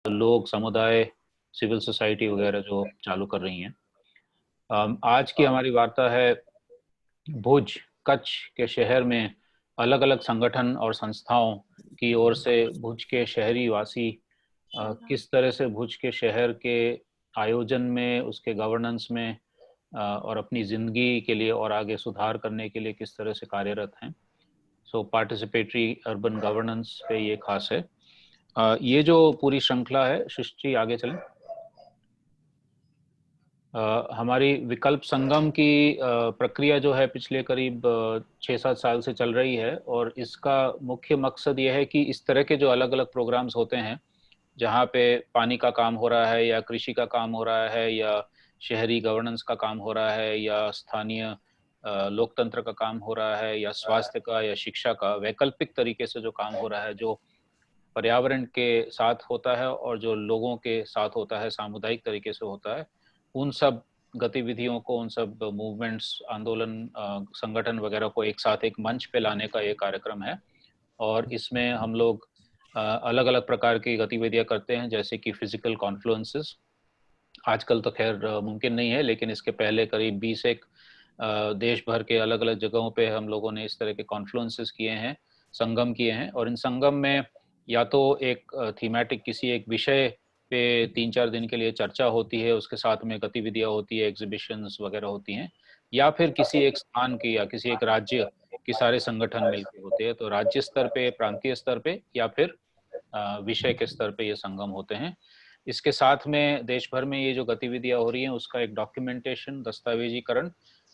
लोग, समुदाय, civil society वगैरह जो चालू कर रही हैं। आज की हमारी वार्ता है भुज, कच्छ के शहर में अलग अलग संगठन और संस्थाओं की ओर से भुज के शहरी वासी किस तरह से भुज के शहर के आयोजन में, उसके गवर्नेंस में और अपनी ज़िंदगी के लिए और आगे सुधार करने के लिए किस तरह से कार्यरत हैं। सो पार्टिसिपेटरी अर्बन गवर्नेंस पे ये खास है। ये जो पूरी श्रृंखला है, सृष्टि आगे चलें। हमारी विकल्प संगम की प्रक्रिया जो है पिछले करीब 6-7 साल से चल रही है और इसका मुख्य मकसद ये है कि इस तरह के जो अलग अलग प्रोग्राम्स होते हैं जहाँ पे पानी का काम हो रहा है या कृषि का काम हो रहा है या शहरी गवर्नेंस का काम हो रहा है या स्थानीय लोकतंत्र का काम हो रहा है या स्वास्थ्य का या शिक्षा का वैकल्पिक तरीके से जो काम हो रहा है, जो पर्यावरण के साथ होता है और जो लोगों के साथ होता है, सामुदायिक तरीके से होता है, उन सब गतिविधियों को, उन सब मूवमेंट्स, आंदोलन, संगठन वगैरह को एक साथ एक मंच पे लाने का ये कार्यक्रम है। और इसमें हम लोग अलग अलग प्रकार की गतिविधियां करते हैं, जैसे कि फिजिकल कॉन्फ्लुएंसेस। आजकल तो खैर मुमकिन नहीं है, लेकिन इसके पहले करीब 20 एक देश भर के अलग अलग जगहों पे हम लोगों ने इस तरह के कॉन्फ्लुएंसेस किए हैं, संगम किए हैं। और इन संगम में या तो एक थीमेटिक किसी एक विषय पे 3-4 दिन के लिए चर्चा होती है, उसके साथ में गतिविधियां होती है, एग्जीबिशंस वगैरह होती हैं, या फिर किसी एक स्थान की या किसी एक राज्य के सारे संगठन मिलकर होते हैं। तो राज्य स्तर पे, प्रांतीय स्तर पे या फिर विषय के स्तर पे ये संगम होते हैं। इसके साथ में देश भर में ये जो गतिविधियां हो रही हैं उसका एक डॉक्यूमेंटेशन, दस्तावेजीकरण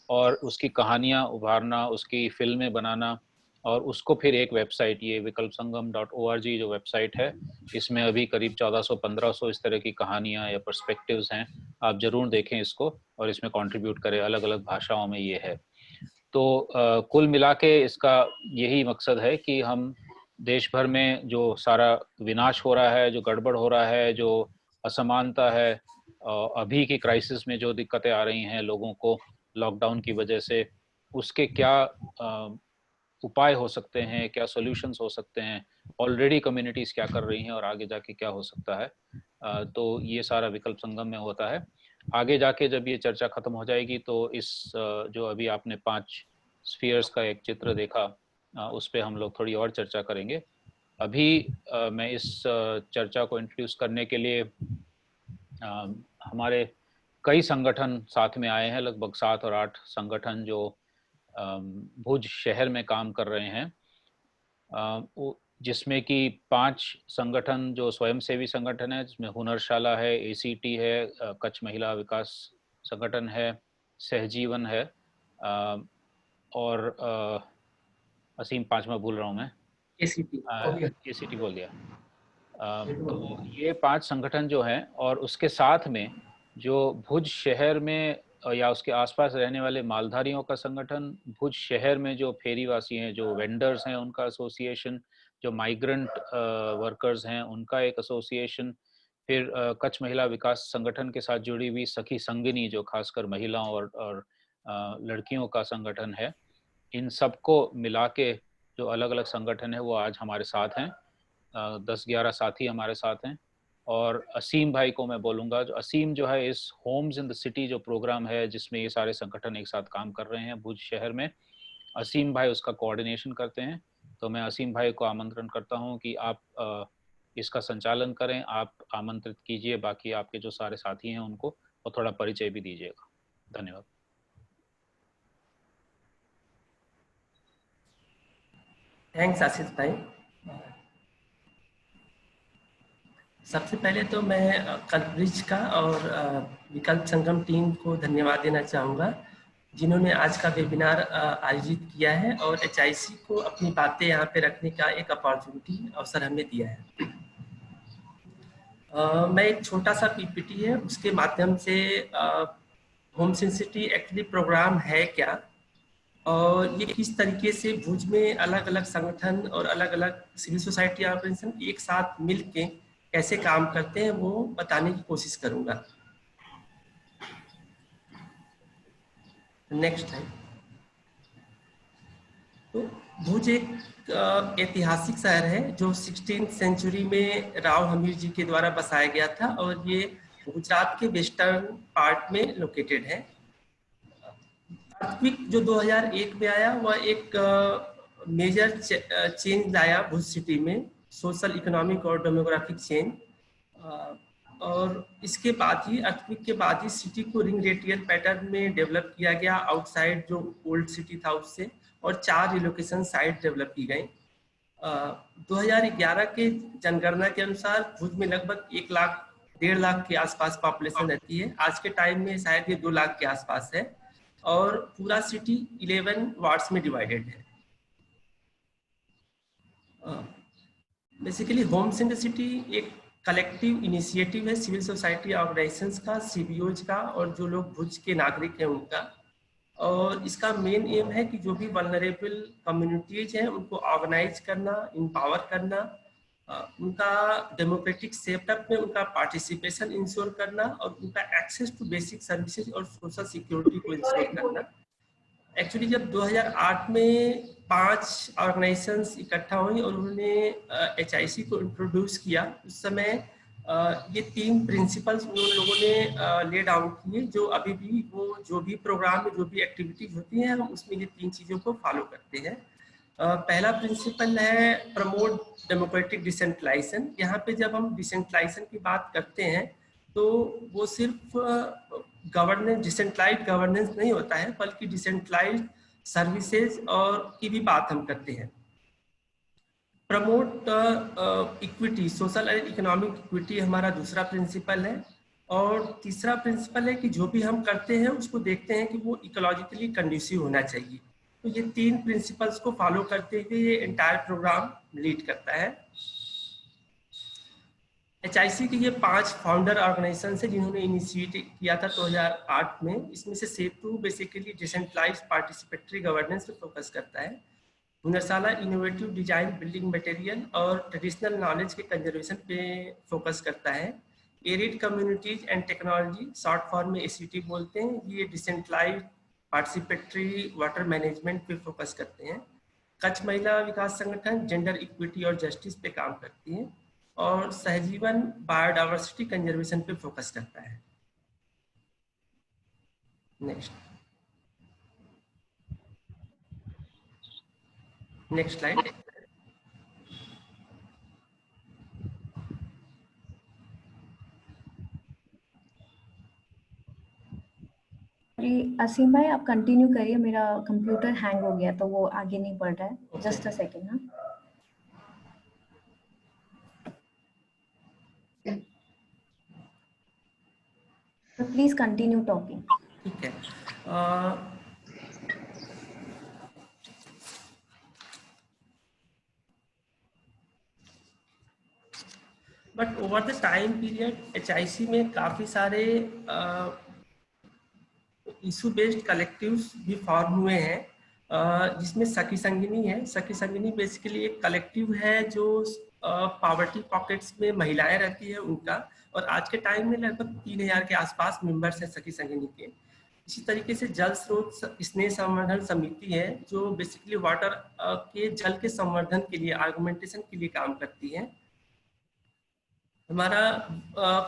और उसकी कहानियां उभारना, उसकी फिल्में बनाना और उसको फिर एक वेबसाइट, ये vikalpsangam.org जो वेबसाइट है, इसमें अभी करीब 1400-1500 इस तरह की कहानियां या पर्सपेक्टिव्स हैं। आप जरूर देखें इसको और इसमें कंट्रीब्यूट करें, अलग अलग भाषाओं में ये है। तो कुल मिला के इसका यही मकसद है कि हम देश भर में जो सारा विनाश हो रहा है, जो गड़बड़ हो रहा है, जो असमानता है, अभी की क्राइसिस में जो दिक्कतें आ रही हैं लोगों को लॉकडाउन की वजह से, उसके क्या उपाय हो सकते हैं, क्या सॉल्यूशंस हो सकते हैं, ऑलरेडी कम्युनिटीज़ क्या कर रही हैं और आगे जाके क्या हो सकता है। तो ये सारा विकल्प संगम में होता है। आगे जाके जब ये चर्चा खत्म हो जाएगी तो इस जो अभी आपने 5 स्फीयर्स का एक चित्र देखा, उस पे हम लोग थोड़ी और चर्चा करेंगे। अभी मैं इस चर्चा को इंट्रोड्यूस करने के लिए हमारे कई संगठन साथ में आए हैं, लगभग 7 और 8 संगठन जो भुज शहर में काम कर रहे हैं, जिसमें कि 5 संगठन जो स्वयंसेवी संगठन है, जिसमें हुनरशाला है, एसीटी है, कच्छ महिला विकास संगठन है, सहजीवन है, और असीम, 5वां भूल रहा हूँ मैं, एसीटी बोल दिया। तो ये 5 संगठन जो हैं और उसके साथ में जो भुज शहर में या उसके आसपास रहने वाले मालधारियों का संगठन, भुज शहर में जो फेरीवासी हैं, जो वेंडर्स हैं, उनका एसोसिएशन, जो माइग्रेंट वर्कर्स हैं उनका एक एसोसिएशन, फिर कच्छ महिला विकास संगठन के साथ जुड़ी हुई सखी संगिनी जो खासकर महिलाओं और लड़कियों का संगठन है, इन सबको मिला के जो अलग अलग संगठन है वो आज हमारे साथ हैं। 10-11 साथी हमारे साथ हैं। और असीम भाई को मैं बोलूँगा, जो असीम जो है इस होम्स इन द सिटी जो प्रोग्राम है जिसमें ये सारे संगठन एक साथ काम कर रहे हैं भुज शहर में, असीम भाई उसका कोऑर्डिनेशन करते हैं। तो मैं असीम भाई को आमंत्रण करता हूँ कि आप इसका संचालन करें, आप आमंत्रित कीजिए बाकी आपके जो सारे साथी हैं उनको, और थोड़ा परिचय भी दीजिएगा। धन्यवाद। थैंक्स आशीष भाई। सबसे पहले तो मैं कल्पब्रिज का और विकल्प संगम टीम को धन्यवाद देना चाहूँगा, जिन्होंने आज का वेबिनार आयोजित किया है और एचआईसी को अपनी बातें यहाँ पे रखने का एक अपॉर्चुनिटी, अवसर हमें दिया है। मैं एक छोटा सा पीपीटी है उसके माध्यम से होम सिटी एक्चुअली प्रोग्राम है क्या और ये किस तरीके से भुज में अलग अलग संगठन और अलग अलग सिविल सोसाइटी ऑर्गेनाइजेशन एक साथ मिलके कैसे काम करते हैं वो बताने की कोशिश करूंगा। नेक्स्ट है। तो भुज एक ऐतिहासिक शहर है जो 16th सेंचुरी में राव हमीर जी के द्वारा बसाया गया था और ये गुजरात के वेस्टर्न पार्ट में लोकेटेड है। अर्थक्वेक जो 2001 में आया वह एक मेजर चेंज लाया भुज सिटी में, सोशल, इकोनॉमिक और डेमोग्राफिक चेंज। और इसके बाद ही, अर्थक्वेक के बाद ही सिटी को रिंग रेडियल पैटर्न में डेवलप किया गया आउटसाइड जो ओल्ड सिटी था उससे, और 4 रिलोकेशन साइट डेवलप की गई। 2011 के जनगणना के अनुसार भुज में लगभग 1,00,000-1,50,000 के आसपास पॉपुलेशन रहती है। आज के टाइम में शायद ये 2 लाख के आसपास है और पूरा सिटी 11 वार्ड्स में डिवाइडेड है। Basically home in the city एक कलेक्टिव इनिशिएटिव है सिविल सोसाइटी ऑर्गेनाइजेशंस का, सीबीओज का, और जो लोग भुज के नागरिक हैं उनका। और इसका मेन एम है कि जो भी वल्नरेबल कम्युनिटीज हैं उनको ऑर्गेनाइज करना, एम्पावर करना, उनका डेमोक्रेटिक सेटअप में उनका पार्टिसिपेशन इंश्योर करना और उनका एक्सेस टू बेसिक सर्विसेज और सोशल सिक्योरिटी को इंश्योर करना। एक्चुअली जब 2008 में 5 ऑर्गेनाइजेशंस इकट्ठा हुई और उन्होंने HIC को इंट्रोड्यूस किया, उस समय ये 3 प्रिंसिपल्स उन लोगों ने ले डाउन किए, जो अभी भी वो जो भी प्रोग्राम में जो भी एक्टिविटीज होती हैं हम उसमें ये 3 चीज़ों को फॉलो करते हैं। पहला प्रिंसिपल है प्रमोट डेमोक्रेटिक डिसेंट्रलाइजेशन। यहाँ पे जब हम डिसेंट्रलाइजेशन की बात करते हैं तो वो सिर्फ गवर्नेंस, डिसेंट्रलाइज्ड गवर्नेंस नहीं होता है, बल्कि डिसेंट्रलाइज्ड सर्विसेज और की भी बात हम करते हैं। Promote equity, social and economic equity हमारा दूसरा प्रिंसिपल है। और तीसरा प्रिंसिपल है कि जो भी हम करते हैं उसको देखते हैं कि वो इकोलॉजिकली कंड्यूसिव होना चाहिए। तो ये 3 प्रिंसिपल्स को फॉलो करते हुए ये एंटायर प्रोग्राम लीड करता है। HIC के ये 5 फाउंडर ऑर्गेनाइजेशन है जिन्होंने इनिशिएट किया था 2008 में। इसमें से सेतु बेसिकली डिसेंट्रलाइज्ड पार्टिसिपेटरी गवर्नेंस पे फोकस करता है। हुनरसाला इनोवेटिव डिजाइन, बिल्डिंग मटेरियल और ट्रेडिशनल नॉलेज के कंजर्वेशन पे फोकस करता है। Arid communities and technology, short form में ACT बोलते हैं, ये डिसेंट्रलाइज्ड पार्टिसिपेटरी वाटर मैनेजमेंट पे फोकस करते हैं। कच्छ महिला विकास संगठन जेंडर इक्विटी और जस्टिस पे काम करती है। और सहजीवन बायोडाइवर्सिटी कंजर्वेशन पे फोकस करता है। Next slide. असीम भाई आप कंटिन्यू करिए, मेरा कंप्यूटर हैंग हो गया तो वो आगे नहीं बढ़ रहा है। Just a second. हाँ, तो प्लीज कंटिन्यू टॉकिंग। ठीक है। But over the time period HIC में काफ़ी सारे इशू बेस्ड कलेक्टिव्स भी फॉर्म हुए हैं, जिसमें सखी संगिनी है। सखी संगिनी बेसिकली एक कलेक्टिव है जो पॉवर्टी पॉकेट्स में महिलाएं रहती है उनका, और आज के टाइम में लगभग 3000 के आसपास मेंबर्स हैं सखी संगिनी के। इसी तरीके से जल स्रोत स्नेह संवर्धन समिति है जो बेसिकली वाटर के जल के संवर्धन के लिए, आर्गुमेंटेशन के लिए काम करती है। हमारा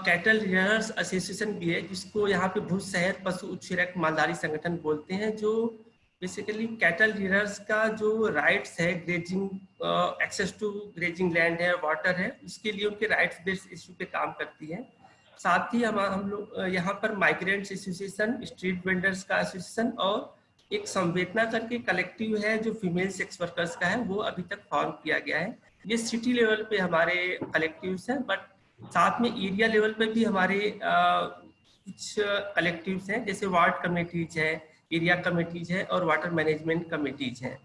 कैटल रियरर्स एसोसिएशन भी है, जिसको यहाँ पे भुज शहर पशु उच्छेरक मालधारी संगठन बोलते हैं, जो बेसिकली कैटल रियरर्स का जो राइट्स है, grazing, access to grazing land है, वाटर है, उसके लिए उनके राइट्स बेस्ड इशू पे काम करती है। साथ ही हम लोग यहाँ पर माइग्रेंट्स एसोसिएशन, स्ट्रीट वेंडर्स का एसोसिएशन और एक संवेदना करके कलेक्टिव है जो फीमेल सेक्स वर्कर्स का है, वो अभी तक फॉर्म किया गया है। ये सिटी लेवल पे हमारे कलेक्टिव्स हैं, बट साथ में एरिया लेवल पे भी हमारे कुछ कलेक्टिव्स हैं, जैसे वार्ड कमेटीज है, एरिया कमेटीज है और वाटर मैनेजमेंट कमेटीज हैं।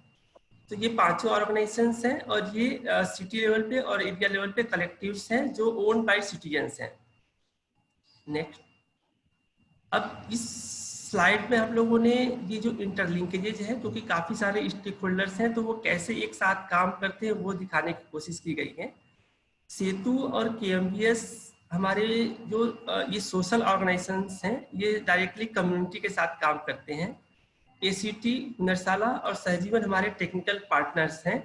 तो ये 5 ऑर्गेनाइजेशंस हैं और ये सिटी लेवल पे और एरिया लेवल पे कलेक्टिव्स हैं जो ओन बाय सिटीजन्स हैं। नेक्स्ट। अब इस स्लाइड में हम लोगों ने ये जो इंटरलिंकेजेज है, क्योंकि काफी सारे स्टेक होल्डर्स हैं, तो वो कैसे एक साथ काम करते हैं वो दिखाने की कोशिश की गई है। सेतु और KMBS हमारे जो ये सोशल ऑर्गेनाइजेशंस हैं, ये डायरेक्टली कम्युनिटी के साथ काम करते हैं। एसीटी, हुनरशाला और सहजीवन हमारे टेक्निकल पार्टनर्स हैं।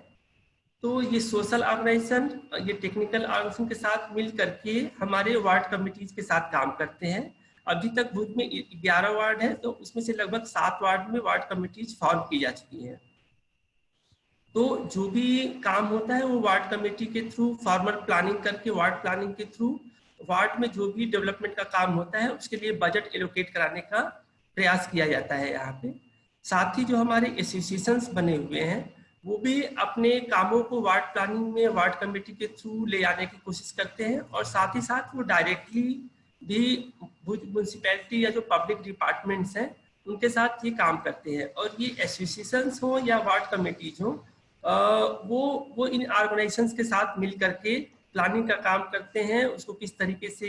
तो ये सोशल ऑर्गेनाइजेशन, ये टेक्निकल ऑर्गेनाइजेशन के साथ मिल करके हमारे वार्ड कमिटीज के साथ काम करते हैं। अभी तक भुज में 11 वार्ड है, तो उसमें से लगभग 7 वार्ड में वार्ड कमिटीज फॉर्म की जा चुकी हैं। तो जो भी काम होता है वो वार्ड कमेटी के थ्रू फॉर्मल प्लानिंग करके, वार्ड प्लानिंग के थ्रू वार्ड में जो भी डेवलपमेंट का काम होता है उसके लिए बजट एलोकेट कराने का प्रयास किया जाता है यहाँ पे। साथ ही जो हमारे एसोसिएशंस बने हुए हैं वो भी अपने कामों को वार्ड प्लानिंग में वार्ड कमेटी के थ्रू ले आने की कोशिश करते हैं, और साथ ही साथ वो डायरेक्टली भी भुज म्यूनसिपैलिटी या जो पब्लिक डिपार्टमेंट्स हैं उनके साथ ये काम करते हैं। और ये एसोसिएशंस हो या वार्ड कमेटीज हो, वो इन ऑर्गेनाइजेशंस के साथ मिल करके प्लानिंग का काम करते हैं। उसको किस तरीके से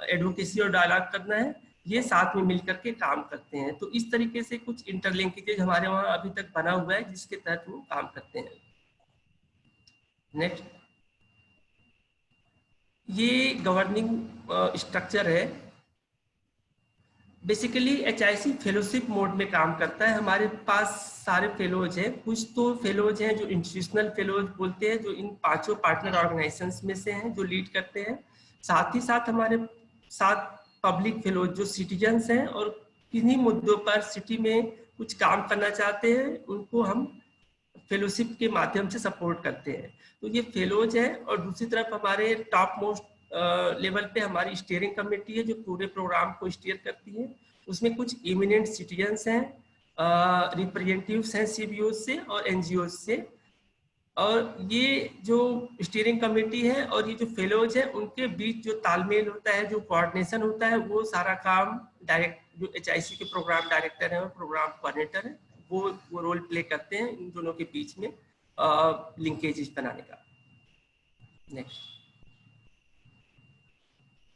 एडवोकेसी और डायलॉग करना है, ये साथ में मिल करके काम करते हैं। तो इस तरीके से कुछ इंटरलिंकेज हमारे वहाँ अभी तक बना हुआ है जिसके तहत वो काम करते हैं। नेक्स्ट, ये गवर्निंग स्ट्रक्चर है। बेसिकली HIC फेलोशिप मोड में काम करता है। हमारे पास सारे फेलोज हैं। कुछ तो फेलोज हैं जो इंस्टीट्यूशनल फेलोज बोलते हैं, जो इन 5 पार्टनर ऑर्गेनाइजेशंस में से हैं, जो लीड करते हैं। साथ ही साथ हमारे साथ पब्लिक फेलोज जो सिटीजन्स हैं और किन्हीं मुद्दों पर सिटी में कुछ काम करना चाहते हैं, उनको हम फेलोशिप के माध्यम से सपोर्ट करते हैं। तो ये फेलोज है। और दूसरी तरफ हमारे टॉप मोस्ट लेवल पे हमारी स्टीयरिंग कमेटी है जो पूरे प्रोग्राम को स्टीयर करती है। उसमें कुछ इमिनेंट सिटीजन्स हैं, रिप्रेजेंटेटिव्स हैं CBO से और NGO से। और ये जो स्टीयरिंग कमेटी है और ये जो फेलोज है उनके बीच जो तालमेल होता है, जो कोऑर्डिनेशन होता है, वो सारा काम डायरेक्ट जो HIC के प्रोग्राम डायरेक्टर हैं और प्रोग्राम कोऑर्डिनेटर हैं वो रोल प्ले करते हैं इन दोनों के बीच में लिंकेजेस बनाने का। नेक्स्ट,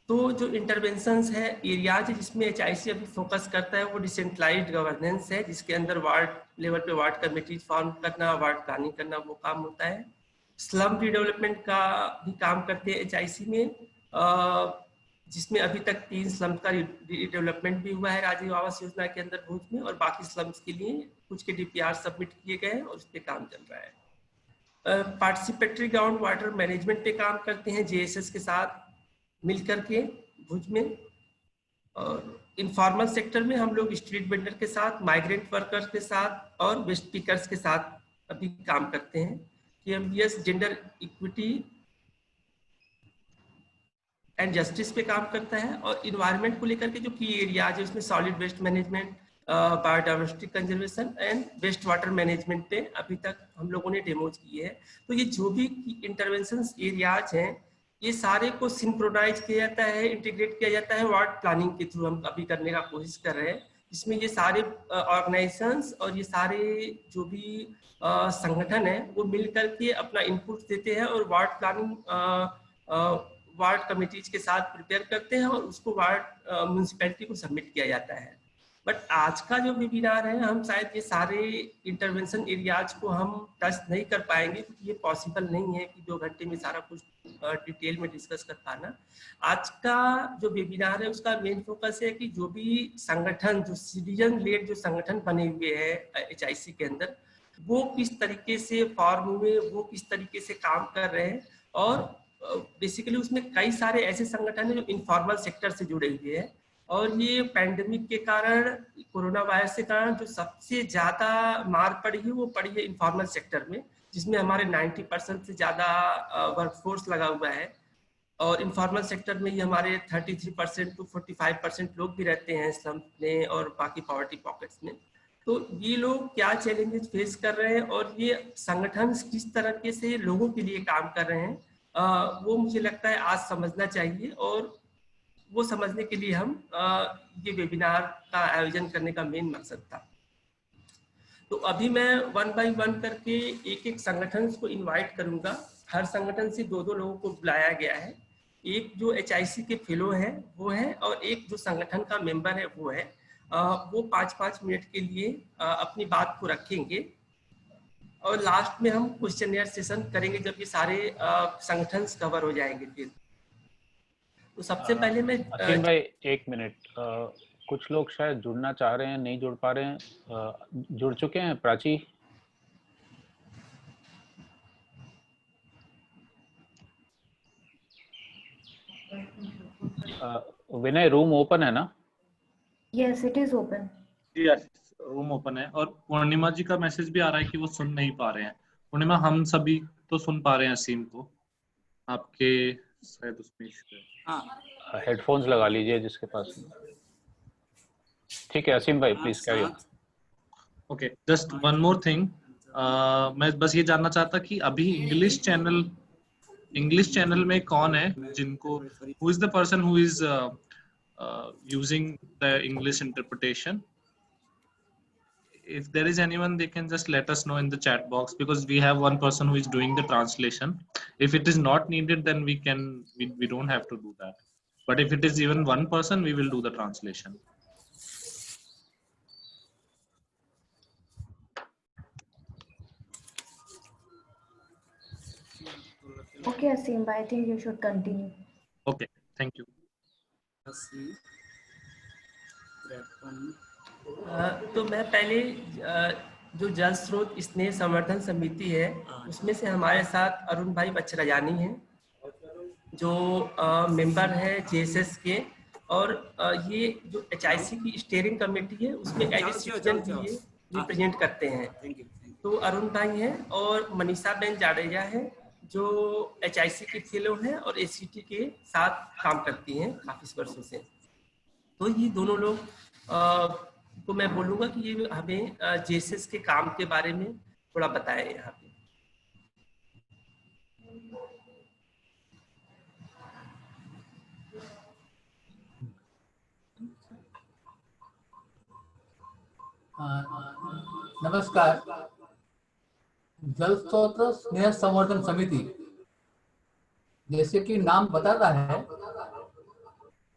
तो जो इंटरवेंशंस है, एरियाज जिसमें HIC अभी फोकस करता है वो डिसेंट्रलाइज्ड गवर्नेंस है, जिसके अंदर वार्ड लेवल पे वार्ड कमेटी फॉर्म करना, वार्ड प्लानिंग करना, वो काम होता है। स्लम रीडेवलपमेंट का भी काम करते हैं HIC में, जिसमें अभी तक 3 स्लम का रीडेवलपमेंट भी हुआ है राजीव आवास योजना के अंदर भुज में, और बाकी स्लम्स के लिए कुछ के DPR सबमिट किए गए हैं और उस पर काम चल रहा है। पार्टिसिपेटरी ग्राउंड वाटर मैनेजमेंट पे काम करते हैं JSS के साथ मिलकर के भुज में। और इनफॉर्मल सेक्टर में हम लोग स्ट्रीट वेंडर के साथ, माइग्रेंट वर्कर्स के साथ और वेस्ट पिकर्स के साथ अभी काम करते हैं। KMBS gender equity and justice पे काम करता है। और इन्वायरमेंट को लेकर के जो की एरियाज है उसमें solid waste management, biodiversity conservation and waste water management पे अभी तक हम लोगों ने डेमोज किए हैं। तो ये जो भी इंटरवेंशन एरियाज हैं ये सारे को सिंक्रोनाइज किया जाता है, इंटीग्रेट किया जाता है वार्ड प्लानिंग के थ्रू हम अभी करने का कोशिश कर रहे हैं, जिसमें ये सारे ऑर्गेनाइजेशंस और ये सारे जो भी संगठन है वो मिल करके अपना इनपुट देते हैं और वार्ड प्लानिंग वार्ड कमेटीज के साथ प्रिपेयर करते हैं और उसको वार्ड म्यूनसिपैलिटी को सबमिट किया जाता है। बट आज का जो वेबिनार है, हम शायद ये सारे इंटरवेंशन एरियाज को हम टच नहीं कर पाएंगे क्योंकि ये पॉसिबल नहीं है कि 2 घंटे में सारा कुछ डिटेल में डिस्कस कर पाना। आज का जो वेबिनार है उसका मेन फोकस है कि जो भी संगठन, जो सिटीजन लेड जो संगठन बने हुए हैं HIC के अंदर, वो किस तरीके से फॉर्म हुए, वो किस तरीके से काम कर रहे हैं। और बेसिकली उसमें कई सारे ऐसे संगठन हैं जो इनफॉर्मल सेक्टर से जुड़े हुए हैं। और ये पैंडेमिक के कारण, कोरोना वायरस के कारण जो सबसे ज्यादा मार पड़ी है वो पड़ी है इनफॉर्मल सेक्टर में, जिसमें हमारे 90% से ज्यादा वर्कफोर्स लगा हुआ है। और इनफॉर्मल सेक्टर में ये हमारे 33% to 45% लोग भी रहते हैं स्लम में और बाकी पॉवर्टी पॉकेट्स में। तो ये लोग क्या चैलेंजेस फेस कर रहे हैं और ये संगठन किस तरीके से लोगों के लिए काम कर रहे हैं, वो मुझे लगता है आज समझना चाहिए। और वो समझने के लिए हम ये वेबिनार का आयोजन करने का मेन मकसद था। तो अभी मैं 1 by 1 करके एक संगठन को इनवाइट करूंगा। हर संगठन से 2 लोगों को बुलाया गया है। एक जो HIC के फेलो है वो है, और एक जो संगठन का मेंबर है वो है। वो 5-5 मिनट के लिए अपनी बात को रखेंगे और लास्ट में हम क्वेश्चन सेशन करेंगे जब ये सारे संगठन कवर हो जाएंगे। फिर तो सबसे पहले मैं असीम भाई 1 मिनट, कुछ लोग शायद जुड़ना चाह रहे हैं, नहीं जुड़ पा रहे हैं। जुड़ चुके हैं प्राची? विनय, रूम ओपन है ना? Yes, it is open. Yes, room open है। और पूर्णिमा जी का मैसेज भी आ रहा है कि वो सुन नहीं पा रहे हैं। पूर्णिमा, हम सभी तो सुन पा रहे हैं असीम को, आपके शायद उसमें इशू है। हाँ, हेडफोन्स लगा लीजिए जिसके पास। ठीक है असीम भाई, please carry on. Okay, just one more thing, मैं बस ये जानना चाहता कि अभी इंग्लिश चैनल में कौन है जिनको, who is the person who is using the English interpretation? If there is anyone, they can just let us know in the chat box, because we have one person who is doing the translation. If it is not needed, then we don't have to do that. But if it is even one person, we will do the translation. Okay, Asim, I think you should continue. Okay, thank you. तो मैं पहले जो जल स्रोत स्नेह संवर्धन समिति है उसमें से हमारे साथ अरुण भाई बचराजानी हैं जो मेंबर है जेएसएस के, और ये जो एचआईसी की स्टीयरिंग कमेटी है उसमें एज ए सिटीजन भी ये रिप्रेजेंट करते हैं। तो अरुण भाई हैं और मनीषा बेन जाडेजा है जो एचआईसी की फेलो हैं और एसीटी के साथ काम करती हैं काफी वर्षों से। तो ये दोनों लोग को मैं बोलूँगा कि ये हमें जेएसएस के काम के बारे में थोड़ा बताएं यहाँ पे। नमस्कार। जल स्रोत स्नेह संवर्धन समिति, जैसे कि नाम बताता है,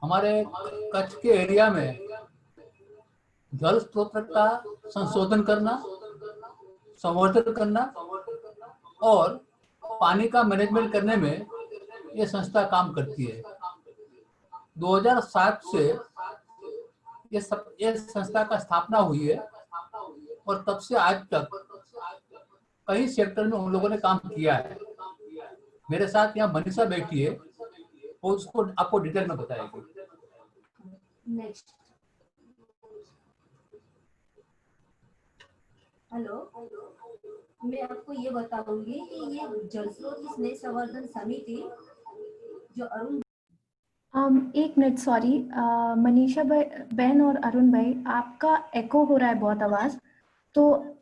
हमारे कच्छ के एरिया में जल स्रोत का संशोधन करना, संवर्धन करना और पानी का मैनेजमेंट करने में ये संस्था काम करती है। 2007 से ये संस्था का स्थापना हुई है और तब से आज तक कई सेक्टर में उन लोगों ने काम किया है। मेरे साथ यहाँ मनीषा बैठी है, वो उसको आपको डिटेल में बताएगी। नेक्स्ट। हेलो, मैं आपको ये बताऊंगी कि ये जल स्रोत स्नेह संवर्धन समिति जो अरुण एक मिनट, सॉरी मनीषा बहन और अरुण भाई, आपका एको हो रहा है बहुत आवाज। तो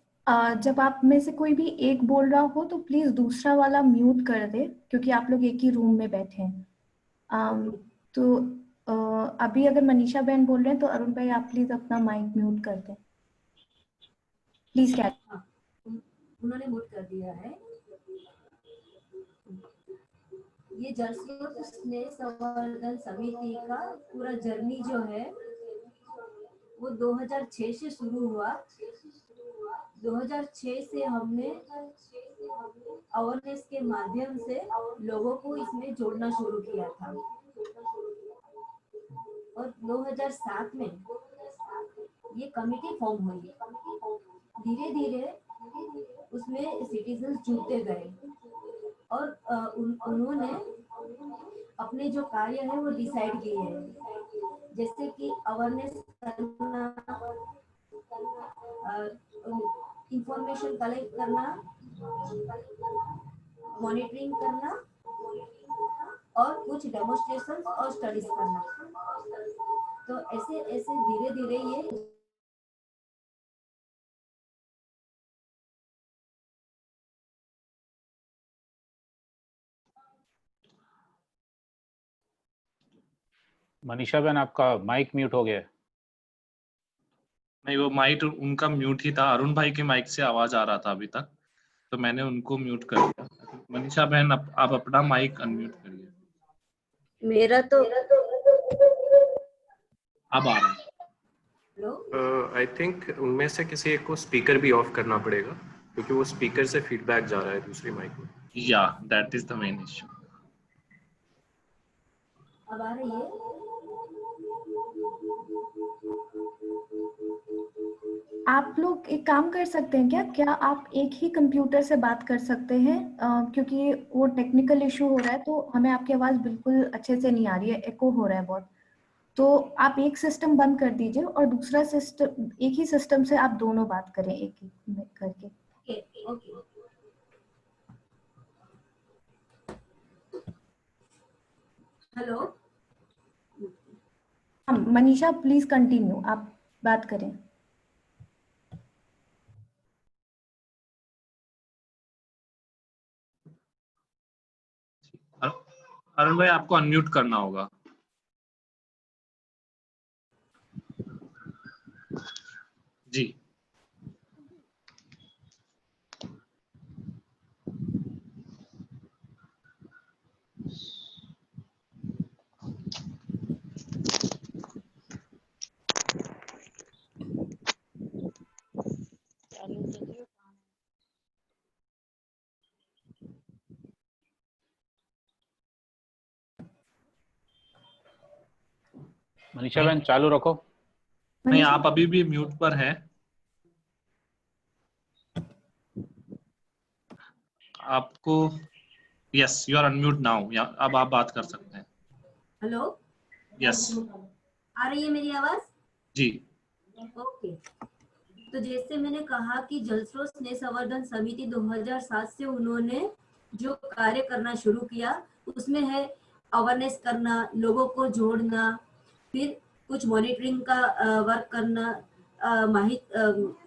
जब आप में से कोई भी एक बोल रहा हो तो प्लीज दूसरा वाला म्यूट कर दे, क्योंकि आप लोग एक ही रूम में बैठे हैं। तो अभी अगर मनीषा बहन बोल रहे हैं तो अरुण भाई आप प्लीज अपना माइक म्यूट कर दें प्लीज। क्या उन्होंने म्यूट कर दिया है। ये जल स्रोत स्नेह संवर्धन समिति का पूरा जर्नी जो है वो 2006 से शुरू हुआ। 2006 से हमने अवेयरनेस के माध्यम से लोगों को इसमें जोड़ना शुरू किया था और 2007 में ये कमेटी फॉर्म हुई। धीरे धीरे उसमें सिटीजन्स जुड़ते गए और उन्होंने अपने जो कार्य है वो डिसाइड किए हैं, जैसे कि अवेयरनेस करना, इंफॉर्मेशन कलेक्ट करना, मॉनिटरिंग करना और कुछ डेमोन्स्ट्रेशन और स्टडीज करना। तो ऐसे ऐसे धीरे धीरे ये मनीषा बहन, आपका माइक म्यूट हो गया है। नहीं, वो माइक उनका म्यूट ही था। अरुण भाई के माइक से आवाज आ रहा था अभी तक, तो मैंने उनको म्यूट कर दिया। मनीषा बहन, आप अपना माइक अनम्यूट करिए। मेरा तो अब आ रहा है। आई थिंक उनमें से किसी एक को स्पीकर भी ऑफ करना पड़ेगा, क्योंकि वो स्पीकर से फीडबैक जा रहा है दूसरी माइक में। या that is the main issue. अब आ रही है? आप लोग एक काम कर सकते हैं क्या? क्या आप एक ही कंप्यूटर से बात कर सकते हैं? क्योंकि वो टेक्निकल इशू हो रहा है, तो हमें आपकी आवाज बिल्कुल अच्छे से नहीं आ रही है, एको हो रहा है बहुत। तो आप एक सिस्टम बंद कर दीजिए और दूसरा सिस्टम, एक ही सिस्टम से आप दोनों बात करें एक एक में करके। Okay okay. Hello, Manisha please continue, आप बात करें। अरुण भाई आपको अनम्यूट करना होगा। जी मनीषा बहन चालू रखो। नहीं, आप अभी भी म्यूट पर हैं। आपको yes, you are unmute now. अब आप बात कर सकते हैं। हेलो, यस आ रही है मेरी आवाज? जी। ओके। तो जैसे मैंने कहा कि जल स्रोत स्नेह संवर्धन समिति 2007 से उन्होंने जो कार्य करना शुरू किया, उसमें है अवेयरनेस करना, लोगों को जोड़ना, फिर कुछ मॉनिटरिंग का वर्क करना,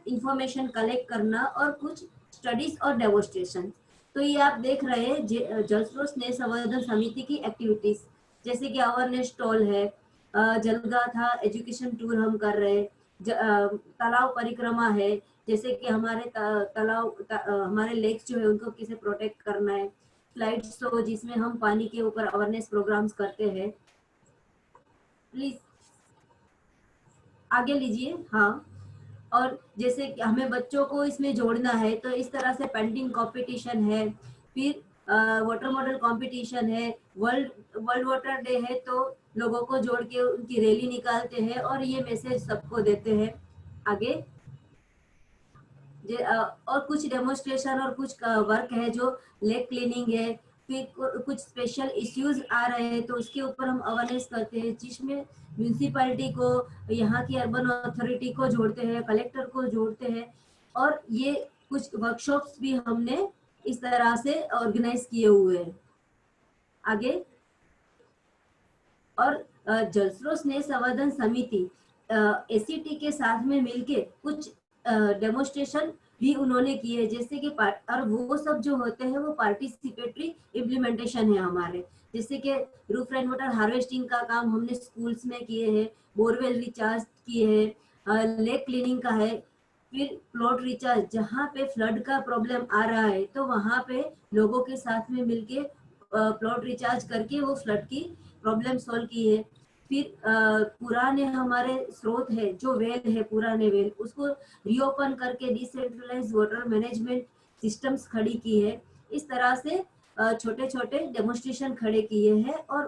इंफॉर्मेशन कलेक्ट करना और कुछ स्टडीज और डेमोन्स्ट्रेशन। तो ये आप देख रहे हैं जल स्रोत स्नेह संवर्धन समिति की एक्टिविटीज, जैसे कि अवेयरनेस स्टॉल है, जलगाथा एजुकेशन टूर हम कर रहे हैं, तालाब परिक्रमा है, जैसे कि हमारे हमारे लेक्स जो है उनको किसे प्रोटेक्ट करना है, स्लाइड शो जिसमें हम पानी के ऊपर अवेयरनेस प्रोग्राम्स करते हैं। प्लीज आगे लीजिए। हाँ, और जैसे कि हमें बच्चों को इसमें जोड़ना है, तो इस तरह से पेंटिंग कंपटीशन है, फिर वाटर मॉडल कंपटीशन है, वर्ल्ड वाटर डे है, तो लोगों को जोड़ के उनकी रैली निकालते हैं और ये मैसेज सबको देते हैं। आगे और कुछ डेमोन्स्ट्रेशन और कुछ वर्क है जो लेक क्लीनिंग है, फिर कुछ स्पेशल इश्यूज आ रहे हैं तो उसके ऊपर हम अवेयरनेस करते हैं, जिसमें म्यूनिसिपैलिटी को, यहाँ की अर्बन अथॉरिटी को जोड़ते हैं, कलेक्टर को जोड़ते हैं, और ये कुछ वर्कशॉप्स भी हमने इस तरह से ऑर्गेनाइज किए हुए हैं। आगे, और जल स्रोत स्नेह संवर्धन समिति एसीटी के साथ में मिलके कुछ डेमोन्स्ट्रेशन भी उन्होंने किए, जैसे कि और वो सब जो होते हैं वो पार्टिसिपेटरी इम्प्लीमेंटेशन है हमारे, जैसे कि रूफ रेन वाटर हार्वेस्टिंग का काम हमने स्कूल्स में किए हैं, बोरवेल रिचार्ज किए हैं, लेक क्लीनिंग का है, फिर प्लॉट रिचार्ज, जहाँ पे फ्लड का प्रॉब्लम आ रहा है तो वहाँ पे लोगों के साथ में मिलके प्लॉट रिचार्ज करके वो फ्लड की प्रॉब्लम सॉल्व की है। फिर पुराने हमारे स्रोत है, जो वेल है, पुराने वेल, उसको रीओपन करके डिसेंट्रलाइज वाटर मैनेजमेंट सिस्टम्स खड़ी की है। इस तरह से छोटे छोटे डेमोन्स्ट्रेशन खड़े किए हैं और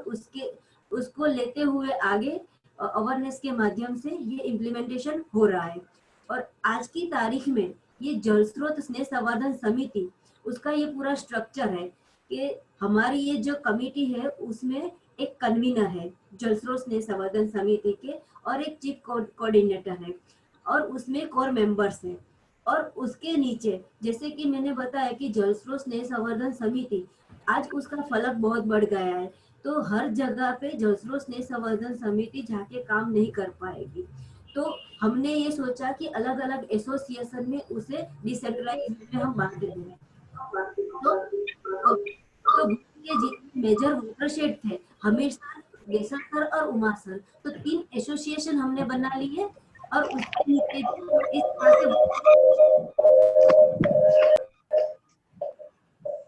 उसको लेते हुए आगे अवेयरनेस के माध्यम से ये इम्प्लीमेंटेशन हो रहा है। और आज की तारीख में ये जल स्रोत स्नेह संवर्धन समिति, उसका ये पूरा स्ट्रक्चर है कि हमारी ये जो कमिटी है उसमें एक कन्वीनर है जल स्रोत स्नेह संवर्धन समिति के, और एक चीफ कोऑर्डिनेटर है, और उसमें कोर मेंबर्स हैं। और उसके नीचे, जैसे कि मैंने बताया कि जल स्रोत स्नेह संवर्धन समिति आज उसका फलक बहुत बढ़ गया है, तो हर जगह पे जल स्रोत स्नेह संवर्धन समिति जाके काम नहीं कर पाएगी, तो हमने ये सोचा कि अलग अलग एसोसिएशन में उसे डिसेंट्रलाइज में हम बांट दें। तो के जितने मेजर वाटरशेड थे, हमीरसर, गेसरसर और उमासर, तो 3 एसोसिएशन हमने बना लिए और उसके नीचे इस तरह से।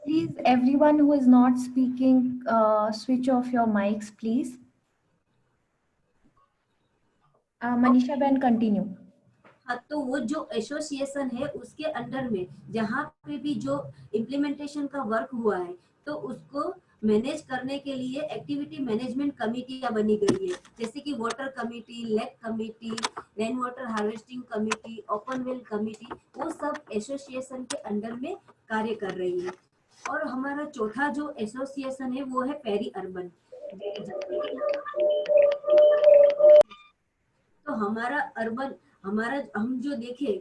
Please, everyone who is not speaking, switch off your mics, please. Manisha बहन कंटिन्यू। हाँ, तो वो जो एसोसिएशन है उसके अंडर में जहाँ पे भी जो इम्प्लीमेंटेशन का वर्क हुआ है, तो उसको मैनेज करने के लिए एक्टिविटी मैनेजमेंट कमिटियां बनी गई है, जैसे कि water committee, lake committee, rain water harvesting committee, open well committee, वो सब एसोसिएशन के अंडर में कार्य कर रही है। और हमारा चौथा जो एसोसिएशन है वो है पेरी अर्बन। तो हमारा हम जो देखे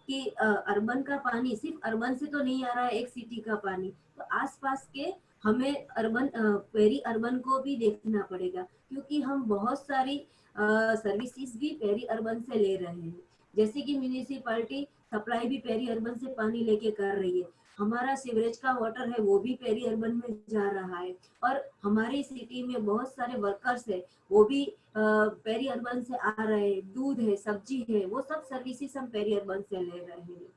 कि अर्बन का पानी सिर्फ अर्बन से तो नहीं आ रहा है, एक सिटी का पानी, तो आसपास के हमें पेरी अर्बन को भी देखना पड़ेगा, क्योंकि हम बहुत सारी सर्विसेज भी पेरी अर्बन से ले रहे हैं। जैसे कि म्यूनिसिपैलिटी सप्लाई भी पेरी अर्बन से पानी लेके कर रही है, हमारा सीवरेज का वाटर है वो भी पेरी अर्बन में जा रहा है, और हमारी सिटी में बहुत सारे वर्कर्स है वो भी पेरी अर्बन से आ रहे हैं, दूध है, सब्जी है, वो सब सर्विसेज हम पेरी अर्बन से ले रहे हैं।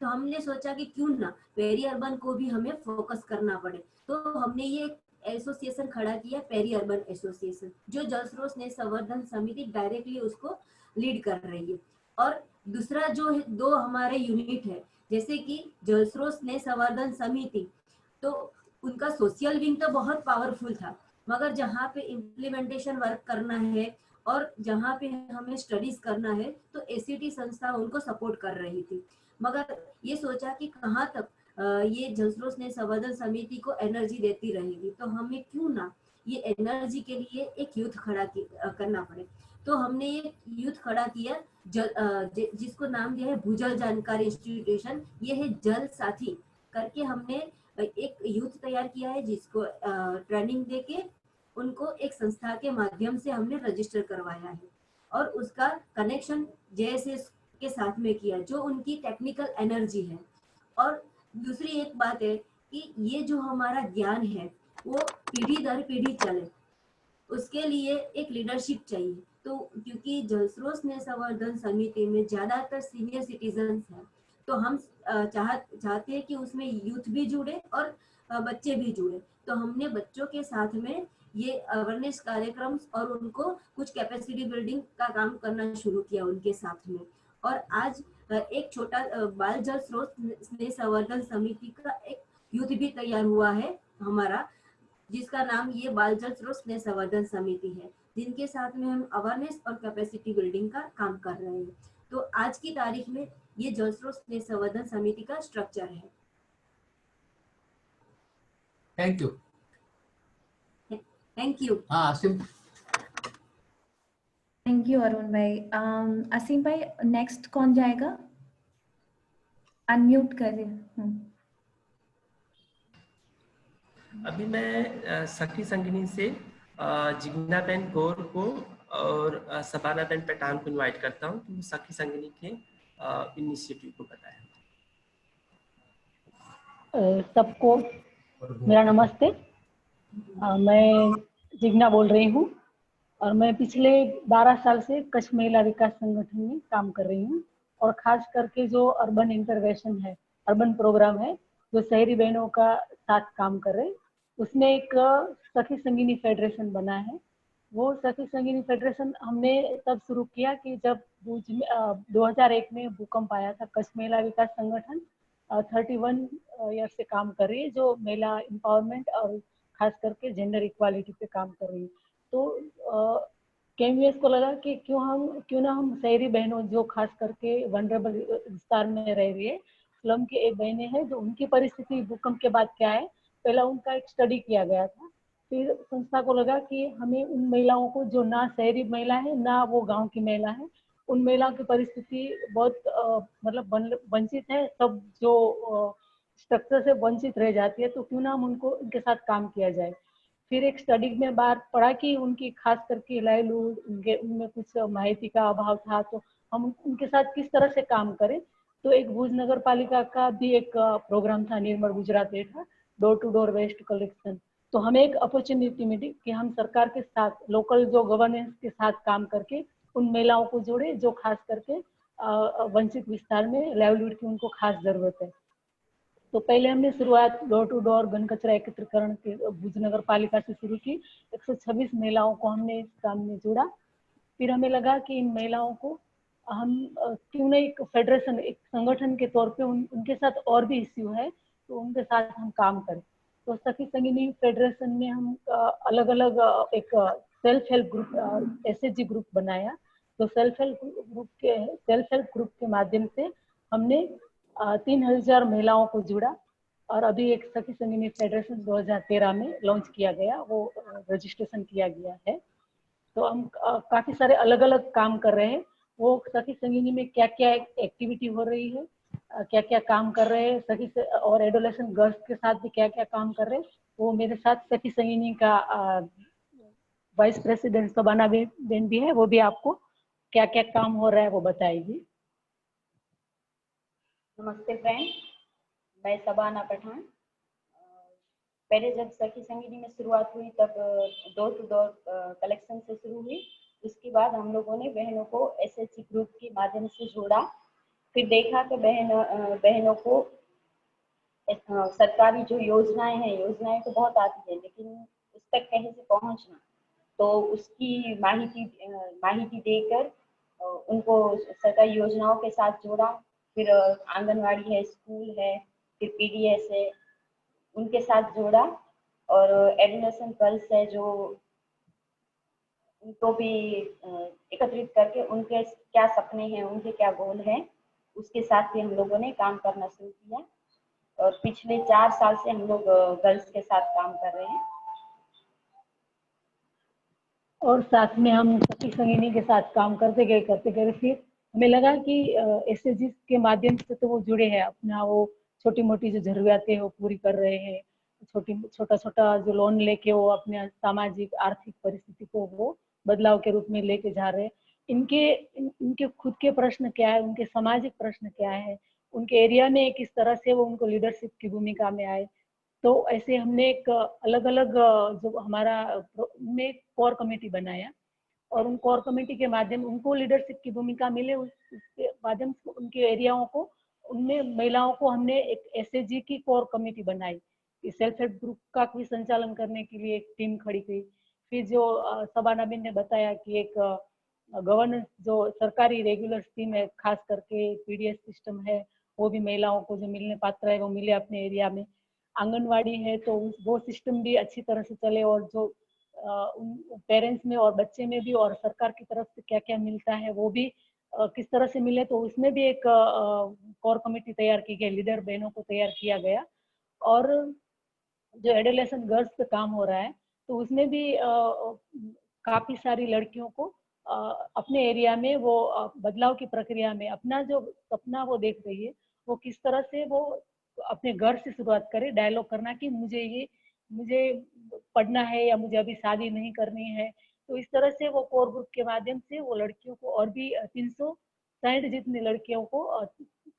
तो हमने सोचा कि क्यों ना पेरी अर्बन को भी हमें फोकस करना पड़े, तो हमने ये एसोसिएशन खड़ा किया, पेरी अर्बन एसोसिएशन, जो जल स्रोत स्नेह संवर्धन समिति डायरेक्टली उसको लीड कर रही है। और दूसरा जो दो हमारे यूनिट है, जैसे कि जल स्रोत स्नेह संवर्धन समिति, तो उनका सोशल विंग तो बहुत पावरफुल था, मगर जहाँ पे इम्प्लीमेंटेशन वर्क करना है और जहाँ पे हमें स्टडीज करना है, तो एसीटी संस्था उनको सपोर्ट कर रही थी। मगर ये सोचा कि कहाँ तक ये जल स्रोत स्नेह संवर्धन समिति को एनर्जी देती रहेगी, तो हमें क्यों ना ये एनर्जी के लिए एक यूथ खड़ा करना पड़े। तो हमने ये यूथ खड़ा किया, जिसको नाम दिया है भूजल जानकारी इंस्टीट्यूशन, ये है जल साथी करके हमने एक यूथ तैयार किया है, जिसको ट्रेनिंग देके उनको एक संस्था के माध्यम से हमने रजिस्टर करवाया है, और उसका कनेक्शन जेएसएस के साथ में किया, जो उनकी टेक्निकल एनर्जी है। और दूसरी एक बात है कि ये जो हमारा ज्ञान है वो पीढ़ी दर पीढ़ी चले, उसके लिए एक लीडरशिप चाहिए। तो क्योंकि जल स्रोत स्नेह संवर्धन समिति में ज्यादातर सीनियर सिटीजन्स हैं, तो हम चाहते हैं कि उसमें यूथ भी जुड़े और बच्चे भी जुड़े। तो हमने बच्चों के साथ में ये अवेयरनेस कार्यक्रम और उनको कुछ कैपेसिटी बिल्डिंग का काम करना शुरू किया उनके साथ में। और आज एक छोटा बाल जल स्रोत स्नेह संवर्धन समिति का एक यूथ भी तैयार हुआ है हमारा, जिसका नाम ये बाल जल स्रोत स्नेह संवर्धन समिति है, जिनके साथ में हम अवेयरनेस और कैपेसिटी बिल्डिंग का काम कर रहे हैं। तो आज की तारीख में ये जल स्रोत स्नेह संवर्धन समिति का स्ट्रक्चर है। Thank you. Thank you. हाँ असीम। थैंक यू अरुण भाई। असीम भाई नेक्स्ट कौन जाएगा? अनम्यूट करिए। अभी मैं सखी संगिनी से जिग्नाबेन गौर को और सबानाबेन पठान को इनवाइट करता हूँ कि वो सखी संगिनी के इनिशिएटिव को बताएं। सबको मेरा नमस्ते। मैं जिग्ना बोल रही हूँ और मैं पिछले 12 साल से कच्छ महिला विकास संगठन में काम कर रही हूँ, और खास करके जो अर्बन इंटरवेंशन है, अर्बन प्रोग्राम है जो शहरी बहनों का साथ काम कर रहे हैं, उसमें एक सखी संगिनी फेडरेशन बना है। वो सखी संगिनी फेडरेशन हमने तब शुरू किया कि जब भुज में 2001 में भूकंप आया था। कच्छ महिला विकास संगठन 31 ईयर से काम कर रही है, जो महिला एम्पावरमेंट और खास करके जेंडर इक्वालिटी पे काम कर रही है। तो केएमवीएस को लगा कि क्यों ना हम शहरी बहनों जो खास करके वनरेबल विस्तार में रह रही है, स्लम के एक बहनें हैं, जो उनकी परिस्थिति भूकंप के बाद क्या है, पहला उनका एक स्टडी किया गया था। फिर संस्था को लगा कि हमें उन महिलाओं को जो ना शहरी महिला है ना वो गांव की महिला है, उन महिलाओं की परिस्थिति बहुत मतलब वंचित है, सब जो स्ट्रक्चर से वंचित रह जाती है, तो क्यों ना हम उनके साथ काम किया जाए। फिर एक स्टडी में बात पड़ा कि उनकी खास करके लाइवलीहुड उनमें कुछ माहिती का अभाव था, तो हम उनके साथ किस तरह से काम करें। तो एक भुज नगर पालिका का भी एक प्रोग्राम था, निर्मल गुजरात था, door to door waste collection. तो हमें एक अपॉर्चुनिटी मिली कि हम सरकार के साथ, लोकल जो गवर्नेंस के साथ काम करके उन महिलाओं को जोड़े जो खास करके वंचित विस्तार में लाइवलीहुड की उनको खास जरूरत है। तो पहले हमने शुरुआत डोर टू डोर घन कचरा एकत्रीकरण के भुज नगर पालिका से शुरू की। 126 महिलाओं को हमने इस काम में जोड़ा। फिर हमें लगा कि इन महिलाओं को हम क्यों न एक फेडरेशन, एक संगठन के तौर पे उनके साथ और भी इश्यू है, तो उनके साथ हम काम करें। तो सखी संगिनी फेडरेशन में हम अलग अलग एक self help group SHG group बनाया। तो सेल्फ हेल्प ग्रुप के माध्यम से हमने 3000 महिलाओं को जुड़ा और अभी एक सखी संगिनी फेडरेशन 2013 में लॉन्च किया गया, वो रजिस्ट्रेशन किया गया है। तो हम काफी सारे अलग अलग काम कर रहे हैं। वो सखी संगिनी में क्या क्या एक्टिविटी हो रही है, क्या क्या काम कर रहे हैं सखी से, और एडोलेसेंट गर्ल्स के साथ भी क्या क्या काम कर रहे हैं, वो मेरे साथ सखी संगिनी का वाइस प्रेसिडेंट शबाना बेन भी है, वो भी आपको क्या क्या काम हो रहा है वो बताएगी। नमस्ते फ्रेंड, मैं शबाना पठान। पहले जब सखी संगिनी में शुरुआत हुई तब डोर टू डोर कलेक्शन से शुरू हुई। उसके बाद हम लोगों ने बहनों को एसएचजी ग्रुप के माध्यम से जोड़ा। फिर देखा कि बहनों को सरकारी जो योजनाएं तो बहुत आती है, लेकिन उस तक कहीं से पहुंचना, तो उसकी माहिती देकर उनको सरकारी योजनाओं के साथ जोड़ा। फिर आंगनवाड़ी है, स्कूल है, फिर पीडीएस है, उनके साथ जोड़ा। और एडोलेसेंट गर्ल्स है जो उनको भी एकत्रित करके उनके क्या सपने हैं, उनके क्या गोल हैं, उसके साथ भी हम लोगों ने काम करना शुरू किया। और पिछले 4 साल से हम लोग गर्ल्स के साथ काम कर रहे हैं। और साथ में हम सखी संगिनी के साथ काम करते गए फिर हमें लगा कि एसएचजी के माध्यम से तो वो जुड़े हैं, अपना वो छोटी मोटी जो जरूरतें वो पूरी कर रहे हैं, छोटा छोटा जो लोन लेके वो अपने सामाजिक आर्थिक परिस्थिति को वो बदलाव के रूप में लेके जा रहे हैं। इनके खुद के प्रश्न क्या है, उनके सामाजिक प्रश्न क्या है, उनके एरिया में किस तरह से वो उनको लीडरशिप की भूमिका में आए। तो ऐसे हमने एक अलग अलग जो हमारा में कोर कमेटी बनाया और उन कोर कमेटी के माध्यम उनको लीडरशिप की भूमिका मिले, उसके माध्यम से उनके एरियाओं को, उनमें महिलाओं को हमने एक एसएचजी की कोर कमेटी बनाई। सेल्फ हेल्प ग्रुप का भी संचालन करने के लिए एक टीम खड़ी की। फिर जो शबाना बेन ने बताया कि एक गवर्नेंस जो सरकारी रेगुलर स्कीम है, खास करके पीडीएस सिस्टम है, वो भी महिलाओं को जो मिलने पात्र है वो मिले अपने एरिया में। आंगनवाड़ी है तो वो सिस्टम भी अच्छी तरह से चले, और जो पेरेंट्स में और बच्चे में भी और सरकार की तरफ से क्या क्या मिलता है वो भी किस तरह से मिले, तो उसमें भी एक कोर कमेटी तैयार की गई, लीडर बहनों को तैयार किया गया। और जो एडोलेसेंट गर्ल्स पे काम हो रहा है तो उसमें भी काफी सारी लड़कियों को अपने एरिया में वो बदलाव की प्रक्रिया में अपना जो सपना वो देख रही है, वो किस तरह से वो अपने घर से शुरुआत करे, डायलॉग करना कि मुझे पढ़ना है या मुझे अभी शादी नहीं करनी है। तो इस तरह से वो कोर ग्रुप के माध्यम से वो लड़कियों को और भी 360 जितनी लड़कियों को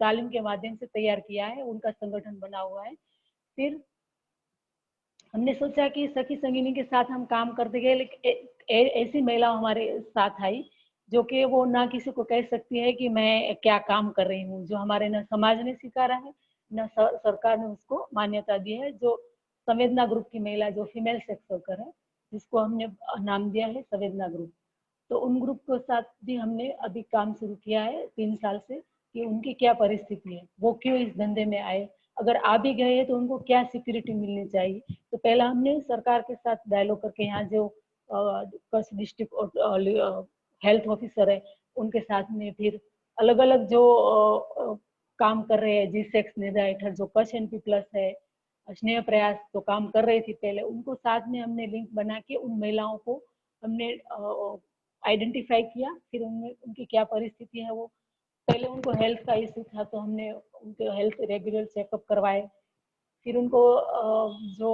तालीम के माध्यम से तैयार किया है, उनका संगठन बना हुआ है। फिर हमने सोचा कि सखी संगिनी के साथ हम काम करते गए, लेकिन ऐसी महिला हमारे साथ आई जो कि वो ना किसी को कह सकती है कि मैं क्या काम कर रही हूँ, जो हमारे न समाज ने स्वीकारा है न सरकार ने उसको मान्यता दी है। जो संवेदना ग्रुप की महिला जो फीमेल सेक्स वर्कर है, जिसको हमने नाम दिया है संवेदना ग्रुप, तो उन ग्रुप के साथ भी हमने अभी काम शुरू किया है 3 साल से, कि उनकी क्या परिस्थिति है, वो क्यों इस धंधे में आए, अगर आ भी गए हैं तो उनको क्या सिक्योरिटी मिलनी चाहिए। तो पहला हमने सरकार के साथ डायलॉग करके, यहाँ जो कच्छ डिस्ट्रिक्ट हेल्थ ऑफिसर है उनके साथ में, फिर अलग अलग जो काम कर रहे हैं जी-सेक्स निदा हेठल जो कच्छ एनपी प्लस है, स्नेह प्रयास तो काम कर रही थी पहले, उनको साथ में हमने लिंक बना के उन महिलाओं को हमने आइडेंटिफाई किया। फिर उनकी क्या परिस्थिति है, वो पहले उनको हेल्थ का इशू था तो हमने उनके हेल्थ रेगुलर चेकअप करवाए। फिर उनको जो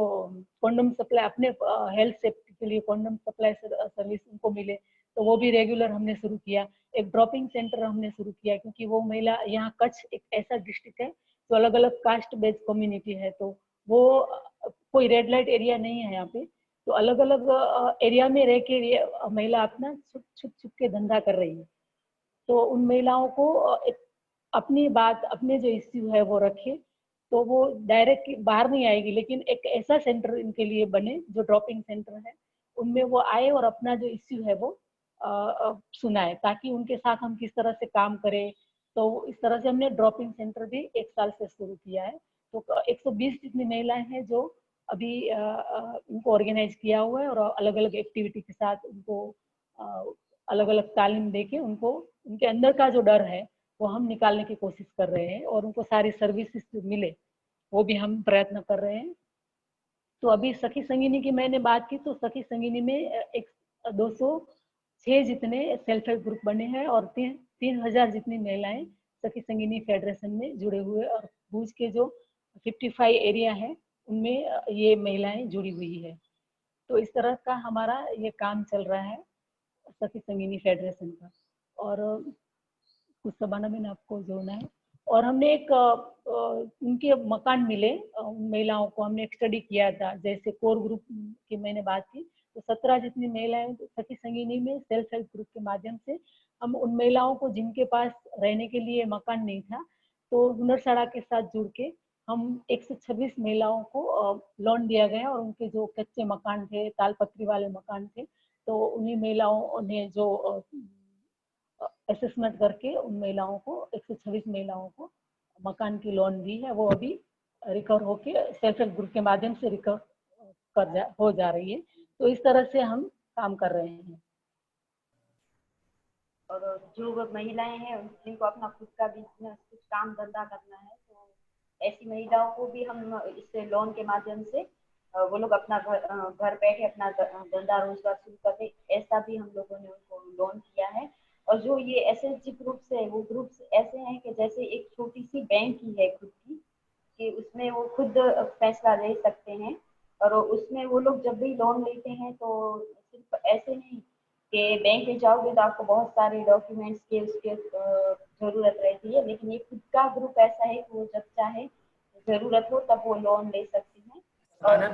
कॉन्डम सप्लाई, अपने हेल्थ सेफ्टी के लिए कॉन्डम सप्लाई सर्विस उनको मिले, तो वो भी रेगुलर हमने शुरू किया। एक ड्रॉपिंग सेंटर हमने शुरू किया, क्योंकि वो महिला, यहाँ कच्छ एक ऐसा डिस्ट्रिक्ट है जो अलग अलग कास्ट बेस्ड कम्युनिटी है, तो वो कोई रेड लाइट एरिया नहीं है यहाँ पे, तो अलग अलग एरिया में रह के महिला अपना छुप के धंधा कर रही है। तो उन महिलाओं को अपनी बात, अपने जो इश्यू है वो रखे, तो वो डायरेक्ट बाहर नहीं आएगी, लेकिन एक ऐसा सेंटर इनके लिए बने जो ड्रॉपिंग सेंटर है, उनमें वो आए और अपना जो इश्यू है वो सुनाए, ताकि उनके साथ हम किस तरह से काम करें। तो इस तरह से हमने ड्रॉपिंग सेंटर भी 1 साल से शुरू किया है। तो 120 जितनी महिलाएं हैं जो अभी उनको ऑर्गेनाइज किया हुआ है और अलग अलग एक्टिविटी के साथ उनको अलग अलग तालीम देके उनको उनके अंदर का जो डर है वो हम निकालने की कोशिश कर रहे हैं और उनको सारी सर्विसेज मिले वो भी हम प्रयत्न कर रहे हैं। तो अभी सखी संगिनी की मैंने बात की तो सखी संगिनी में 206 जितने सेल्फ हेल्प ग्रुप बने हैं और 3000 जितनी महिलाएं सखी संगिनी फेडरेशन में जुड़े हुए और भुज के जो 55 एरिया है उनमें ये महिलाएं जुड़ी हुई है। तो इस तरह का हमारा ये काम चल रहा है सखी संगिनी फेडरेशन का। और कुछ सबाना में आपको जोड़ना है। और हमने एक उनके मकान मिले उन महिलाओं को हमने एक स्टडी किया था, जैसे कोर ग्रुप की मैंने बात की तो 17 जितनी महिलाएं सखी संगिनी में सेल्फ हेल्प ग्रुप के माध्यम से हम उन महिलाओं को जिनके पास रहने के लिए मकान नहीं था तो हुनरशाला के साथ जुड़ के हम 126 महिलाओं को लोन दिया गया और उनके जो कच्चे मकान थे, तालपत्री वाले मकान थे, तो उन्हीं महिलाओं ने जो असेसमेंट करके उन महिलाओं को 126 महिलाओं को मकान की लोन दी है। वो अभी रिकवर होके सेल्फ हेल्प ग्रुप के माध्यम से रिकवर हो जा रही है। तो इस तरह से हम काम कर रहे हैं। और जो महिलाएं हैं जिनको अपना खुद का बिजनेस कुछ काम धंधा करना है तो ऐसी महिलाओं को भी हम इससे लोन के माध्यम से वो लोग अपना घर बैठे अपना धंधा रोजगार शुरू करते, ऐसा भी हम लोगों ने उनको लोन किया है। और जो ये एसएचजी ग्रुप्स है वो ग्रुप्स ऐसे हैं कि जैसे एक छोटी सी बैंक ही है खुद की, कि उसमें वो खुद फैसला ले सकते हैं और उसमें वो लोग जब भी लोन लेते हैं तो सिर्फ ऐसे नहीं कि बैंक में जाओगे तो आपको बहुत सारे डॉक्यूमेंट्स के उसके जरूरत रहती है, लेकिन ये खुद का ग्रुप ऐसा है कि वो जब चाहे जरूरत हो तब वो लोन ले सकती हैं। सबाना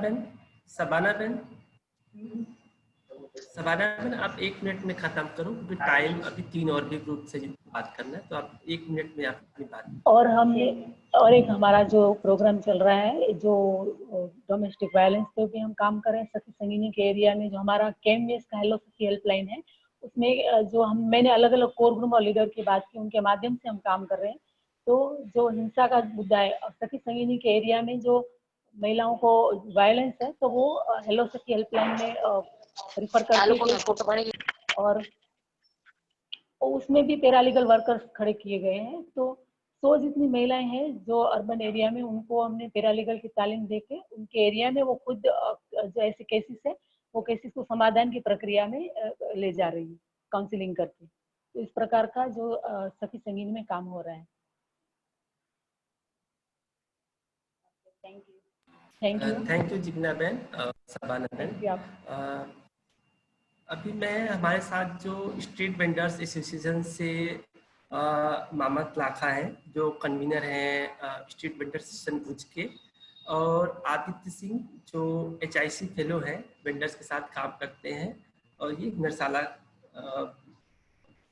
बेन आप 1 मिनट में खत्म करो क्योंकि टाइम अभी 3 और भी ग्रुप से बात करना है, तो आप 1 मिनट में आप अपनी बात। और हमने और एक हमारा जो प्रोग्राम चल रहा है जो डोमेस्टिक वायलेंस पे भी हम काम कर रहे हैं सखी संगिनी के एरिया में। जो हमारा केएमवीएस का हेलो सखी हेल्पलाइन है उसमें जो मैंने अलग अलग कोर ग्रुप और लीडर की बात की, उनके माध्यम से हम काम कर रहे हैं। तो जो हिंसा का मुद्दा है सखी संगिनी के एरिया में जो महिलाओं को वायलेंस है तो वो हेलो सखी हेल्पलाइन में रिफर करके और उसमें भी पैरालीगल वर्कर्स खड़े किए गए हैं। तो 100 जितनी महिलाएं हैं जो अर्बन एरिया में, उनको हमने पैरालीगल की तालीम देके उनके एरिया में वो खुद जो ऐसे केसेस है वो केसेस को समाधान की प्रक्रिया में ले जा रही है काउंसलिंग करके। तो इस प्रकार का जो सखी संगिनी में काम हो रहा है। थैंक यू जिग्ना बहन, सबाना बहन। अभी मैं हमारे साथ जो स्ट्रीट वेंडर्स एसोसिएशन से मामद लाखा है जो कन्वीनर हैं स्ट्रीट वेंडर एसोसिएशन भुज के, और आदित्य सिंह जो HIC फेलो है, वेंडर्स के साथ काम करते हैं और ये हुनरशाला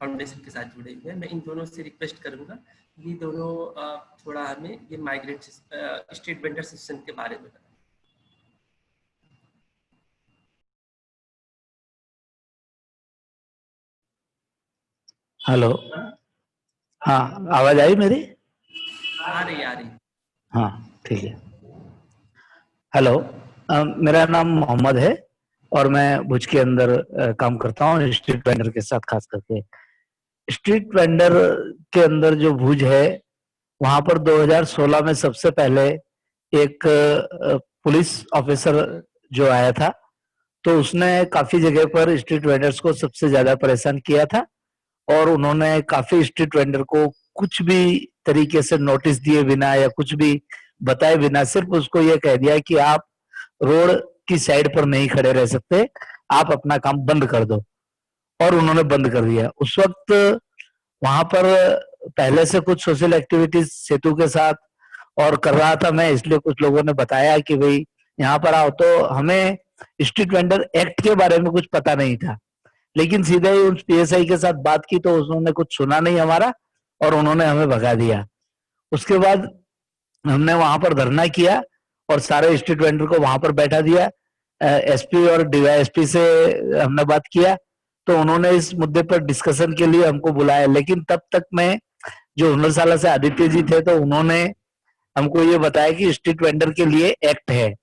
फाउंडेशन के साथ जुड़े हुए हैं। मैं इन दोनों से रिक्वेस्ट करूंगा ये दोनों थोड़ा हमें ये माइग्रेंट स्ट्रीट वेंडर एसोसिएशन के बारे में बताएं। हेलो, हाँ आवाज आई मेरी? आ रही। हाँ ठीक है। हेलो, मेरा नाम मोहम्मद है और मैं भुज के अंदर काम करता हूँ स्ट्रीट वेंडर के साथ। खास करके स्ट्रीट वेंडर के अंदर जो भुज है वहां पर 2016 में सबसे पहले एक पुलिस ऑफिसर जो आया था तो उसने काफी जगह पर स्ट्रीट वेंडर्स को सबसे ज्यादा परेशान किया था और उन्होंने काफी स्ट्रीट वेंडर को कुछ भी तरीके से नोटिस दिए बिना या कुछ भी बताए बिना सिर्फ उसको ये कह दिया कि आप रोड की साइड पर नहीं खड़े रह सकते, आप अपना काम बंद कर दो, और उन्होंने बंद कर दिया। उस वक्त वहां पर पहले से कुछ सोशल एक्टिविटीज सेतु के साथ और कर रहा था मैं, इसलिए कुछ लोगों ने बताया कि भाई यहाँ पर आओ। तो हमें स्ट्रीट वेंडर एक्ट के बारे में कुछ पता नहीं था, लेकिन सीधे ही उस PSI के साथ बात की तो उन्होंने कुछ सुना नहीं हमारा और उन्होंने हमें भगा दिया। उसके बाद हमने वहां पर धरना किया और सारे स्ट्रीट वेंडर को वहां पर बैठा दिया। SP और DYSP से हमने बात किया तो उन्होंने इस मुद्दे पर डिस्कशन के लिए हमको बुलाया, लेकिन तब तक में जो हुनरशाला से आदित्य जी थे तो उन्होंने हमको ये बताया कि स्ट्रीट वेंडर के लिए एक्ट है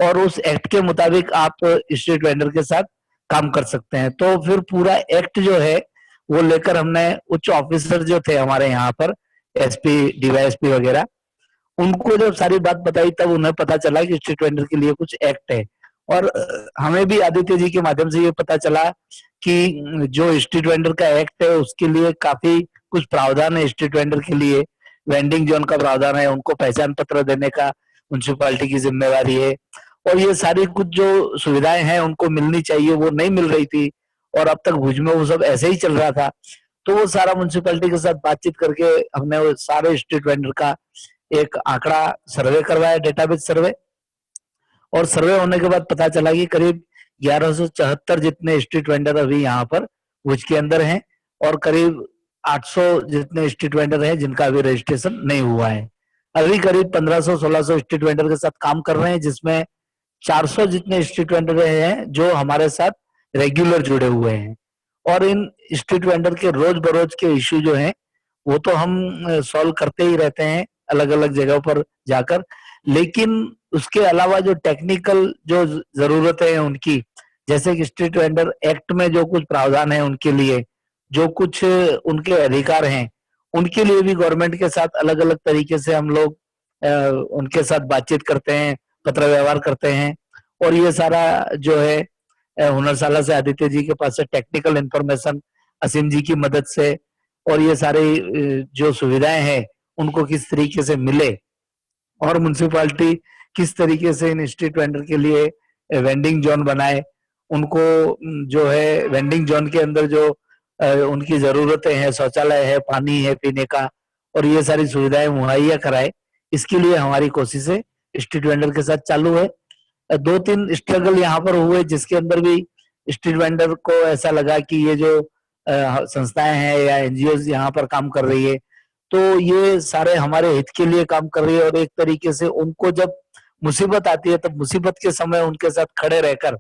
और उस एक्ट के मुताबिक आप स्ट्रीट वेंडर के साथ काम कर सकते हैं। तो फिर पूरा एक्ट जो है वो लेकर हमने उच्च ऑफिसर जो थे हमारे यहाँ पर, एसपी, डीवाईएसपी वगैरह, उनको जब सारी बात बताई तब उन्हें पता चला कि स्ट्रीट वेंडर के लिए कुछ एक्ट है। और हमें भी आदित्य जी के माध्यम से ये पता चला कि जो स्ट्रीट वेंडर का एक्ट है उसके लिए काफी कुछ प्रावधान है। स्ट्रीट वेंडर के लिए वेंडिंग जोन का प्रावधान है, उनको पहचान पत्र देने का म्युनिसिपैलिटी की जिम्मेवारी है, और ये सारी कुछ जो सुविधाएं हैं उनको मिलनी चाहिए, वो नहीं मिल रही थी, और अब तक भुज में वो सब ऐसे ही चल रहा था। तो वो सारा म्युनिसिपैलिटी के साथ बातचीत करके हमने वो सारे स्ट्रीट वेंडर का एक आंकड़ा सर्वे करवाया, डेटाबेस सर्वे, और सर्वे होने के बाद पता चला कि करीब 1174 जितने स्ट्रीट वेंडर अभी यहाँ पर भुज के अंदर हैं, और करीब 800 जितने स्ट्रीट वेंडर हैं जिनका अभी रजिस्ट्रेशन नहीं हुआ है। अभी करीब 1500-1600 स्ट्रीट वेंडर के साथ काम कर रहे हैं, जिसमें 400 जितने स्ट्रीट वेंडर हैं जो हमारे साथ रेगुलर जुड़े हुए हैं। और इन स्ट्रीट वेंडर के रोज बरोज के इश्यू जो हैं वो तो हम सॉल्व करते ही रहते हैं अलग अलग जगहों पर जाकर, लेकिन उसके अलावा जो टेक्निकल जो जरूरतें हैं उनकी, जैसे कि स्ट्रीट वेंडर एक्ट में जो कुछ प्रावधान है उनके लिए, जो कुछ उनके अधिकार हैं, उनके लिए भी गवर्नमेंट के साथ अलग अलग तरीके से हम लोग उनके साथ बातचीत करते हैं, पत्र व्यवहार करते हैं। और ये सारा जो है हुनरशाला से आदित्य जी के पास से टेक्निकल इंफॉर्मेशन, असीम जी की मदद से, और ये सारी जो सुविधाएं हैं उनको किस तरीके से मिले, और म्युनिसिपैलिटी किस तरीके से इन स्ट्रीट वेंडर के लिए वेंडिंग जोन बनाए, उनको जो है वेंडिंग जोन के अंदर जो उनकी जरूरतें हैं, शौचालय है, पानी है पीने का, और ये सारी सुविधाएं मुहैया कराए, इसके लिए हमारी कोशिशें स्ट्रीट वेंडर के साथ चालू है। 2-3 स्ट्रगल यहाँ पर हुए जिसके अंदर भी स्ट्रीट वेंडर को ऐसा लगा कि ये जो संस्थाएं हैं या एनजीओ यहाँ पर काम कर रही है तो ये सारे हमारे हित के लिए काम कर रही है, और एक तरीके से उनको जब मुसीबत आती है तब मुसीबत के समय उनके साथ खड़े रहकर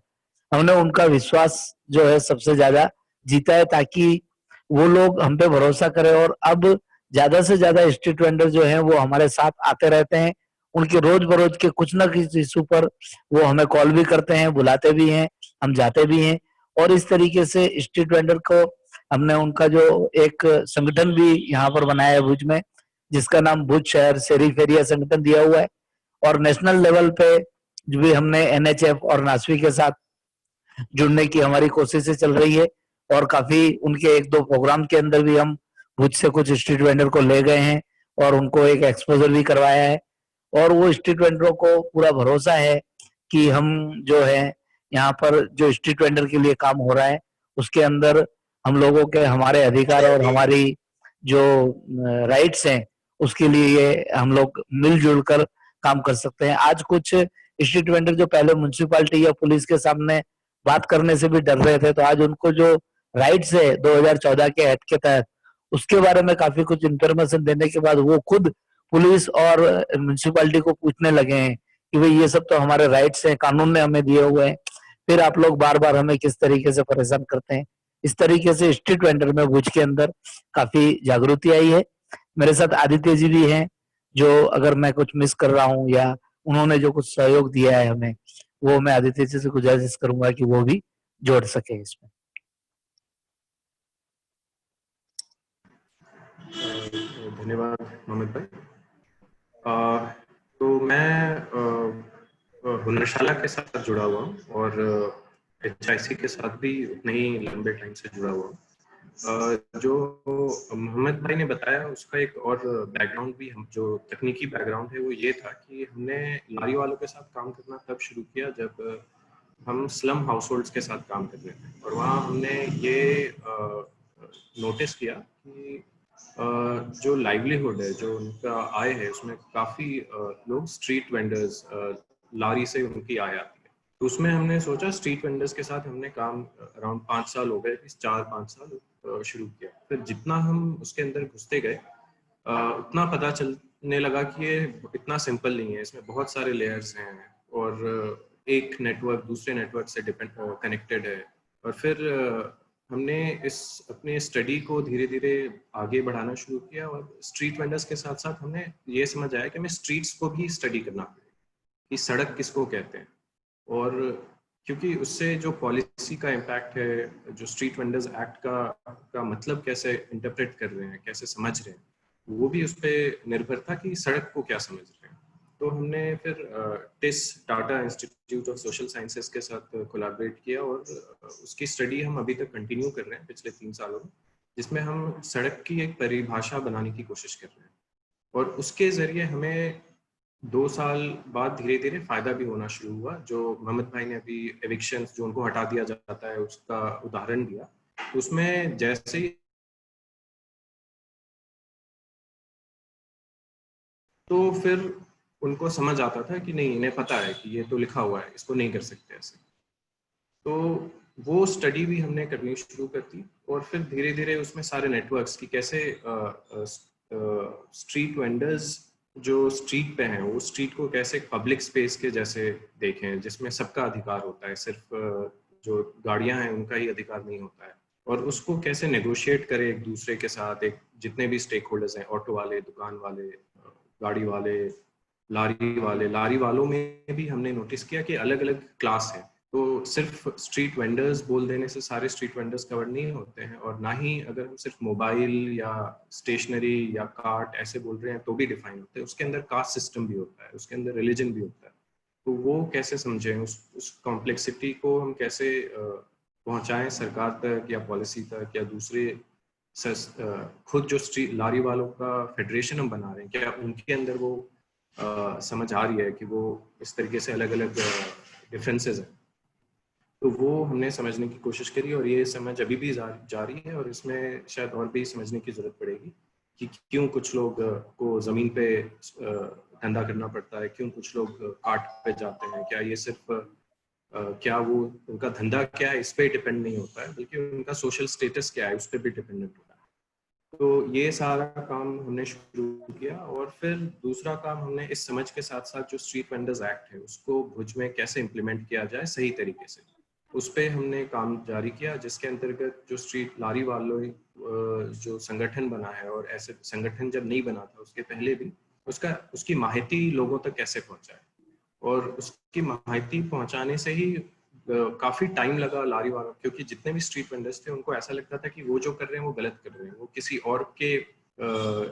हमने उनका विश्वास जो है सबसे ज्यादा जीता है, ताकि वो लोग हम पे भरोसा करें। और अब ज्यादा से ज्यादा स्ट्रीट वेंडर जो है वो हमारे साथ आते रहते हैं, उनके रोज बरोज के कुछ ना कुछ इशू पर वो हमें कॉल भी करते हैं, बुलाते भी हैं, हम जाते भी हैं। और इस तरीके से स्ट्रीट वेंडर को हमने उनका जो एक संगठन भी यहाँ पर बनाया है भुज में, जिसका नाम भुज शहर शेरी फेरिया संगठन दिया हुआ है। और नेशनल लेवल पे जो भी हमने एनएचएफ और नासवी के साथ जुड़ने की हमारी कोशिशें चल रही है, और काफी उनके 1-2 प्रोग्राम के अंदर भी हम भुज से कुछ स्ट्रीट वेंडर को ले गए हैं और उनको एक एक्सपोजर भी करवाया है। और वो स्ट्रीट वेंडरों को पूरा भरोसा है कि हम जो है यहाँ पर जो स्ट्रीट वेंडर के लिए काम हो रहा है उसके अंदर हम लोगों के हमारे अधिकार और हमारी जो राइट्स हैं उसके लिए ये हम लोग मिलजुल कर काम कर सकते हैं। आज कुछ स्ट्रीट वेंडर जो पहले म्युनिसिपैलिटी या पुलिस के सामने बात करने से भी डर रहे थे, तो आज उनको जो राइट्स है 2014 के एक्ट के तहत उसके बारे में काफी कुछ इंफॉर्मेशन देने के बाद वो खुद पुलिस और म्युनिसिपैलिटी को पूछने लगे हैं कि भाई ये सब तो हमारे राइट्स हैं, कानून ने हमें दिए हुए हैं, फिर आप लोग बार बार हमें किस तरीके से परेशान करते हैं। इस तरीके से स्ट्रीट वेंडर में भुज के अंदर काफी जागृति आई है। मेरे साथ आदित्य जी भी हैं, जो अगर मैं कुछ मिस कर रहा हूँ या उन्होंने जो कुछ सहयोग दिया है हमें, वो मैं आदित्य जी से गुजारिश करूंगा कि वो भी जोड़ सके इसमें। धन्यवाद मोहम्मद भाई। तो मैं हुनरशाला के साथ जुड़ा हुआ हूँ और HIC के साथ भी उतने ही लंबे टाइम से जुड़ा हुआ हूँ। जो मोहम्मद भाई ने बताया उसका एक और बैकग्राउंड भी, हम जो तकनीकी बैकग्राउंड है वो ये था कि हमने लारी वालों के साथ काम करना तब शुरू किया जब हम स्लम हाउस होल्ड्स के साथ काम कर रहे थे, और वहाँ हमने ये नोटिस किया कि जो लाइवलीहुड है, जो उनका आय है, उसमें काफ़ी लोग स्ट्रीट वेंडर्स, लारी से उनकी आय आती है। तो उसमें हमने सोचा स्ट्रीट वेंडर्स के साथ हमने काम अराउंड 5 साल हो गए, 4-5 साल शुरू किया। फिर जितना हम उसके अंदर घुसते गए उतना पता चलने लगा कि ये इतना सिंपल नहीं है, इसमें बहुत सारे लेयर्स हैं और एक नेटवर्क दूसरे नेटवर्क से कनेक्टेड है। और फिर हमने इस अपने स्टडी को धीरे धीरे आगे बढ़ाना शुरू किया और स्ट्रीट वेंडर्स के साथ साथ हमने ये समझ आया कि हमें स्ट्रीट्स को भी स्टडी करना पड़ेगा कि सड़क किसको कहते हैं, और क्योंकि उससे जो पॉलिसी का इम्पैक्ट है, जो स्ट्रीट वेंडर्स एक्ट का मतलब कैसे इंटरप्रेट कर रहे हैं, कैसे समझ रहे हैं, वो भी उस पर निर्भर था कि सड़क को क्या समझ रहे हैं। तो हमने फिर TISS Tata Institute of Social Sciences के साथ कोलैबोरेट किया और उसकी स्टडी हम अभी तक कंटिन्यू कर रहे हैं पिछले 3 सालों में, जिसमें हम सड़क की एक परिभाषा बनाने की कोशिश कर रहे हैं। और उसके जरिए हमें 2 साल बाद धीरे धीरे फायदा भी होना शुरू हुआ। जो मोहम्मद भाई ने अभी एविक्शंस जो उनको हटा दिया जाता है उसका उदाहरण दिया, उसमें जैसे ही तो फिर उनको समझ आता था कि नहीं, इन्हें पता है कि ये तो लिखा हुआ है, इसको नहीं कर सकते ऐसे। तो वो स्टडी भी हमने करनी शुरू कर दी और फिर धीरे धीरे उसमें सारे नेटवर्क्स की कैसे स्ट्रीट वेंडर्स जो स्ट्रीट पे हैं वो स्ट्रीट को कैसे पब्लिक स्पेस के जैसे देखें, जिसमें सबका अधिकार होता है, सिर्फ जो गाड़ियां हैं उनका ही अधिकार नहीं होता है, और उसको कैसे नेगोशिएट करें एक दूसरे के साथ, एक जितने भी स्टेक होल्डर्स हैं, ऑटो वाले, दुकान वाले, गाड़ी वाले, लारी वालों में भी हमने नोटिस किया कि अलग अलग क्लास है। तो सिर्फ स्ट्रीट वेंडर्स बोल देने से सारे स्ट्रीट वेंडर्स कवर नहीं होते हैं, और ना ही अगर हम सिर्फ मोबाइल या स्टेशनरी या कार्ट ऐसे बोल रहे हैं तो भी डिफाइन होते हैं। उसके अंदर कास्ट सिस्टम भी होता है, उसके अंदर रिलीजन भी होता है। तो वो कैसे समझें, उस कॉम्प्लेक्सिटी को हम कैसे पहुंचाएं सरकार तक या पॉलिसी तक, या दूसरे खुद जो स्ट्रीट लारी वालों का फेडरेशन हम बना रहे हैं, क्या उनके अंदर वो समझ आ रही है कि वो इस तरीके से अलग अलग डिफरेंसेस हैं। तो वो हमने समझने की कोशिश करी, और ये समझ अभी भी जारी है, और इसमें शायद और भी समझने की जरूरत पड़ेगी कि क्यों कुछ लोग को जमीन पे धंधा करना पड़ता है, क्यों कुछ लोग कार्ट पे जाते हैं। क्या ये सिर्फ क्या वो उनका धंधा क्या है इस पे डिपेंड नहीं होता है, बल्कि उनका सोशल स्टेटस क्या है उस पर भी डिपेंडेंट होता है। तो ये सारा काम हमने शुरू किया, और फिर दूसरा काम हमने इस समझ के साथ साथ जो स्ट्रीट वेंडर्स एक्ट है उसको भुज में कैसे इम्प्लीमेंट किया जाए सही तरीके से, उस पर हमने काम जारी किया, जिसके अंतर्गत जो स्ट्रीट लारी वालों जो संगठन बना है, और ऐसे संगठन जब नहीं बना था उसके पहले भी, उसकी माहिती लोगों तक कैसे पहुंचाए। और उसकी माहिती पहुंचाने से ही काफी टाइम लगा लारी वालों, क्योंकि जितने भी स्ट्रीट वेंडर्स थे उनको ऐसा लगता था कि वो जो कर रहे हैं वो गलत कर रहे हैं, वो किसी और के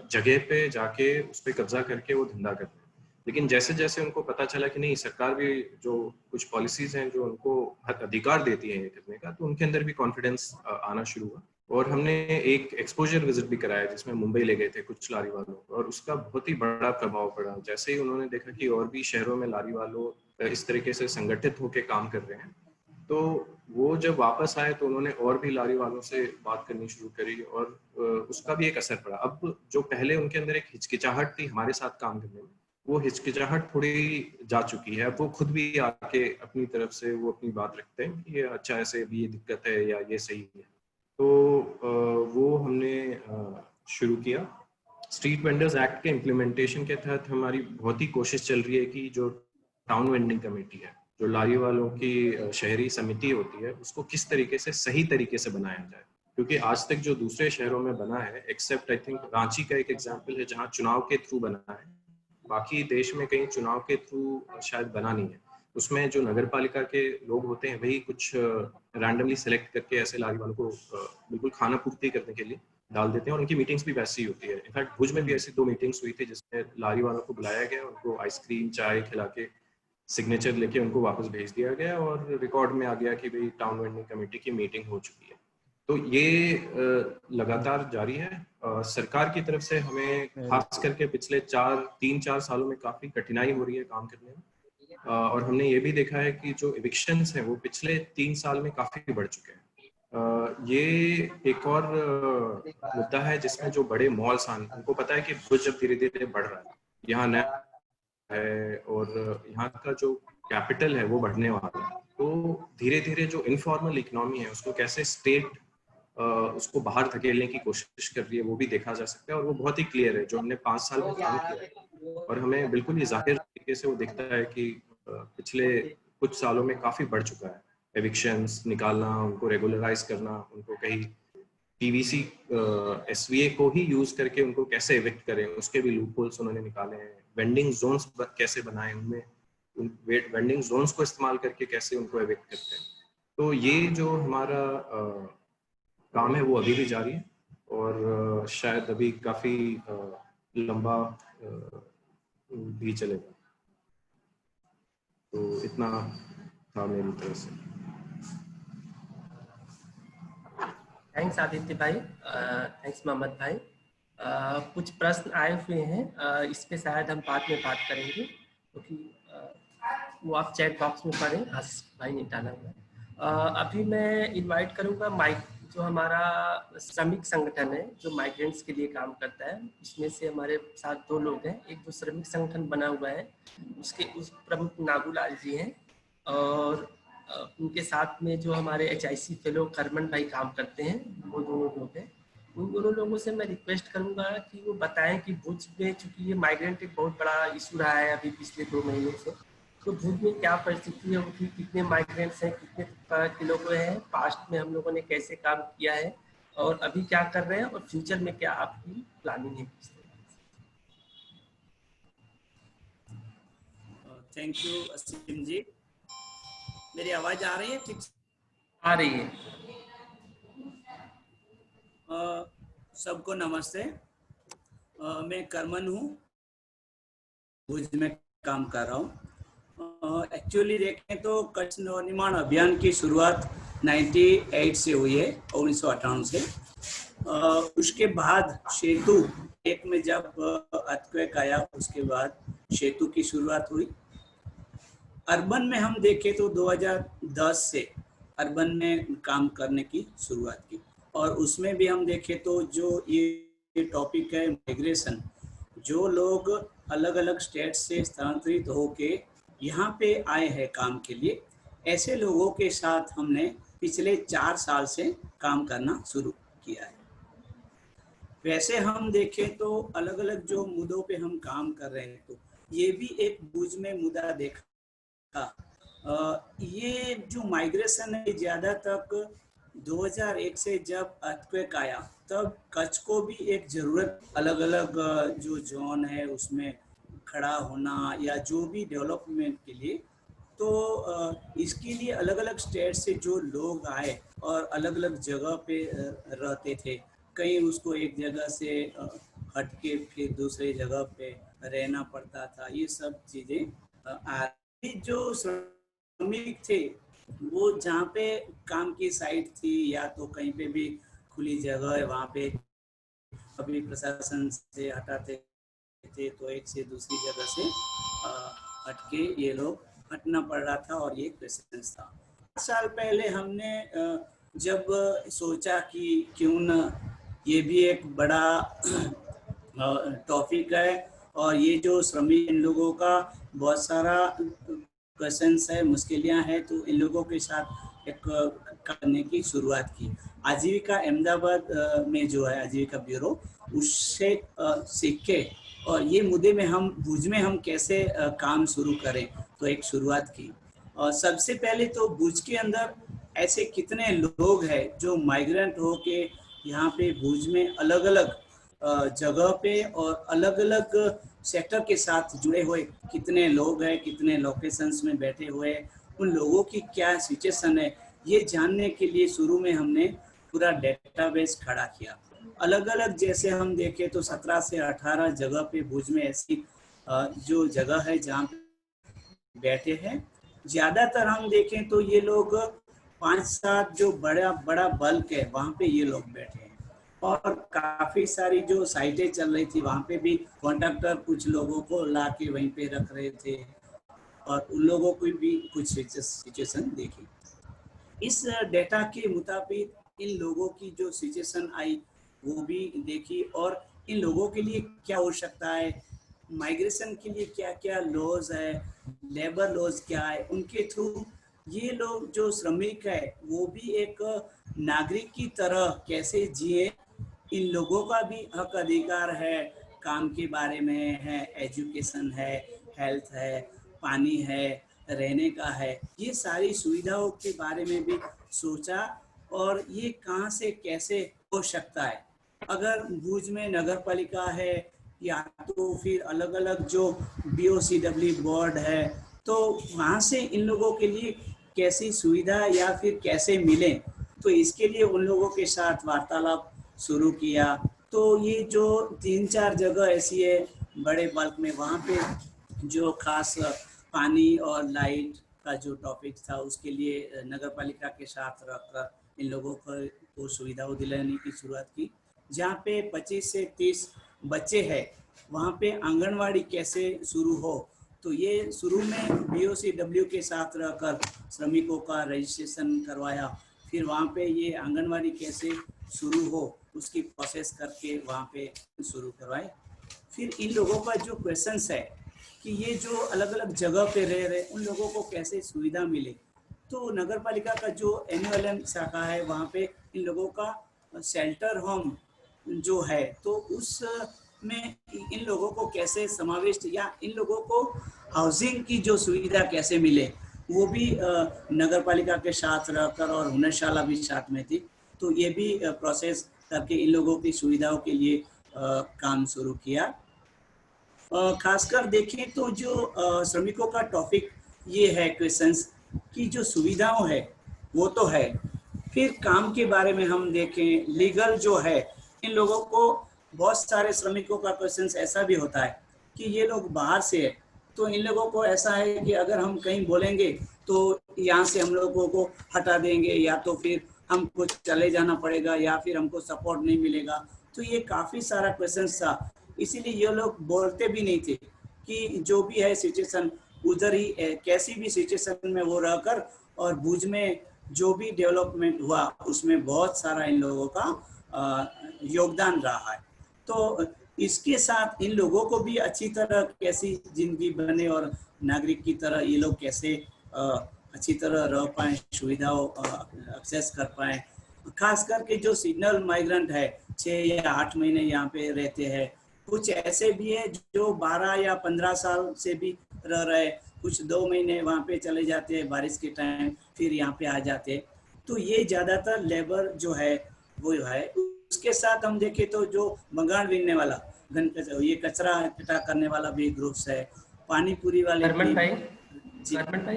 जगह पे जाके उस पर कब्जा करके वो धंधा कर रहे हैं। लेकिन जैसे जैसे उनको पता चला कि नहीं, सरकार भी जो कुछ पॉलिसीज हैं जो उनको अधिकार देती है ये करने का, तो उनके अंदर भी कॉन्फिडेंस आना शुरू हुआ। और हमने एक एक्सपोजर विजिट भी कराया जिसमें मुंबई ले गए थे कुछ लारी वालों को, और उसका बहुत ही बड़ा प्रभाव पड़ा। जैसे ही उन्होंने देखा कि और भी शहरों में लारी वालों इस तरीके से संगठित होकर काम कर रहे हैं, तो वो जब वापस आए तो उन्होंने और भी लारी वालों से बात करनी शुरू करी, और उसका भी एक असर पड़ा। अब जो पहले उनके अंदर एक हिचकिचाहट थी हमारे साथ काम करने में, वो हिचकिचाहट थोड़ी जा चुकी है। अब वो खुद भी आके अपनी तरफ से वो अपनी बात रखते हैं कि ये अच्छा ऐसे भी ये दिक्कत है या ये सही है। तो वो हमने शुरू किया। स्ट्रीट वेंडर्स एक्ट के इम्प्लीमेंटेशन के तहत हमारी बहुत ही कोशिश चल रही है कि जो टाउन वेंडिंग कमेटी है, जो लारी वालों की शहरी समिति होती है, उसको किस तरीके से सही तरीके से बनाया जाए। क्योंकि आज तक जो दूसरे शहरों में बना है, एक्सेप्ट आई थिंक रांची का एक एग्जाम्पल है जहाँ चुनाव के थ्रू बना है, बाकी देश में कहीं चुनाव के थ्रू शायद बना नहीं है। उसमें जो नगर पालिका के लोग होते हैं वही कुछ रैंडमली सेलेक्ट करके ऐसे लारी वालों को बिल्कुल खाना पूर्ति करने के लिए डाल देते हैं, और उनकी मीटिंग्स भी वैसी ही होती है। इनफैक्ट भुज में भी ऐसी 2 मीटिंग्स हुई थी जिसमें लारी वालों को बुलाया गया, उनको आइसक्रीम चाय खिला के सिग्नेचर लेके उनको वापस भेज दिया गया, और रिकॉर्ड में आ गया कि भाई टाउन वेंडिंग कमेटी की मीटिंग हो चुकी है। तो ये लगातार जारी है। सरकार की तरफ से हमें खास करके पिछले 3-4 सालों में काफी कठिनाई हो रही है काम करने में, और हमने ये भी देखा है कि जो एविक्शंस हैं वो पिछले 3 साल में काफी बढ़ चुके हैं। ये एक और मुद्दा है जिसमें जो बड़े मॉल्स हैं उनको पता है कि भुज जब धीरे धीरे बढ़ रहा है, यहाँ नया है और यहाँ का जो कैपिटल है वो बढ़ने वाला है, तो धीरे धीरे जो इनफॉर्मल इकोनॉमी है उसको कैसे स्टेट उसको बाहर धकेलने की कोशिश कर रही है वो भी देखा जा सकता है। और वो बहुत ही क्लियर है, जो हमने 5 साल में काम किया है, और हमें बिल्कुल ही जाहिर तरीके से वो दिखता है कि पिछले कुछ सालों में काफी बढ़ चुका है। एविक्शंस निकालना, उनको रेगुलराइज करना, उनको कहीं पीवीसी एसवीए को ही यूज करके उनको कैसे एविक्ट करें, उसके भी लूपहोल्स उन्होंने निकाले हैं। वेंडिंग जोन्स कैसे बनाए, उनमें वेंडिंग जोन्स को इस्तेमाल करके कैसे उनको एविक्ट करते हैं। तो ये जो हमारा काम है वो अभी भी जारी है और शायद अभी काफ़ी लंबा भी चलेगा। तो इतना था मेरी तरफ से। थैंक्स आदित्य भाई, थैंक्स मोहम्मद भाई। कुछ प्रश्न आए हुए हैं, इस पे शायद हम बाद में बात करेंगे क्योंकि वो आप चैट बॉक्स में पढ़ें, आशीष भाई ने डाला हुआ है। अभी मैं इनवाइट करूंगा जो हमारा श्रमिक संगठन है जो माइग्रेंट्स के लिए काम करता है, इसमें से हमारे साथ 2 लोग हैं। एक जो श्रमिक संगठन बना हुआ है उस प्रमुख नागूलाल जी हैं और उनके साथ में जो हमारे HIC फेलो करमन भाई काम करते हैं, वो दोनों लोग हैं। उन दोनों लोगों से मैं रिक्वेस्ट करूंगा कि वो बताएं कि भुज में, चूंकि ये माइग्रेंट एक बहुत बड़ा इशू रहा है अभी पिछले 2 महीनों से, तो भुज में क्या परिस्थिति है उनकी, कितने माइग्रेंट्स हैं, कितने के लोग हैं, पास्ट में हम लोगों ने कैसे काम किया है और अभी क्या कर रहे हैं और फ्यूचर में क्या आपकी प्लानिंग है। थैंक यू असीम जी। मेरी आवाज आ रही है? ठीक आ रही है। सबको नमस्ते। मैं करमन हूँ, भुज में काम कर रहा हूँ। एक्चुअली देखें तो कच्छ नवनिर्माण अभियान की शुरुआत 98 से हुई है, 1998 से। उसके बाद सेतु 1 में जब अर्थक्वेक आया उसके बाद सेतु की शुरुआत हुई। अर्बन में हम देखें तो 2010 से अर्बन में काम करने की शुरुआत की और उसमें भी हम देखें तो जो ये टॉपिक है माइग्रेशन, जो लोग अलग अलग स्टेट से स्थानांतरित होके यहाँ पे आए हैं काम के लिए, ऐसे लोगों के साथ हमने पिछले 4 साल से काम करना शुरू किया है। वैसे हम देखें तो अलग अलग जो मुद्दों पे हम काम कर रहे हैं, तो ये भी एक भुज में मुद्दा देखा। ये जो माइग्रेशन है ज़्यादा तक 2001 से जब अर्थक्वेक आया तब कच्छ को भी एक ज़रूरत, अलग अलग जो जोन है उसमें खड़ा होना या जो भी डेवलपमेंट के लिए, तो इसके लिए अलग अलग स्टेट से जो लोग आए और अलग अलग जगह पे रहते थे, कहीं उसको एक जगह से हट के फिर दूसरे जगह पे रहना पड़ता था। ये सब चीज़ें जो श्रमिक थे वो जहाँ पे काम की साइट थी या तो कहीं पे भी खुली जगह है वहाँ पे अभी प्रशासन से हटाते थे तो एक से दूसरी जगह से हटके ये लोग हटना पड़ रहा था और ये क्वेश्चन था। 5 साल पहले हमने जब सोचा कि क्यों न ये भी एक बड़ा टॉपिक है और ये जो श्रमिक इन लोगों का बहुत सारा क्वेश्चंस है, मुश्किलें हैं, तो इन लोगों के साथ एक करने की शुरुआत की। आजीविका अहमदाबाद में जो है आजीविका ब्यूरो, उससे सीख के और ये मुद्दे में हम भुज में हम कैसे काम शुरू करें, तो एक शुरुआत की। और सबसे पहले तो भुज के अंदर ऐसे कितने लोग हैं जो माइग्रेंट हो के यहाँ पे भुज में अलग अलग जगह पे और अलग अलग सेक्टर के साथ जुड़े हुए कितने लोग हैं, कितने लोकेशंस में बैठे हुए, उन लोगों की क्या सिचुएशन है, ये जानने के लिए शुरू में हमने पूरा डेटाबेस खड़ा किया। अलग अलग जैसे हम देखें तो 17 से 18 जगह पे भुज में ऐसी जो जगह है जहाँ बैठे हैं। ज़्यादातर हम देखें तो ये लोग 5-7 जो बड़ा बल्क है वहाँ पे ये लोग बैठे हैं और काफ़ी सारी जो साइटें चल रही थी वहाँ पे भी कॉन्ट्रैक्टर कुछ लोगों को ला के वहीं पे रख रहे थे और उन लोगों को भी कुछ सिचुएशन देखी। इस डेटा के मुताबिक इन लोगों की जो सिचुएशन आई वो भी देखी और इन लोगों के लिए क्या हो सकता है, माइग्रेशन के लिए क्या क्या लॉज है, लेबर लॉज क्या है, उनके थ्रू ये लोग जो श्रमिक है वो भी एक नागरिक की तरह कैसे जिए। इन लोगों का भी हक अधिकार है, काम के बारे में है, एजुकेशन है, हेल्थ है, पानी है, रहने का है, ये सारी सुविधाओं के बारे में भी सोचा और ये कहाँ से कैसे हो सकता है। अगर भुज में नगर पालिका है या तो फिर अलग अलग जो BOCW बोर्ड है तो वहाँ से इन लोगों के लिए कैसी सुविधा या फिर कैसे मिले, तो इसके लिए उन लोगों के साथ वार्तालाप शुरू किया। तो ये जो 3-4 जगह ऐसी है बड़े बल्क में, वहाँ पे जो खास पानी और लाइट का जो टॉपिक था उसके लिए नगर पालिका के साथ रहकर इन लोगों को सुविधाओं दिलाने की शुरुआत की। जहाँ पे 25 से 30 बच्चे हैं वहाँ पे आंगनवाड़ी कैसे शुरू हो, तो ये शुरू में BOCW के साथ रहकर श्रमिकों का रजिस्ट्रेशन करवाया। फिर वहाँ पे ये आंगनवाड़ी कैसे शुरू हो उसकी प्रोसेस करके वहाँ पे शुरू करवाए। फिर इन लोगों का जो क्वेश्चंस है कि ये जो अलग अलग जगह पे रह रहे उन लोगों को कैसे सुविधा मिले, तो नगर पालिका का जो NULM शाखा है वहाँ पे इन लोगों का शेल्टर होम जो है, तो उस में इन लोगों को कैसे समाविष्ट या इन लोगों को हाउसिंग की जो सुविधा कैसे मिले, वो भी नगर पालिका के साथ रहकर, और हुनरशाला भी साथ में थी, तो ये भी प्रोसेस करके इन लोगों की सुविधाओं के लिए काम शुरू किया। खासकर देखें तो जो श्रमिकों का टॉपिक ये है क्वेश्चंस की जो सुविधाओं है वो तो है, फिर काम के बारे में हम देखें लीगल जो है, इन लोगों को बहुत सारे श्रमिकों का क्वेश्चंस ऐसा भी होता है कि ये लोग बाहर से है, तो इन लोगों को ऐसा है कि अगर हम कहीं बोलेंगे तो यहाँ से हम लोगों को हटा देंगे, या तो फिर हमको चले जाना पड़ेगा, या फिर हमको सपोर्ट नहीं मिलेगा। तो ये काफ़ी सारा क्वेश्चंस था, इसीलिए ये लोग बोलते भी नहीं थे कि जो भी है सिचुएशन उधर ही कैसी भी सिचुएशन में वो रहकर, और भुज में जो भी डेवलपमेंट हुआ उसमें बहुत सारा इन लोगों का योगदान रहा है। तो इसके साथ इन लोगों को भी अच्छी तरह कैसी जिंदगी बने और नागरिक की तरह ये लोग कैसे अच्छी तरह रह पाएँ, सुविधाओं एक्सेस कर पाएँ। खास करके जो सीजनल माइग्रेंट है 6 या 8 महीने यहाँ पे रहते हैं, कुछ ऐसे भी है जो 12 या 15 साल से भी रह रहे, कुछ 2 महीने वहाँ पे चले जाते हैं बारिश के टाइम, फिर यहाँ पे आ जाते हैं। तो ये ज़्यादातर लेबर जो है वो है। उसके साथ हम देखें तो जो बंगाल बीनने वाला ये कचरा इकट्ठा करने वाला भी ग्रुप्स है, पानी पूरी वाले हरमन भाई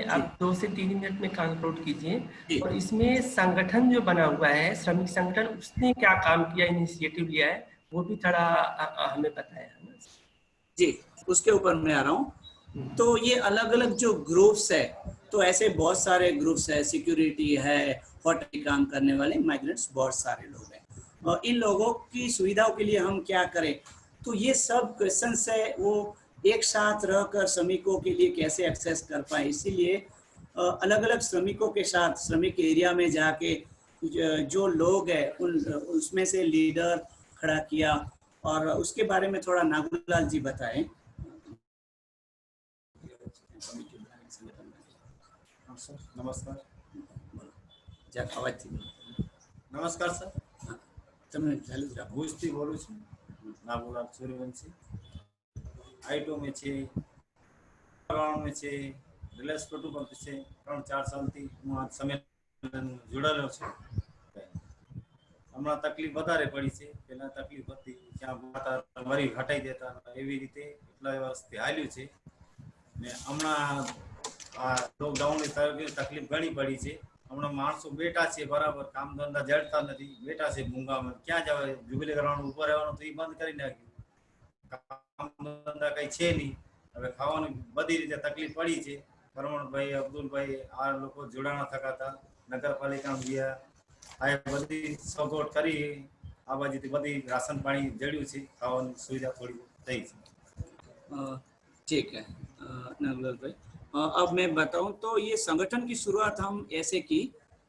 आप 2 से 3 मिनट में कंक्लूड कीजिए। और इसमें संगठन जो बना हुआ है श्रमिक संगठन, उसने क्या काम किया, इनिशिएटिव लिया है, वो भी थोड़ा हमें बताया है जी, उसके ऊपर मैं आ रहा हूँ। तो ये अलग अलग जो ग्रुप्स है, तो ऐसे बहुत सारे ग्रुप्स है, सिक्योरिटी है, होटल काम करने वाले माइग्रेंट्स बहुत सारे लोग हैं, और इन लोगों की सुविधाओं के लिए हम क्या करें, तो ये सब क्वेश्चंस है वो एक साथ रहकर श्रमिकों के लिए कैसे एक्सेस कर पाए। इसीलिए अलग अलग श्रमिकों के साथ श्रमिक एरिया में जाके जो लोग हैं उसमें से लीडर खड़ा किया, और उसके बारे में थोड़ा नागुलाल जी बताएं। नमस्कार नमस्कार सर, ભુજથી બોલું છું, નાગુલાલ સૂર્યવંશી। આઈટો में છે, में છે, રિલાયન્સ પેટ્રોલ પંપ છે। 3-4 સાલથી હું આ સંમેલન જોડાયેલો છું। હમણાં તકલીફ વધારે પડી છે, પહેલા તકલીફ હતી ત્યાં મારી હટાઈ દેતા, એવી રીતે એટલા વર્ષથી હાલ્યું છે ને હમણાં આ લોકડાઉનની તકલીફ ઘણી પડી છે। હમણાં માણસો બેઠા છે, બરાબર કામ ધંધા જડતા નથી, બેઠા છે મૂંગામાં, ક્યાં જવાય, જુબિલી કરવાનું ઉપર રહેવાનું તો એ બંધ કરી નાખ્યું, કામ ધંધા કઈ છે નહીં। હવે ખાવાની બધી રીતે તકલીફ પડી છે। કરમણભાઈ, અબ્દુલભાઈ આ લોકો જોડાણા થકાતા, નગરપાલિકામાં ગયા, આ બધી સગવડ કરી, આ બાજુથી બધી રાશન પાણી જડ્યું છે, ખાવાની સુવિધા થોડી થઈ છે। ठीक है नागलाल भाई, अब मैं बताऊं तो ये संगठन की शुरुआत हम ऐसे की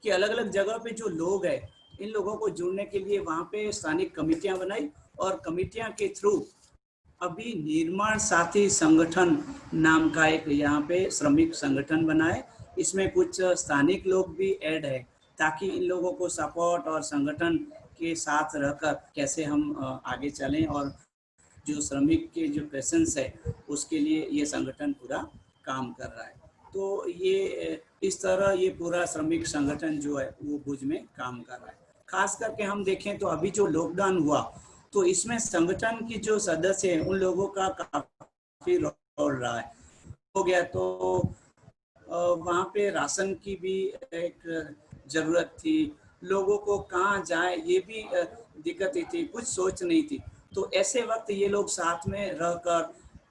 कि अलग अलग जगह पे जो लोग हैं इन लोगों को जुड़ने के लिए वहाँ पे स्थानिक कमेटियां बनाई, और कमेटियां के थ्रू अभी निर्माण साथी संगठन नाम का एक यहाँ पे श्रमिक संगठन बनाए। इसमें कुछ स्थानिक लोग भी ऐड है ताकि इन लोगों को सपोर्ट और संगठन के साथ रहकर कैसे हम आगे चलें, और जो श्रमिक के जो क्वेश्चंस है उसके लिए ये संगठन पूरा काम कर रहा है। तो ये इस तरह ये पूरा श्रमिक संगठन जो है वो भुज में काम कर रहा है। खास करके हम देखें तो अभी जो लॉकडाउन हुआ तो इसमें संगठन की जो सदस्य हैं उन लोगों का काफी रोल रहा है। हो गया तो वहाँ पे राशन की भी एक जरूरत थी, लोगों को कहाँ जाए ये भी दिक्कत थी, कुछ सोच नहीं थी। तो ऐसे वक्त ये लोग साथ में रहकर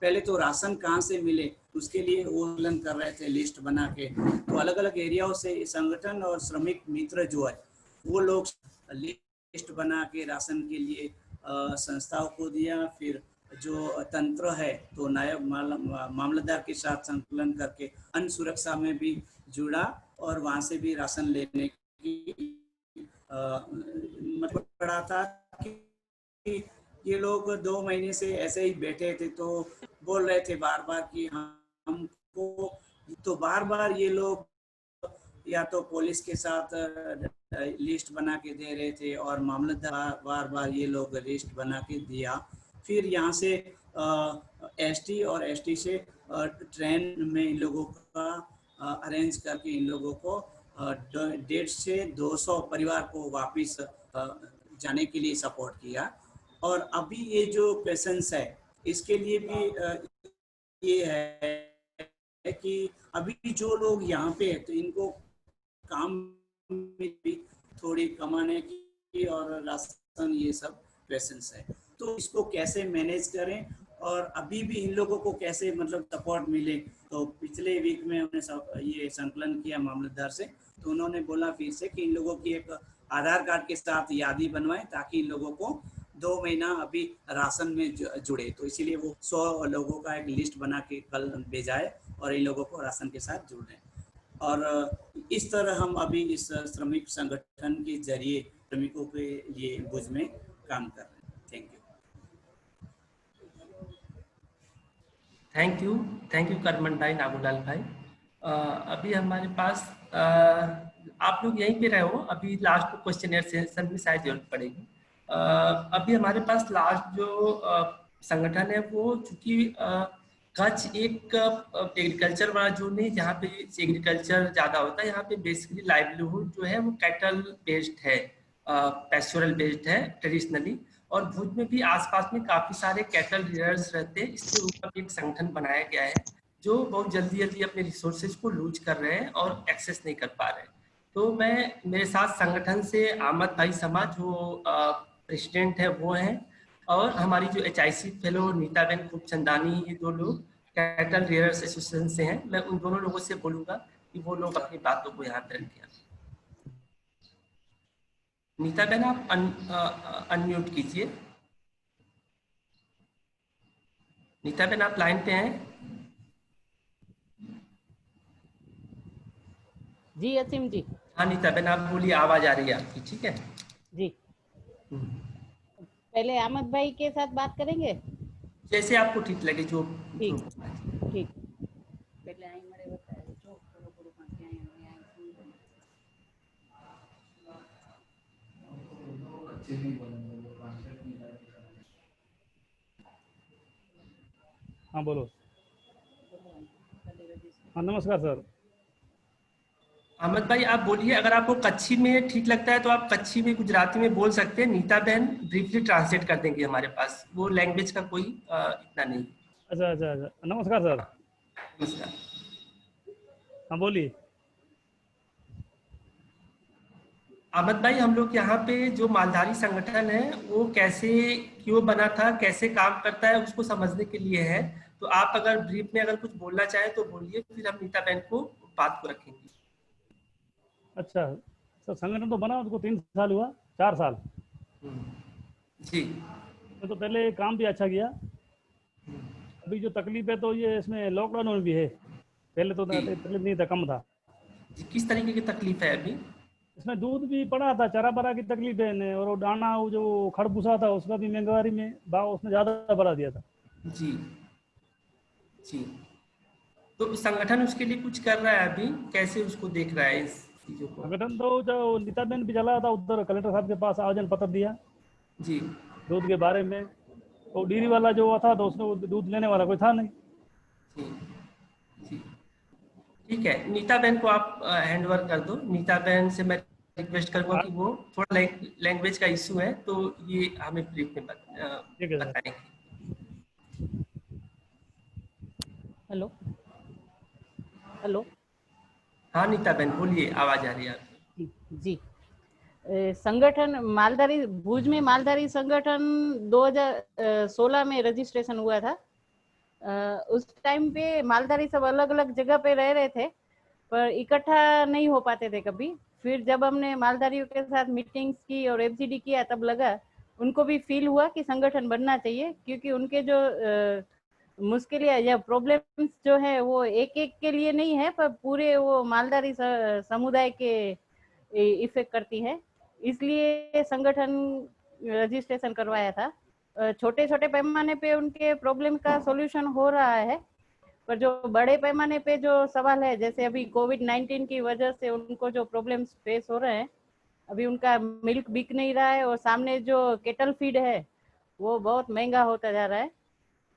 पहले तो राशन कहाँ से मिले उसके लिए वो आंदोलन कर रहे थे, लिस्ट बना के। तो अलग अलग एरियाओं से संगठन और श्रमिक मित्र जो है वो लोग लिस्ट बना के राशन के लिए संस्थाओं को दिया। फिर जो तंत्र है तो नायब मामलतदार के साथ संकलन करके अन्न सुरक्षा में भी जुड़ा और वहाँ से भी राशन लेने की मतलब पड़ा था कि ये लोग 2 महीने से ऐसे ही बैठे थे, तो बोल रहे थे बार बार कि हमको, तो बार बार ये लोग या तो पुलिस के साथ लिस्ट बना के दे रहे थे और मामलतदार बार बार ये लोग लिस्ट बना के दिया। फिर यहाँ से एसटी और एसटी से ट्रेन में इन लोगों का अरेंज करके इन लोगों को 150 से 200 परिवार को वापस जाने के लिए सपोर्ट किया। और अभी ये जो पेशेंस है इसके लिए भी ये है कि अभी जो लोग यहाँ पे है तो इनको काम में भी थोड़ी कमाने की और राशन ये सब पेशेंस है, तो इसको कैसे मैनेज करें और अभी भी इन लोगों को कैसे मतलब सपोर्ट मिले। तो पिछले वीक में हमने ये संकलन किया मामलतदार से, तो उन्होंने बोला फिर से कि इन लोगों की एक आधार कार्ड के साथ यादी बनवाएं ताकि इन लोगों को 2 महीना अभी राशन में जुड़े। तो इसीलिए वो 100 लोगों का एक लिस्ट बना के कल भेजा है और इन लोगों को राशन के साथ जुड़ रहे हैं। और इस तरह हम अभी इस श्रमिक संगठन के जरिए श्रमिकों के लिए भुज में काम कर रहे हैं। थैंक यू करमन भाई, नागूलाल भाई। अभी हमारे पास आप लोग यहीं पे रहे हो, अभी लास्ट क्वेश्चन सेशन में शायद जरूरत पड़ेगी। अभी हमारे पास लास्ट जो संगठन है वो चूंकि कच्छ एक एग्रीकल्चर वाला जोन है जहाँ पे एग्रीकल्चर ज़्यादा होता है। यहाँ पे बेसिकली लाइवलीहुड जो है वो कैटल बेस्ड है, पैस्टोरल बेस्ड है ट्रेडिशनली। और भुज में भी आसपास में काफ़ी सारे कैटल रियर्स रहते हैं, इसके ऊपर एक संगठन बनाया गया है जो बहुत जल्दी जल्दी अपने रिसोर्सेज को लूज कर रहे हैं और एक्सेस नहीं कर पा रहे हैं। तो मेरे साथ संगठन से आमद भाई समा जो प्रेसिडेंट है वो हैं, और हमारी जो HIC fellow Nita Ben Khubchandani, ये 2 लोग कैटल रियर्स एसोसिएशन से हैं। मैं उन दोनों लोगों से बोलूँगा कि वो लोग अपनी बातों को यहाँ पे रखें। नीता बेन आप अनम्यूट कीजिए। नीता बेन आप लाइन पे हैं? जी असीम जी। हाँ नीता बेन आप बोलिए, आवाज आ रही है आपकी। ठीक है जी। पहले अहमद भाई के साथ बात करेंगे, जैसे आपको ठीक लगे। जो ठीक। पहले आई मरे बताए जो गुरु के आए हाँ बोलो। हाँ नमस्कार सर। अहमद भाई आप बोलिए, अगर आपको कच्छी में ठीक लगता है तो आप कच्छी में गुजराती में बोल सकते हैं। नीता बहन ब्रीफली ट्रांसलेट कर देंगे, हमारे पास वो लैंग्वेज का कोई इतना नहीं। अच्छा। नमस्कार सर। नमस्कार। हाँ बोलिए। अहमद भाई हम लोग यहाँ पे जो मालधारी संगठन है वो कैसे क्यों बना था, कैसे काम करता है, उसको समझने के लिए है। तो आप अगर ब्रीफ में अगर कुछ बोलना चाहें तो बोलिए, फिर हम नीता बहन को बात को रखेंगे। अच्छा सर, संगठन तो बना उसको 3 साल हुआ, 4 साल जी। तो पहले काम भी अच्छा किया। अभी जो तकलीफ है तो ये इसमें लॉकडाउन में भी है, पहले तो तकलीफ नहीं था, कम था। किस तरीके की तकलीफ है अभी? इसमें दूध भी पड़ा था, चरा बरा की तकलीफ है, और वो दाना वो जो खरबूसा था उसका भी महंगाई में भाव उसने ज्यादा बढ़ा दिया था। जी जी। तो संगठन उसके लिए कुछ कर रहा है अभी, कैसे उसको देख रहा है इस चीजों को? संगठन तो जो नीता बेन भी चला था, उधर कलेक्टर साहब के पास आवेदन पत्र दिया जी दूध के बारे में। तो डेयरी वाला जो था तो उसने दूध लेने वाला कोई था नहीं। जी ठीक है, नीता बहन को आप हैंड ओवर कर दो। नीता बहन से मैं रिक्वेस्ट करूंगा कि वो थोड़ा लैंग्वेज का इशू है तो ये हमें ब्रीफ में बताएंगे। हेलो हेलो हाँ नीता बहन बोलिए, आवाज आ रही है आपकी। जी संगठन मालधारी भुज में मालधारी संगठन 2016 में रजिस्ट्रेशन हुआ था। उस टाइम पे मालधारी सब अलग अलग जगह पे रह रहे थे पर इकट्ठा नहीं हो पाते थे कभी। फिर जब हमने मालधारियों के साथ मीटिंग्स की और एफजीडी किया तब लगा उनको भी फील हुआ कि संगठन बनना चाहिए, क्योंकि उनके जो मुश्किलें या प्रॉब्लम्स जो है वो एक एक के लिए नहीं है पर पूरे वो मालधारी समुदाय के इफेक्ट करती है। इसलिए संगठन रजिस्ट्रेशन करवाया था। छोटे छोटे पैमाने पे उनके प्रॉब्लम का सॉल्यूशन हो रहा है, पर जो बड़े पैमाने पे जो सवाल है, जैसे अभी कोविड-19 की वजह से उनको जो प्रॉब्लम्स फेस हो रहे हैं, अभी उनका मिल्क बिक नहीं रहा है और सामने जो केटल फीड है वो बहुत महंगा होता जा रहा है,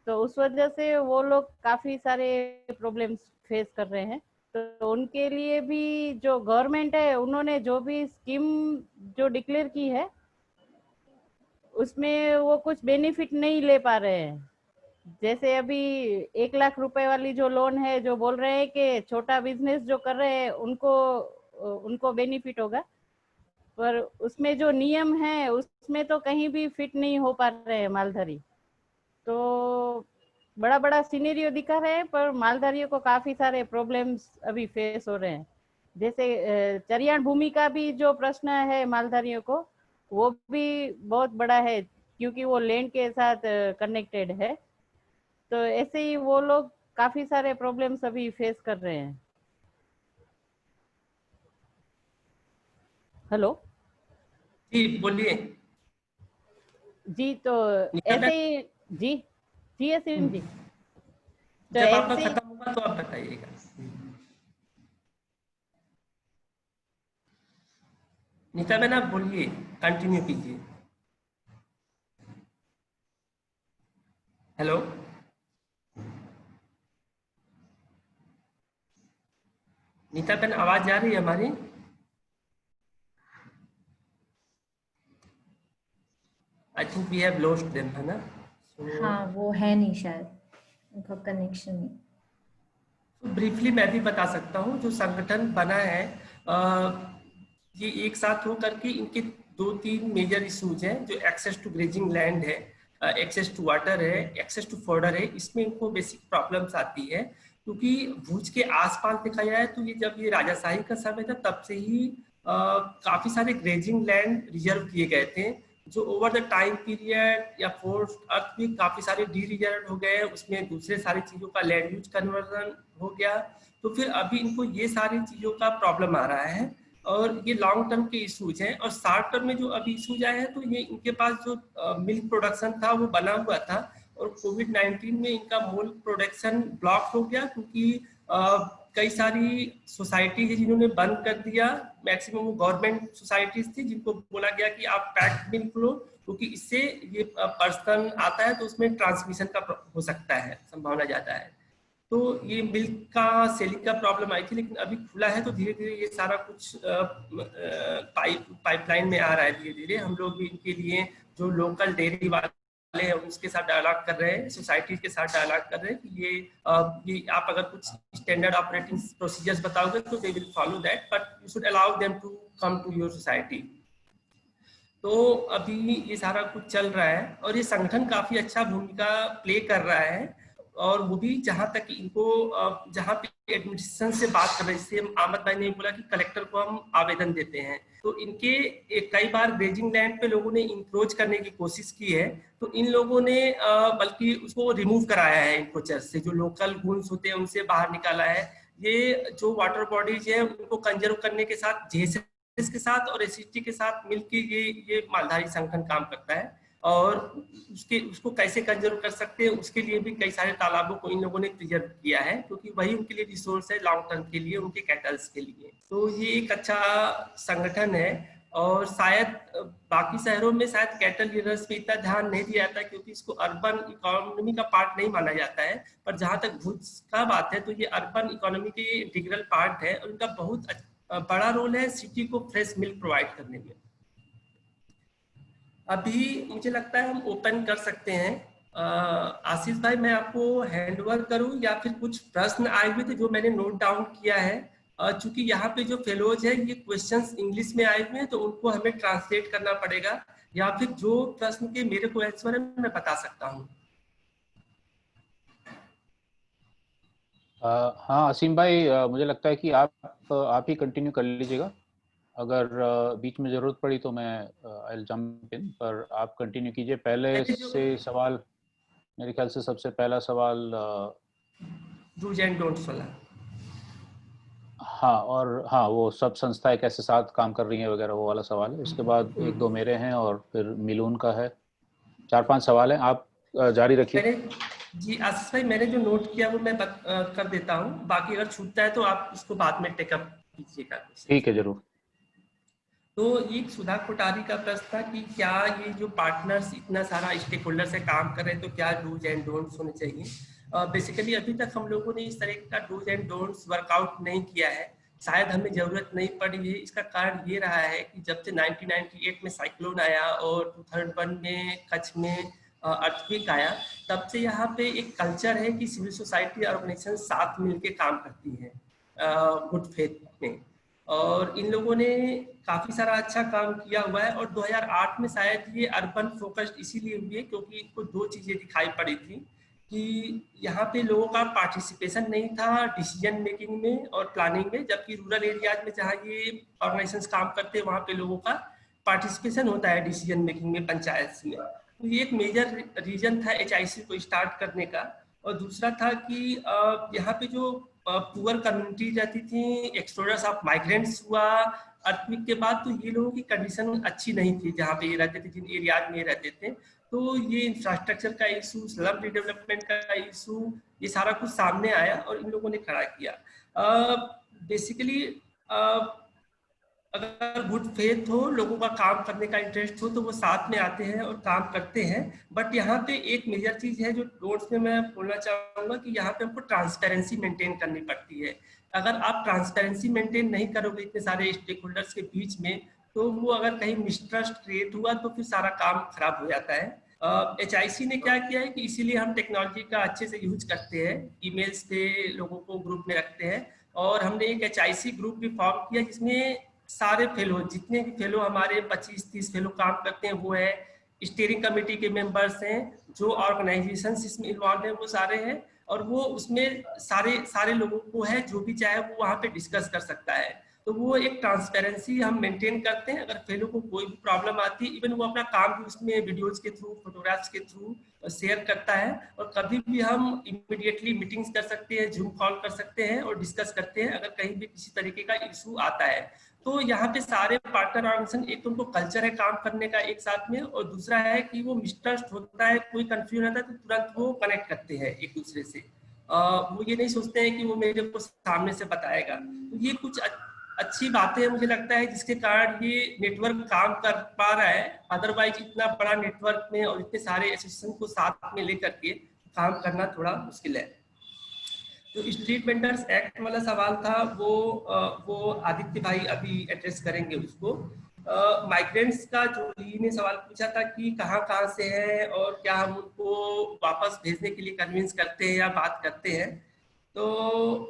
तो उस वजह से वो लोग काफ़ी सारे प्रॉब्लम्स फेस कर रहे हैं। तो उनके लिए भी जो गवर्नमेंट है उन्होंने जो भी स्कीम जो डिक्लेयर की है उसमें वो कुछ बेनिफिट नहीं ले पा रहे हैं। जैसे अभी 1 लाख रुपए वाली जो लोन है, जो बोल रहे हैं कि छोटा बिजनेस जो कर रहे हैं उनको बेनिफिट होगा, पर उसमें जो नियम है उसमें तो कहीं भी फिट नहीं हो पा रहे हैं मालधारी। तो बड़ा बड़ा सिनेरियो दिखा रहे हैं पर मालधारियों को काफी सारे प्रॉब्लम्स अभी फेस हो रहे हैं। जैसे चरियाण भूमि का भी जो प्रश्न है मालधारियों को, वो भी बहुत बड़ा है क्योंकि वो लैंड के साथ कनेक्टेड है। तो ऐसे ही वो लोग काफी सारे प्रॉब्लम्स अभी फेस कर रहे हैं। हेलो जी बोलिए। जी तो ऐसे ही जी असीम जी, तो जब आपका खत्म होगा तो आप बताइएगा। नीता बहन आप बोलिए, कंटिन्यू कीजिए। हेलो नीता बहन आवाज आ रही है हमारी? I think we have lost them, है ना? हाँ वो है नहीं शायद, उनका कनेक्शन नहीं। तो ब्रीफली मैं भी बता सकता हूँ जो संगठन बना है, ये एक साथ हो करके इनके 2-3 मेजर इश्यूज हैं, जो एक्सेस टू ग्रेजिंग लैंड है, एक्सेस टू वाटर है, एक्सेस टू फॉर्डर है। इसमें इनको बेसिक प्रॉब्लम्स आती है क्योंकि भुज के आसपास देखा जाए तो ये जब ये राजाशाही का समय था तब से ही काफी सारे ग्रेजिंग लैंड रिजर्व किए गए थे, जो ओवर द टाइम पीरियड या फोर्स्ड अर्थ भी काफी सारे डी रिजर्व हो गए, उसमें दूसरे सारी चीजों का लैंड यूज कन्वर्जन हो गया। तो फिर अभी इनको ये सारी चीजों का प्रॉब्लम आ रहा है और ये लॉन्ग टर्म के इश्यूज हैं। और शॉर्ट टर्म में जो अभी इश्यूज आए हैं तो ये इनके पास जो मिल्क प्रोडक्शन था वो बना हुआ था और कोविड-19 में इनका मिल्क प्रोडक्शन ब्लॉक हो गया क्योंकि कई सारी सोसाइटी है जिन्होंने बंद कर दिया। मैक्सिमम वो गवर्नमेंट सोसाइटीज थी जिनको बोला गया कि आप पैक्ड मिल्क लो क्योंकि इससे ये पर्सन आता है तो उसमें ट्रांसमिशन का हो सकता है, संभावना ज्यादा है। तो ये मिल्क का सेलिंग का प्रॉब्लम आई थी, लेकिन अभी खुला है तो धीरे धीरे ये सारा कुछ पाइपलाइन में आ रहा है। धीरे धीरे हम लोग भी इनके लिए जो लोकल डेयरी वाले हैं उसके साथ डायलॉग कर रहे हैं, सोसाइटीज के साथ डायलॉग कर रहे हैं कि ये आप अगर कुछ स्टैंडर्ड ऑपरेटिंग प्रोसीजर्स बताओगे तो they will follow that, but you should allow them to come to your society. तो अभी ये सारा कुछ चल रहा है और ये संगठन काफी अच्छा भूमिका प्ले कर रहा है और वो भी जहां तक इनको जहां पे एडमिनिस्ट्रेशन से बात कर रहे हैं, जैसे अहमद भाई ने बोला कि कलेक्टर को हम आवेदन देते हैं, तो इनके कई बार ग्रेजिंग लैंड पे लोगों ने इंक्रोच करने की कोशिश की है, तो इन लोगों ने बल्कि उसको रिमूव कराया है, इंक्रोचर से जो लोकल गुन्स होते हैं उनसे बाहर निकाला है। ये जो वाटर बॉडीज है उनको कंजर्व करने के साथ जेएसएस के साथ और एससीटी के साथ मिलकर ये मालधारी संगठन काम करता है और उसको कैसे कंजर्व कर सकते हैं उसके लिए भी कई सारे तालाबों को इन लोगों ने प्रिजर्व किया है क्योंकि वही उनके लिए रिसोर्स है लॉन्ग टर्म के लिए, उनके कैटल्स के लिए। तो ये एक अच्छा संगठन है और शायद बाकी शहरों में शायद कैटल रीडर्स पे इतना ध्यान नहीं दिया जाता क्योंकि इसको अर्बन इकोनॉमी का पार्ट नहीं माना जाता है, पर जहाँ तक भुज का बात है तो ये अर्बन इकोनॉमी के इंटीग्रल पार्ट है और इनका बहुत बड़ा रोल है सिटी को फ्रेश मिल्क प्रोवाइड करने में। अभी मुझे लगता है हम ओपन कर सकते हैं। आशीष भाई मैं आपको हैंड ओवर करूं या फिर कुछ प्रश्न आए हुए थे जो मैंने नोट डाउन किया है चूंकि यहाँ पे जो फेलोज है ये क्वेश्चंस इंग्लिश में आए हुए हैं, तो उनको हमें ट्रांसलेट करना पड़ेगा, या फिर जो प्रश्न के मेरे को आंसर है मैं बता सकता हूँ। हाँ असीम भाई, मुझे लगता है कि आप ही कंटिन्यू कर लीजिएगा। अगर बीच में जरूरत पड़ी तो मैं आई विल जंप इन, पर आप कंटिन्यू कीजिए। पहले से सवाल, मेरे ख्याल से सबसे पहला सवाल डूज एंड डोंट्स वाला। हाँ, और हाँ वो सब संस्थाएं कैसे साथ काम कर रही हैं वगैरह, वो वाला सवाल है। उसके बाद एक दो मेरे हैं और फिर मिलून का है। 4-5 सवाल हैं, आप जारी रखिए। जी आशीष भाई, मैंने जो नोट किया वो मैं कर देता हूँ, बाकी अगर छूटता है तो आप उसको बाद में टेकअप कीजिएगा। ठीक है, जरूर। तो ये सुधा कोठारी का प्रश्न था कि क्या ये जो पार्टनर्स इतना सारा स्टेक होल्डर से काम कर रहे हैं तो क्या डूज एंड डोंट्स होने चाहिए। बेसिकली अभी तक हम लोगों ने इस तरह का डूज एंड डोंट्स वर्कआउट नहीं किया है, शायद हमें जरूरत नहीं पड़ी है। इसका कारण ये रहा है कि जब से 1998 में साइक्लोन आया और 2001 में कच्छ में अर्थक्वेक आया, तब से यहाँ पे एक कल्चर है कि सिविल सोसाइटी ऑर्गेनाइजेशन साथ मिलके काम करती है गुड फेथ में, और इन लोगों ने काफी सारा अच्छा काम किया हुआ है। और 2008 में शायद ये अर्बन फोकस्ड इसीलिए हुई है क्योंकि इनको दो चीजें दिखाई पड़ी थी कि यहाँ पे लोगों का पार्टिसिपेशन नहीं था डिसीजन मेकिंग में और प्लानिंग में, जबकि रूरल एरियाज में जहाँ ये ऑर्गेनाइजेशंस काम करते हैं वहाँ पे लोगों का पार्टिसिपेशन होता है डिसीजन मेकिंग में, पंचायत में। तो ये एक मेजर रीजन था HIC को स्टार्ट करने का। और दूसरा था कि यहाँ पे जो पुअर कम्युनिटी रहती थी, एक्सोडस ऑफ माइग्रेंट्स हुआ अर्थक्वेक के बाद, तो ये लोगों की कंडीशन अच्छी नहीं थी जहाँ पे ये रहते थे, जिन एरियाज में ये रहते थे। तो ये इंफ्रास्ट्रक्चर का इशू, स्लम रिडेवलपमेंट का इशू, ये सारा कुछ सामने आया और इन लोगों ने खड़ा किया। बेसिकली अगर गुड फेथ हो, लोगों का काम करने का इंटरेस्ट हो, तो वो साथ में आते हैं और काम करते हैं। बट यहाँ पे एक मेजर चीज है जो नोट्स में मैं बोलना चाहूंगा कि यहाँ पे हमको ट्रांसपेरेंसी मेंटेन करनी पड़ती है। अगर आप ट्रांसपेरेंसी मेंटेन नहीं करोगे इतने सारे स्टेक होल्डर्स के बीच में, तो वो अगर कहीं मिसट्रस्ट क्रिएट हुआ तो फिर सारा काम खराब हो जाता है। HIC ने क्या किया है कि इसीलिए हम टेक्नोलॉजी का अच्छे से यूज करते हैं, ईमेल्स पे लोगों को ग्रुप में रखते हैं, और हमने एक HIC ग्रुप भी फॉर्म किया जिसमें सारे फेलो, जितने भी फेलो हमारे 25-30 फेलो काम करते हैं वो है, स्टीयरिंग कमेटी के मेंबर्स हैं, जो ऑर्गेनाइजेशंस इसमें इन्वॉल्व हैं वो सारे हैं, और वो उसमें सारे लोगों को है, जो भी चाहे वो वहाँ पे डिस्कस कर सकता है। तो वो एक ट्रांसपेरेंसी हम मेंटेन करते हैं। अगर फेलो को कोई भी प्रॉब्लम आती है, इवन वो अपना काम भी उसमें वीडियोज के थ्रू, फोटोग्राफ्स के थ्रू शेयर करता है, और कभी भी हम इमीडिएटली मीटिंग्स कर सकते हैं, जूम कॉल कर सकते हैं और डिस्कस करते हैं अगर कहीं भी किसी तरीके का इशू आता है। तो यहाँ पे सारे पार्टनर ऑर्गेनाइजेशन, एक तो उनको कल्चर है काम करने का एक साथ में, और दूसरा है कि वो मिसट्रस्ट होता है, कोई कंफ्यूजन आता है तो तुरंत वो कनेक्ट करते हैं एक दूसरे से। वो ये नहीं सोचते हैं कि वो मेरे को सामने से बताएगा। तो ये कुछ अच्छी बातें हैं मुझे लगता है, जिसके कारण ये नेटवर्क काम कर पा रहा है। अदरवाइज इतना बड़ा नेटवर्क में और इतने सारे एसोसिएशन को साथ में लेकर के काम करना थोड़ा मुश्किल है। जो स्ट्रीट वेंडर्स एक्ट वाला सवाल था वो आदित्य भाई अभी एड्रेस करेंगे उसको। माइग्रेंट्स का जो ली ने सवाल पूछा था कि कहाँ से हैं और क्या हम उनको वापस भेजने के लिए कन्विंस करते हैं या बात करते हैं। तो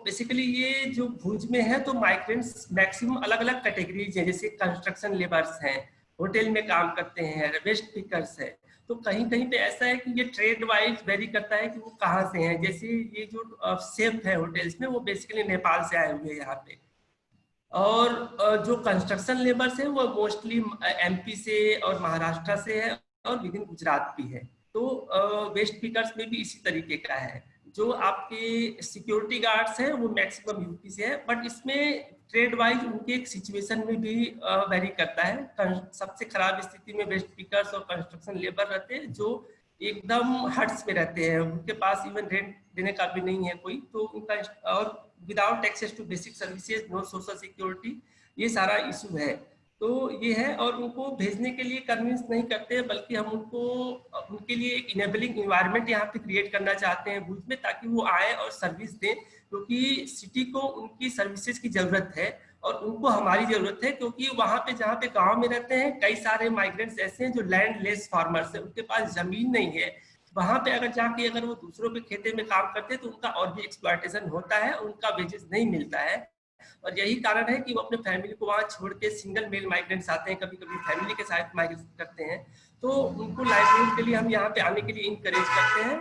बेसिकली ये जो भुज में है तो माइग्रेंट्स मैक्सिमम अलग अलग कैटेगरीज हैं, जैसे कंस्ट्रक्शन लेबर्स हैं, होटल में काम करते हैं, वेस्ट पिकर्स है। तो कहीं कहीं पे ऐसा है कि ये ट्रेड वाइज वेरी करता है कि वो कहाँ से हैं। जैसे ये जो सेफ है होटल्स में, वो बेसिकली नेपाल से आए हुए हैं यहाँ पे, और जो कंस्ट्रक्शन लेबर्स हैं वो मोस्टली MP से और महाराष्ट्र से है, और विद इन गुजरात भी है। तो वेस्ट पिकर्स में भी इसी तरीके का है। जो आपके सिक्योरिटी गार्ड्स हैं वो मैक्सिमम UP से है, बट इसमें ट्रेड वाइज उनके एक सिचुएशन में भी वेरी करता है। सबसे खराब स्थिति में वेस्ट पिकर्स और कंस्ट्रक्शन लेबर रहते हैं, जो एकदम हट्स में रहते हैं, उनके पास इवन रेंट देने का भी नहीं है कोई, तो उनका, और without access to basic services, no social security, ये सारा इशू है। तो ये है, और उनको भेजने के लिए कन्विंस नहीं करते, बल्कि हम उनके लिए एक इनेबलिंग इन्वायरमेंट यहाँ पे क्रिएट करना चाहते हैं भुज में, ताकि वो आए और सर्विस दें, क्योंकि सिटी को उनकी सर्विसेज की जरूरत है और उनको हमारी जरूरत है। क्योंकि वहाँ पे जहाँ पे गांव में रहते हैं कई सारे माइग्रेंट्स ऐसे हैं जो लैंड लेस फार्मर्स हैं, उनके पास जमीन नहीं है। वहाँ पे अगर जाके अगर वो दूसरों के खेते में काम करते हैं तो उनका और भी एक्सप्लॉयटेशन होता है, उनका वेजेस नहीं मिलता है। और यही कारण है कि वो अपने फैमिली को वहाँ छोड़ के सिंगल मेल माइग्रेंट्स आते हैं, कभी कभी फैमिली के साथ माइग्रेट करते हैं, तो उनको लाइवलीहुड के लिए हम यहाँ पे आने के लिए इंकरेज करते हैं।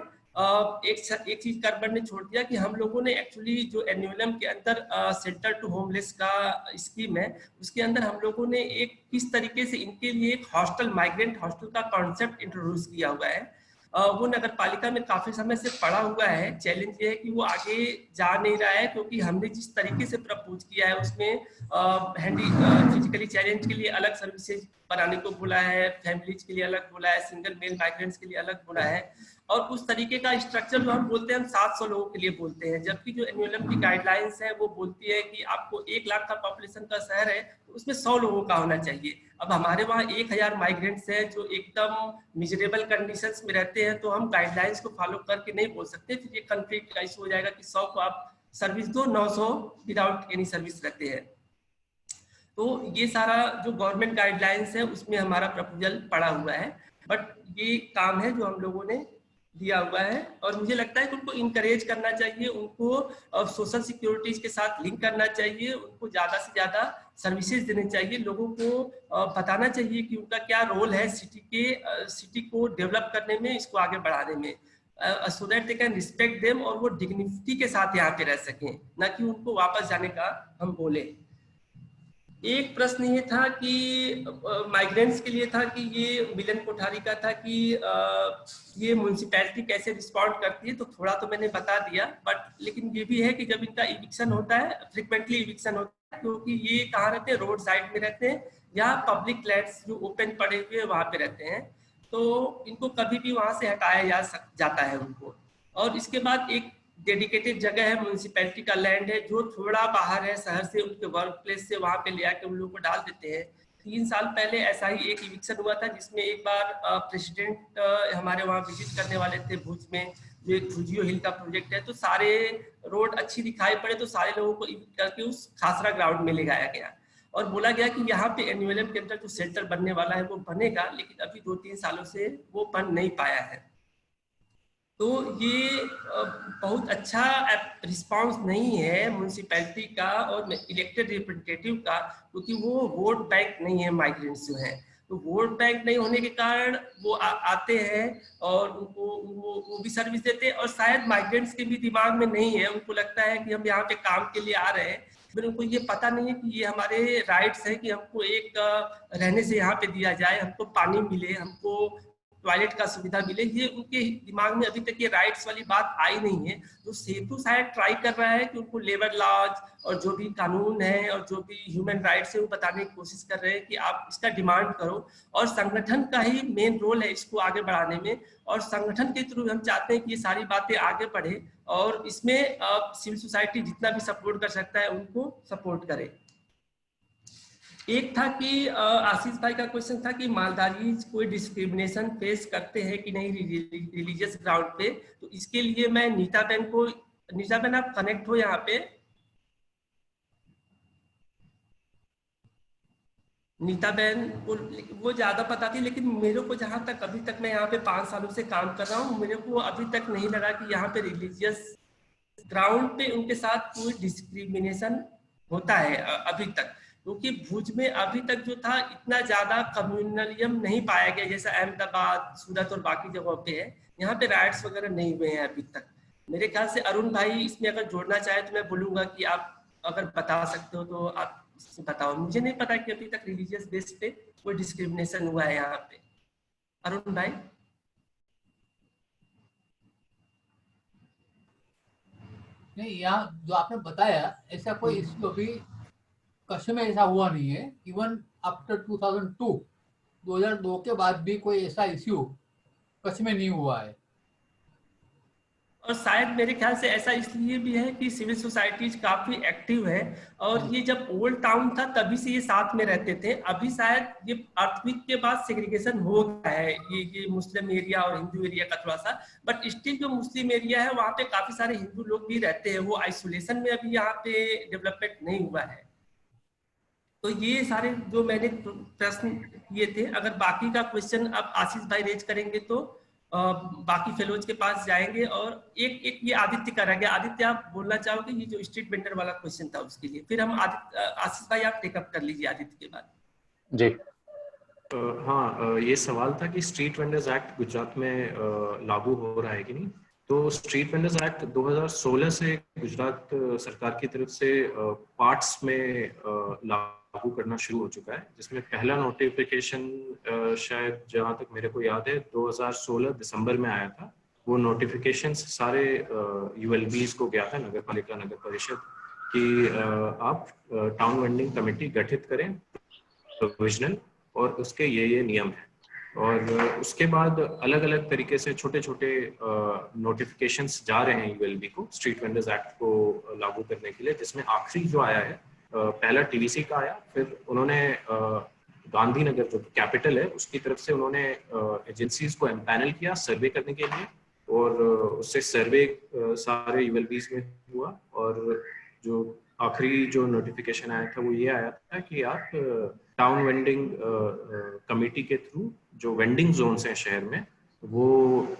एक चीज कर्मन ने छोड़ दिया कि हम लोगों ने एक्चुअली जो एन्युअलम के अंदर सेंटर टू होमलेस का स्कीम है, उसके अंदर हम लोगों ने एक किस तरीके से इनके लिए एक हॉस्टल, माइग्रेंट हॉस्टल का कॉन्सेप्ट इंट्रोड्यूस किया हुआ है। वो नगर पालिका में काफी समय से पड़ा हुआ है। चैलेंज ये है कि वो आगे जा नहीं रहा है, क्योंकि हमने जिस तरीके से प्रपोज किया है उसमें फिजिकली चैलेंज के लिए अलग सर्विसेज बनाने को बोला है, फैमिलीज के लिए अलग बोला है, सिंगल मेल माइग्रेंट्स के लिए अलग बोला है, और उस तरीके का स्ट्रक्चर जो हम बोलते हैं हम 700 लोगों के लिए बोलते हैं, जबकि जो एन्युअलम की गाइडलाइंस है वो बोलती है कि आपको 1 लाख का पॉपुलेशन का शहर है तो उसमें 100 लोगों का होना चाहिए। अब हमारे वहाँ 1000 माइग्रेंट्स हैं जो एकदम मिजरेबल कंडीशंस में रहते हैं, तो हम गाइडलाइंस को फॉलो करके नहीं बोल सकते, फिर ये कंफ्लिक्ट का इशू हो जाएगा कि 100 को आप सर्विस दो, 900 विदाउट एनी सर्विस रहते हैं। तो ये सारा जो गवर्नमेंट गाइडलाइंस है उसमें हमारा प्रपोजल पड़ा हुआ है, बट ये काम है जो हम लोगों ने दिया हुआ है, और मुझे लगता है कि उनको इनकरेज करना चाहिए, उनको सोशल सिक्योरिटीज के साथ लिंक करना चाहिए, उनको ज्यादा से ज्यादा सर्विसेज देने चाहिए, लोगों को बताना चाहिए कि उनका क्या रोल है सिटी को डेवलप करने में, इसको आगे बढ़ाने में, so that they can respect them, और वो डिग्निटी के साथ यहाँ पे रह सकें, ना कि उनको वापस जाने का हम बोले। एक प्रश्न ये था कि माइग्रेंट्स के लिए था कि ये मिलन कोठारी का था कि ये म्युनिसिपैलिटी कैसे रिस्पॉन्ड करती है, तो थोड़ा तो मैंने बता दिया, बट लेकिन ये भी है कि जब इनका इविक्शन होता है, फ्रिक्वेंटली इविक्शन होता है, क्योंकि ये कहाँ रहते हैं, रोड साइड में रहते हैं या पब्लिक फ्लैट्स जो ओपन पड़े हुए वहाँ पे रहते हैं, तो इनको कभी भी वहाँ से हटाया जाता है उनको। और इसके बाद एक डेडिकेटेड जगह है, म्युनिसिपैलिटी का लैंड है जो थोड़ा बाहर है शहर से, उनके वर्क प्लेस से, वहाँ पे ले आके उन लोगों को डाल देते हैं। 3 साल पहले ऐसा ही एक इविक्शन हुआ था, जिसमें एक बार प्रेसिडेंट हमारे वहाँ विजिट करने वाले थे भुज में, जो एक भुजियो हिल का प्रोजेक्ट है, तो सारे रोड अच्छी दिखाई पड़े तो सारे लोगों को इविक्ट करके उस खासरा ग्राउंड में ले जाया गया और बोला गया कि यहाँ पे एन्युअलम के अंदर जो सेंटर बनने वाला है वो बनेगा, लेकिन अभी 2-3 सालों से वो बन नहीं पाया है। तो ये बहुत अच्छा रिस्पांस नहीं है म्युनिसिपैलिटी का और इलेक्टेड रिप्रेजेंटेटिव का, क्योंकि वो वोट बैंक नहीं है माइग्रेंट्स जो हैं, तो वोट बैंक नहीं होने के कारण वो आते हैं और उनको वो भी सर्विस देते हैं, और शायद माइग्रेंट्स के भी दिमाग में नहीं है, उनको लगता है कि हम यहाँ पे काम के लिए आ रहे हैं, फिर उनको ये पता नहीं है कि ये हमारे राइट्स है कि हमको एक रहने से यहाँ पे दिया जाए, हमको पानी मिले, हमको टॉयलेट का सुविधा मिले, ये उनके दिमाग में अभी तक ये राइट्स वाली बात आई नहीं है। तो सेतु शायद ट्राई कर रहा है कि उनको लेबर लॉज और जो भी कानून है और जो भी ह्यूमन राइट्स है वो बताने की कोशिश कर रहे हैं कि आप इसका डिमांड करो, और संगठन का ही मेन रोल है इसको आगे बढ़ाने में, और संगठन के थ्रू हम चाहते हैं कि ये सारी बातें आगे बढ़े और इसमें सिविल सोसाइटी जितना भी सपोर्ट कर सकता है उनको सपोर्ट करे। एक था कि आशीष भाई का क्वेश्चन था कि मालधारी कोई डिस्क्रिमिनेशन फेस करते हैं कि नहीं रिलीजियस ग्राउंड पे, तो इसके लिए मैं नीता बहन आप कनेक्ट हो यहाँ पे, नीता बहन वो ज्यादा पता थी, लेकिन मेरे को जहां तक अभी तक मैं यहाँ पे 5 सालों से काम कर रहा हूँ, मेरे को अभी तक नहीं लगा कि यहाँ पे रिलीजियस ग्राउंड पे उनके साथ कोई डिस्क्रिमिनेशन होता है अभी तक, क्योंकि भुज में अभी तक जो था इतना ज्यादा कम्युनलिज्म नहीं पाया गया जैसा अहमदाबाद, सूरत और बाकी जगहों पे है। यहाँ पे राइट्स वगैरह नहीं हुए हैं अभी तक। मेरे ख्याल से अरुण भाई इसमें अगर जोड़ना चाहे तो मैं बोलूंगा कि आप अगर बता सकते हो तो आप बताओ। मुझे नहीं पता कि अभी तक रिलीजियस बेस पे कोई डिस्क्रिमिनेशन हुआ है यहाँ पे। अरुण भाई? नहीं, यहाँ जो आपने बताया ऐसा कोई इश्यू अभी कच्छ में ऐसा हुआ नहीं है। इवन आफ्टर 2002 के बाद भी कोई ऐसा इश्यू कच्छ में नहीं हुआ है। और शायद मेरे ख्याल से ऐसा इसलिए भी है कि सिविल सोसाइटीज काफी एक्टिव है, और ये जब ओल्ड टाउन था तभी से ये साथ में रहते थे। अभी शायद ये अर्थक्वेक के बाद सेग्रीगेशन हो गया है, ये मुस्लिम एरिया और हिंदू एरिया का थोड़ा सा, बट स्टिल जो मुस्लिम एरिया है वहाँ पे काफी सारे हिंदू लोग भी रहते हैं, वो आइसोलेशन में अभी यहाँ पे डेवलपमेंट नहीं हुआ है। तो ये सारे जो मैंने प्रश्न किए थे, अगर बाकी का क्वेश्चन अब आशीष भाई रेज करेंगे तो बाकी फेलोज के पास जाएंगे। और एक ये आदित्य का रह गया। आदित्य, आप बोलना चाहोगे ये जो स्ट्रीट वेंडर वाला क्वेश्चन था उसके लिए? फिर हम आशीष भाई आप टेकअप कर लीजिए आदित्य के बाद। जी। हाँ, ये सवाल था कि स्ट्रीट वेंडर्स एक्ट गुजरात में लागू हो रहा है कि नहीं। तो स्ट्रीट वेंडर्स एक्ट 2016 से गुजरात सरकार की तरफ से पार्ट्स में लागू करना शुरू हो चुका है, जिसमें पहला नोटिफिकेशन शायद जहां तक मेरे को याद है 2016 दिसंबर में आया था। वो नोटिफिकेशन सारे यूएलबीज को गया था, नगर पालिका नगर परिषद, कि आप टाउन वेंडिंग कमेटी गठित करें प्रोविजनल, और उसके ये नियम है। और उसके बाद अलग अलग तरीके से छोटे छोटे नोटिफिकेशंस जा रहे हैं यूएलबी को स्ट्रीट वेंडर्स एक्ट को लागू करने के लिए, जिसमें आखिरी जो आया है पहला टीवीसी का आया, फिर उन्होंने गांधीनगर जो कैपिटल है उसकी तरफ से उन्होंने एजेंसीज को एम्पैनल किया सर्वे करने के लिए, और उससे सर्वे सारे यूएलबीज में हुआ। और जो आखिरी जो नोटिफिकेशन आया था वो ये आया था कि आप टाउन वेंडिंग कमेटी के थ्रू जो वेंडिंग जोन्स हैं शहर में वो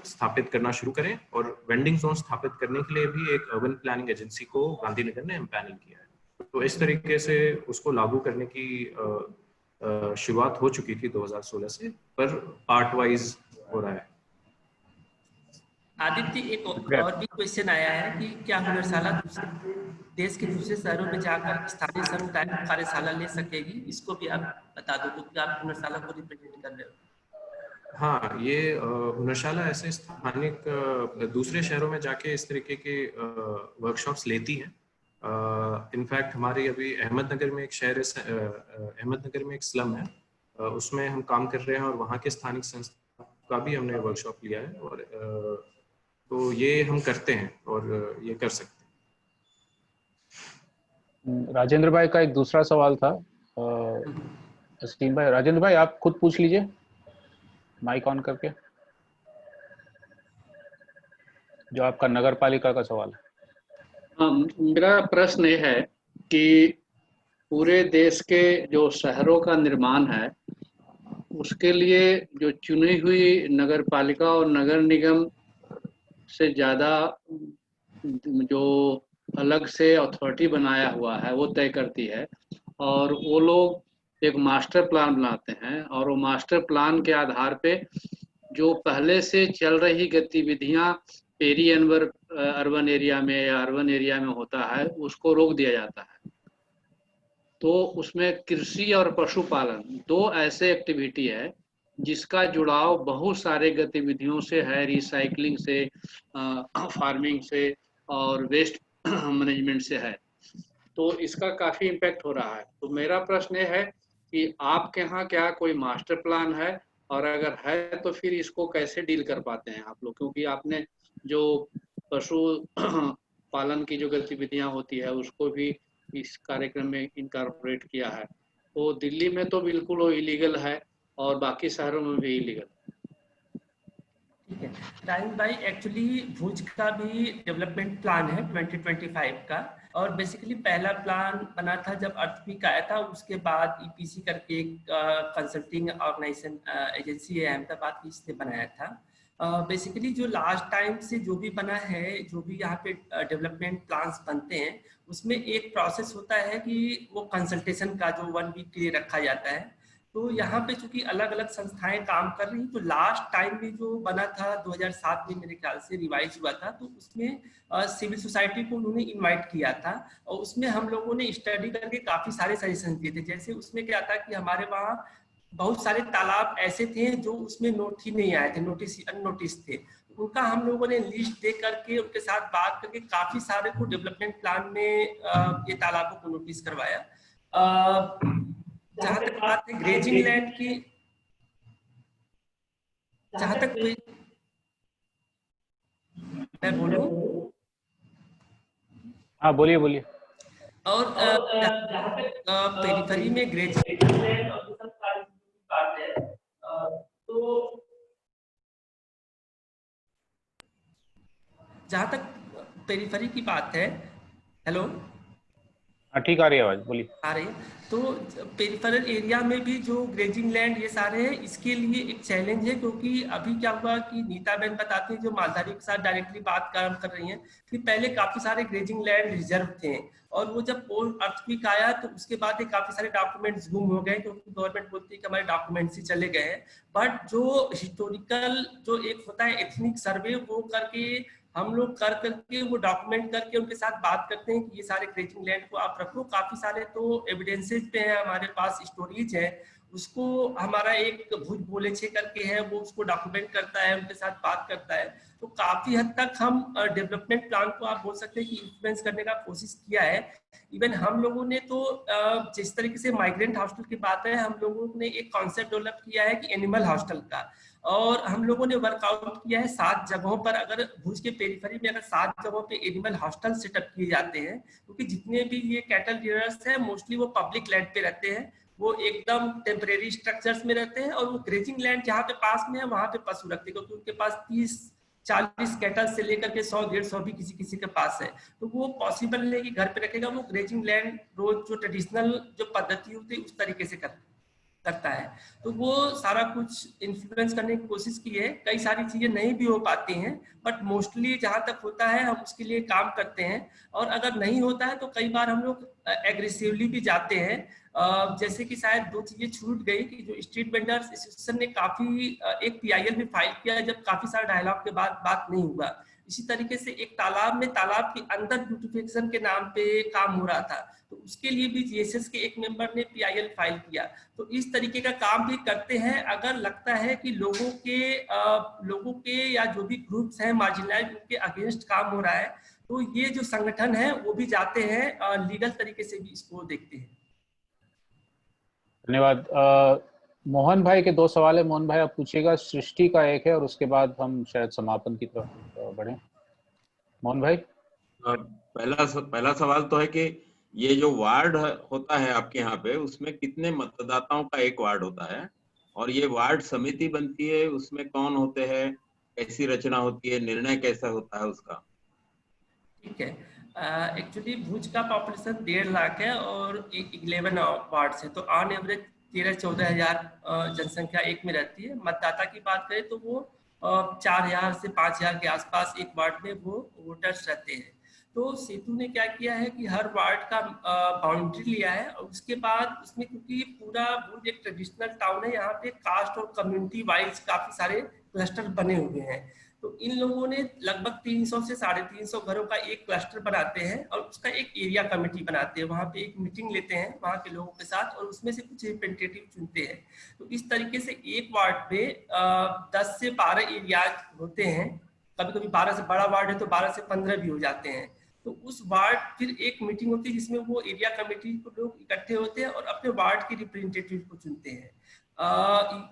स्थापित करना शुरू करें। और वेंडिंग जोन स्थापित करने के लिए भी एक अर्बन प्लानिंग एजेंसी को गांधीनगर ने एम्पैनल किया है। तो इस तरीके से उसको लागू करने की शुरुआत हो चुकी थी 2016 से, पर पार्ट वाइज हो रहा है। आदित्य, एक और भी क्वेश्चन आया है कि क्या हुनरशाला देश के दूसरे शहरों में जाकर स्थानीय समुदाय कार्यशाला ले सकेगी? इसको भी आप बता दो, क्योंकि आप हुनरशाला को रिप्रेजेंट कर रहे हो। हाँ, ये हुनरशाला ऐसे स्थानिक दूसरे शहरों में जाके इस तरीके के वर्कशॉप्स लेती हैं। इनफैक्ट हमारे अभी अहमदनगर में एक शहर है, अहमदनगर में एक स्लम है, उसमें हम काम कर रहे हैं, और वहाँ के स्थानिक संस्था का भी हमने वर्कशॉप लिया है। और तो ये हम करते हैं और ये कर सकते हैं। राजेंद्र भाई का एक दूसरा सवाल था, असीम भाई। राजेंद्र भाई आप खुद पूछ लीजिए माइक ऑन करके, जो आपका नगर पालिका का सवाल है। मेरा प्रश्न ये है कि पूरे देश के जो शहरों का निर्माण है उसके लिए जो चुनी हुई नगर पालिका और नगर निगम से ज़्यादा जो अलग से अथॉरिटी बनाया हुआ है वो तय करती है, और वो लोग एक मास्टर प्लान बनाते हैं, और वो मास्टर प्लान के आधार पे जो पहले से चल रही गतिविधियां पेरी अर्बन एरिया में या अर्बन एरिया में होता है उसको रोक दिया जाता है। तो उसमें कृषि और पशुपालन दो ऐसे एक्टिविटी है जिसका जुड़ाव बहुत सारे गतिविधियों से है, रिसाइकलिंग से, फार्मिंग से और वेस्ट मैनेजमेंट से है। तो इसका काफ़ी इम्पैक्ट हो रहा है। तो मेरा प्रश्न ये है कि आपके यहाँ क्या कोई मास्टर प्लान है, और अगर है तो फिर इसको कैसे डील कर पाते हैं आप लोग? क्योंकि आपने जो पशु पालन की जो गतिविधियां होती है उसको भी इस कार्यक्रम में इनकॉर्पोरेट किया है। तो दिल्ली में तो बिल्कुल वो इलीगल है और बाकी शहरों में भी इलीगल। ठीक है राहिल भाई, एक्चुअली भुज का भी डेवलपमेंट प्लान है 2025 का, और बेसिकली पहला प्लान बना था जब अर्थक्वेक आया था, उसके बाद ईपीसी करके एक कंसल्टिंग ऑर्गेनाइजेशन एजेंसी है अहमदाबाद की, इसने बनाया था। बेसिकली जो लास्ट टाइम से जो भी बना है, जो भी यहाँ पे डेवलपमेंट प्लान्स बनते हैं उसमें एक प्रोसेस होता है कि वो कंसल्टेशन का जो 1 वीक के लिए रखा जाता है। तो यहाँ पे चूंकि अलग अलग संस्थाएं काम कर रही, तो लास्ट टाइम में जो बना था 2007 में मेरे ख्याल से रिवाइज हुआ था, तो उसमें सिविल सोसाइटी को उन्होंने इनवाइट किया था, और उसमें हम लोगों ने स्टडी करके काफी सारे सजेशन दिए थे। जैसे उसमें क्या था कि हमारे वहाँ बहुत सारे तालाब ऐसे थे जो उसमें नोट ही नहीं आए थे, अननोटिस थे। उनका हम लोगों ने लिस्ट दे करके उनके साथ बात करके काफी सारे को डेवलपमेंट प्लान में ये तालाबों को नोटिस करवाया। जहां तक बात है ग्रेजिंग लैंड की, जहां तक मैं बोलूं, हाँ बोलिए बोलिए। और पेरिफेरी में ग्रेजिंग लैंड और सब सारी बात है, तो जहां तक पेरिफेरी की बात है, हेलो ठीक आ रही है आवाज, बोलिए। आ रही है। तो पेरिफेरल एरिया में भी जो ग्रेजिंग लैंड ये सारे हैं, इसके लिए एक चैलेंज है, क्योंकि अभी क्या हुआ कि नीता बहन बताती है जो मालधारी के साथ डायरेक्टली बात काम कर रही हैं कि पहले काफी सारे ग्रेजिंग लैंड रिजर्व थे, और वो जब पोस्ट अर्थक्वेक आया तो उसके बाद काफी सारे डॉक्यूमेंट्स गुम हो गए, क्योंकि गवर्नमेंट बोलती है कि हमारे डॉक्यूमेंट्स ही चले गए हैं। बट जो हिस्टोरिकल जो एक होता है एथनिक सर्वे, वो करके हम लोग कर करके वो डॉक्यूमेंट करके उनके साथ बात करते हैं कि ये सारे ग्रेजिंग लैंड को आप रखो। काफी सारे तो एविडेंसेस पे है, हमारे पास स्टोरीज है, उसको हमारा एक भुज बोले छे करके है, वो उसको डॉक्यूमेंट करता है, उनके साथ बात करता है। तो काफी हद तक हम डेवलपमेंट प्लान को आप बोल सकते हैं कि इन्फ्लुएंस करने का कोशिश किया है। इवन हम लोगों ने तो जिस तरीके से माइग्रेंट हॉस्टल की बात है, हम लोगों ने एक कॉन्सेप्ट डेवलप किया है कि एनिमल हॉस्टल का, और हम लोगों ने वर्कआउट किया है 7 जगहों पर। अगर भुज के पेरिफेरी में अगर 7 जगहों पे एनिमल हॉस्टल सेटअप किए जाते हैं, क्योंकि जितने भी ये कैटल रियरर्स हैं मोस्टली वो पब्लिक लैंड पे रहते हैं, वो एकदम टेम्परेरी स्ट्रक्चर्स में रहते हैं, और वो ग्रेजिंग लैंड जहाँ पे पास में है वहां पे पशु रखते हैं, क्योंकि उनके पास 30-40 कैटल से लेकर के 100-150 भी किसी किसी के पास है। तो वो पॉसिबल नहीं कि घर पे रखेगा, वो ग्रेजिंग लैंड रोज जो ट्रेडिशनल जो पद्धति होती है उस तरीके से करता है। तो वो सारा कुछ इन्फ्लुएंस करने की कोशिश की है। कई सारी चीजें नहीं भी हो पाती हैं, बट मोस्टली जहां तक होता है हम उसके लिए काम करते हैं। और अगर नहीं होता है तो कई बार हम लोग एग्रेसिवली भी जाते हैं। जैसे कि शायद 2 चीजें छूट गई कि जो स्ट्रीट वेंडर्स एसोसिएशन ने काफी एक PIL भी फाइल किया, जब काफी सारे डायलॉग के बाद बात नहीं हुआ। इसी तरीके से एक तालाब में तालाब के अंदर ब्यूटिफिकेशन के नाम पे काम हो रहा था, तो उसके लिए भी GSS के एक मेंबर ने PIL फाइल किया। तो इस तरीके का काम भी करते हैं। अगर लगता है कि लोगों के या जो भी ग्रुप्स हैं मार्जिनलाइज, उनके अगेंस्ट काम हो रहा है, तो ये जो संगठन है वो भी जाते हैं लीगल तरीके से भी इसको देखते हैं। धन्यवाद। मोहन भाई के 2 सवाल है। मोहन भाई आप पूछिएगा, सृष्टि का एक है, और उसके बाद हम शायद समापन की तरफ बढ़े। मोहन भाई। पहला सवाल तो है कि ये जो वार्ड होता है आपके यहाँ पे, उसमें कितने मतदाताओं का एक वार्ड होता है, और ये वार्ड समिति बनती है, उसमें कौन होते हैं, कैसी रचना होती है, निर्णय कैसा होता है उसका? ठीक है। एक्चुअली भुज का पॉपुलेशन 1.5 लाख है और 11 वार्ड है, तो ऑन एवरेज 13-14 हजार जनसंख्या एक में रहती है। मतदाता की बात करें तो वो 4000 से 5000 के आसपास एक वार्ड में वो वोटर्स रहते हैं। तो सेतु ने क्या किया है कि हर वार्ड का बाउंड्री लिया है, और उसके बाद उसमें, क्योंकि पूरा भुज एक ट्रेडिशनल टाउन है, यहाँ पे कास्ट और कम्युनिटी वाइज काफी सारे क्लस्टर बने हुए हैं। तो इन लोगों ने लगभग 300 से 350 घरों का एक क्लस्टर बनाते हैं, और उसका एक एरिया कमेटी बनाते हैं। वहाँ पे एक मीटिंग लेते हैं वहाँ के लोगों के साथ, और उसमें से कुछ रिप्रेजेंटेटिव चुनते हैं। तो इस तरीके से एक वार्ड पे 10 से 12 एरियाज होते हैं। कभी कभी 12 से बड़ा वार्ड है तो 12 से 15 भी हो जाते हैं। तो उस वार्ड फिर एक मीटिंग होती है जिसमें वो एरिया कमेटी को लोग इकट्ठे होते हैं और अपने वार्ड के रिप्रेजेंटेटिव को चुनते हैं।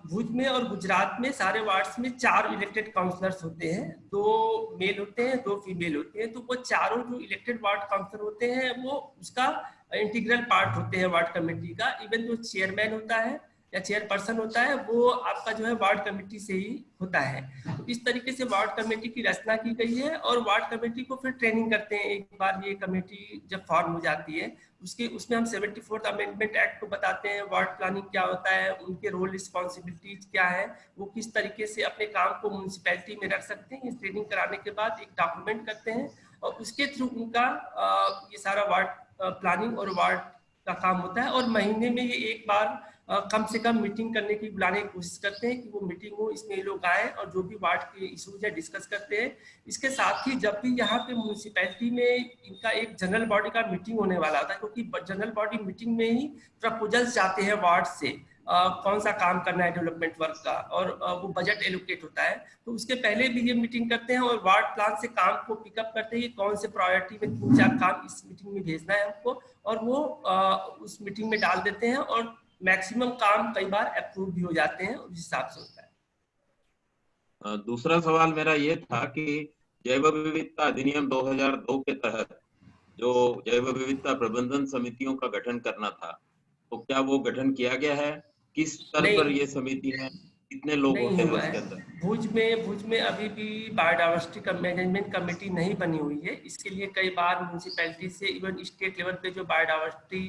भुज में और गुजरात में सारे वार्ड्स में 4 इलेक्टेड काउंसलर्स होते हैं, 2 मेल होते हैं, 2 फीमेल होते हैं। तो वो चारों जो इलेक्टेड वार्ड काउंसलर होते हैं वो उसका इंटीग्रल पार्ट होते हैं वार्ड कमेटी का। इवन जो चेयरमैन होता है या चेयरपर्सन होता है वो आपका जो है वार्ड कमेटी से ही होता है। तो इस तरीके से वार्ड कमेटी की रचना की गई है, और वार्ड कमेटी को फिर ट्रेनिंग करते हैं। एक बार ये कमेटी जब फॉर्म हो जाती है उसमें हम 74th अमेंडमेंट एक्ट को बताते हैं, वार्ड प्लानिंग क्या होता है, उनके रोल रिस्पॉन्सिबिलिटीज क्या है, वो किस तरीके से अपने काम को म्यूनिसिपैलिटी में रख सकते हैं। ट्रेनिंग कराने के बाद एक डॉक्यूमेंट करते हैं, और उसके थ्रू उनका ये सारा वार्ड प्लानिंग और वार्ड का काम होता है। और महीने में ये एक बार कम से कम मीटिंग करने की बुलाने की कोशिश करते हैं कि वो मीटिंग हो, इसमें लोग आए और जो भी वार्ड के इशूज है डिस्कस करते हैं। इसके साथ ही जब भी यहाँ पे म्यूनिसिपैलिटी में इनका एक जनरल बॉडी का मीटिंग होने वाला था, क्योंकि जनरल बॉडी मीटिंग में ही प्रपोजल्स जाते हैं वार्ड से कौन सा काम करना है डेवलपमेंट वर्क का, और वो बजट एलोकेट होता है। तो उसके पहले भी ये मीटिंग करते हैं और वार्ड प्लान से काम को पिकअप करते हैं, कौन से प्रायोरिटी में 3-4 काम इस मीटिंग में भेजना है हमको, और वो उस मीटिंग में डाल देते हैं। और मैक्सिमम काम कई बार अप्रूव भी हो जाते हैं, उस हिसाब से होता है। दूसरा सवाल मेरा ये था कि जैव विविधता अधिनियम 2002 के तहत जो जैव विविधता प्रबंधन समितियों का गठन करना था, तो क्या वो गठन किया गया है? किस स्तर पर ये समिति है कितने लोग नहीं होते हैं हुआ उसके है। अंदर? भुज में अभी भी बायोडाइवर्सिटी का मैनेजमेंट कमेटी नहीं बनी हुई है। इसके लिए कई बार म्यूनसिपैलिटी से इवन स्टेट लेवल पे जो बायोडाइवर्सिटी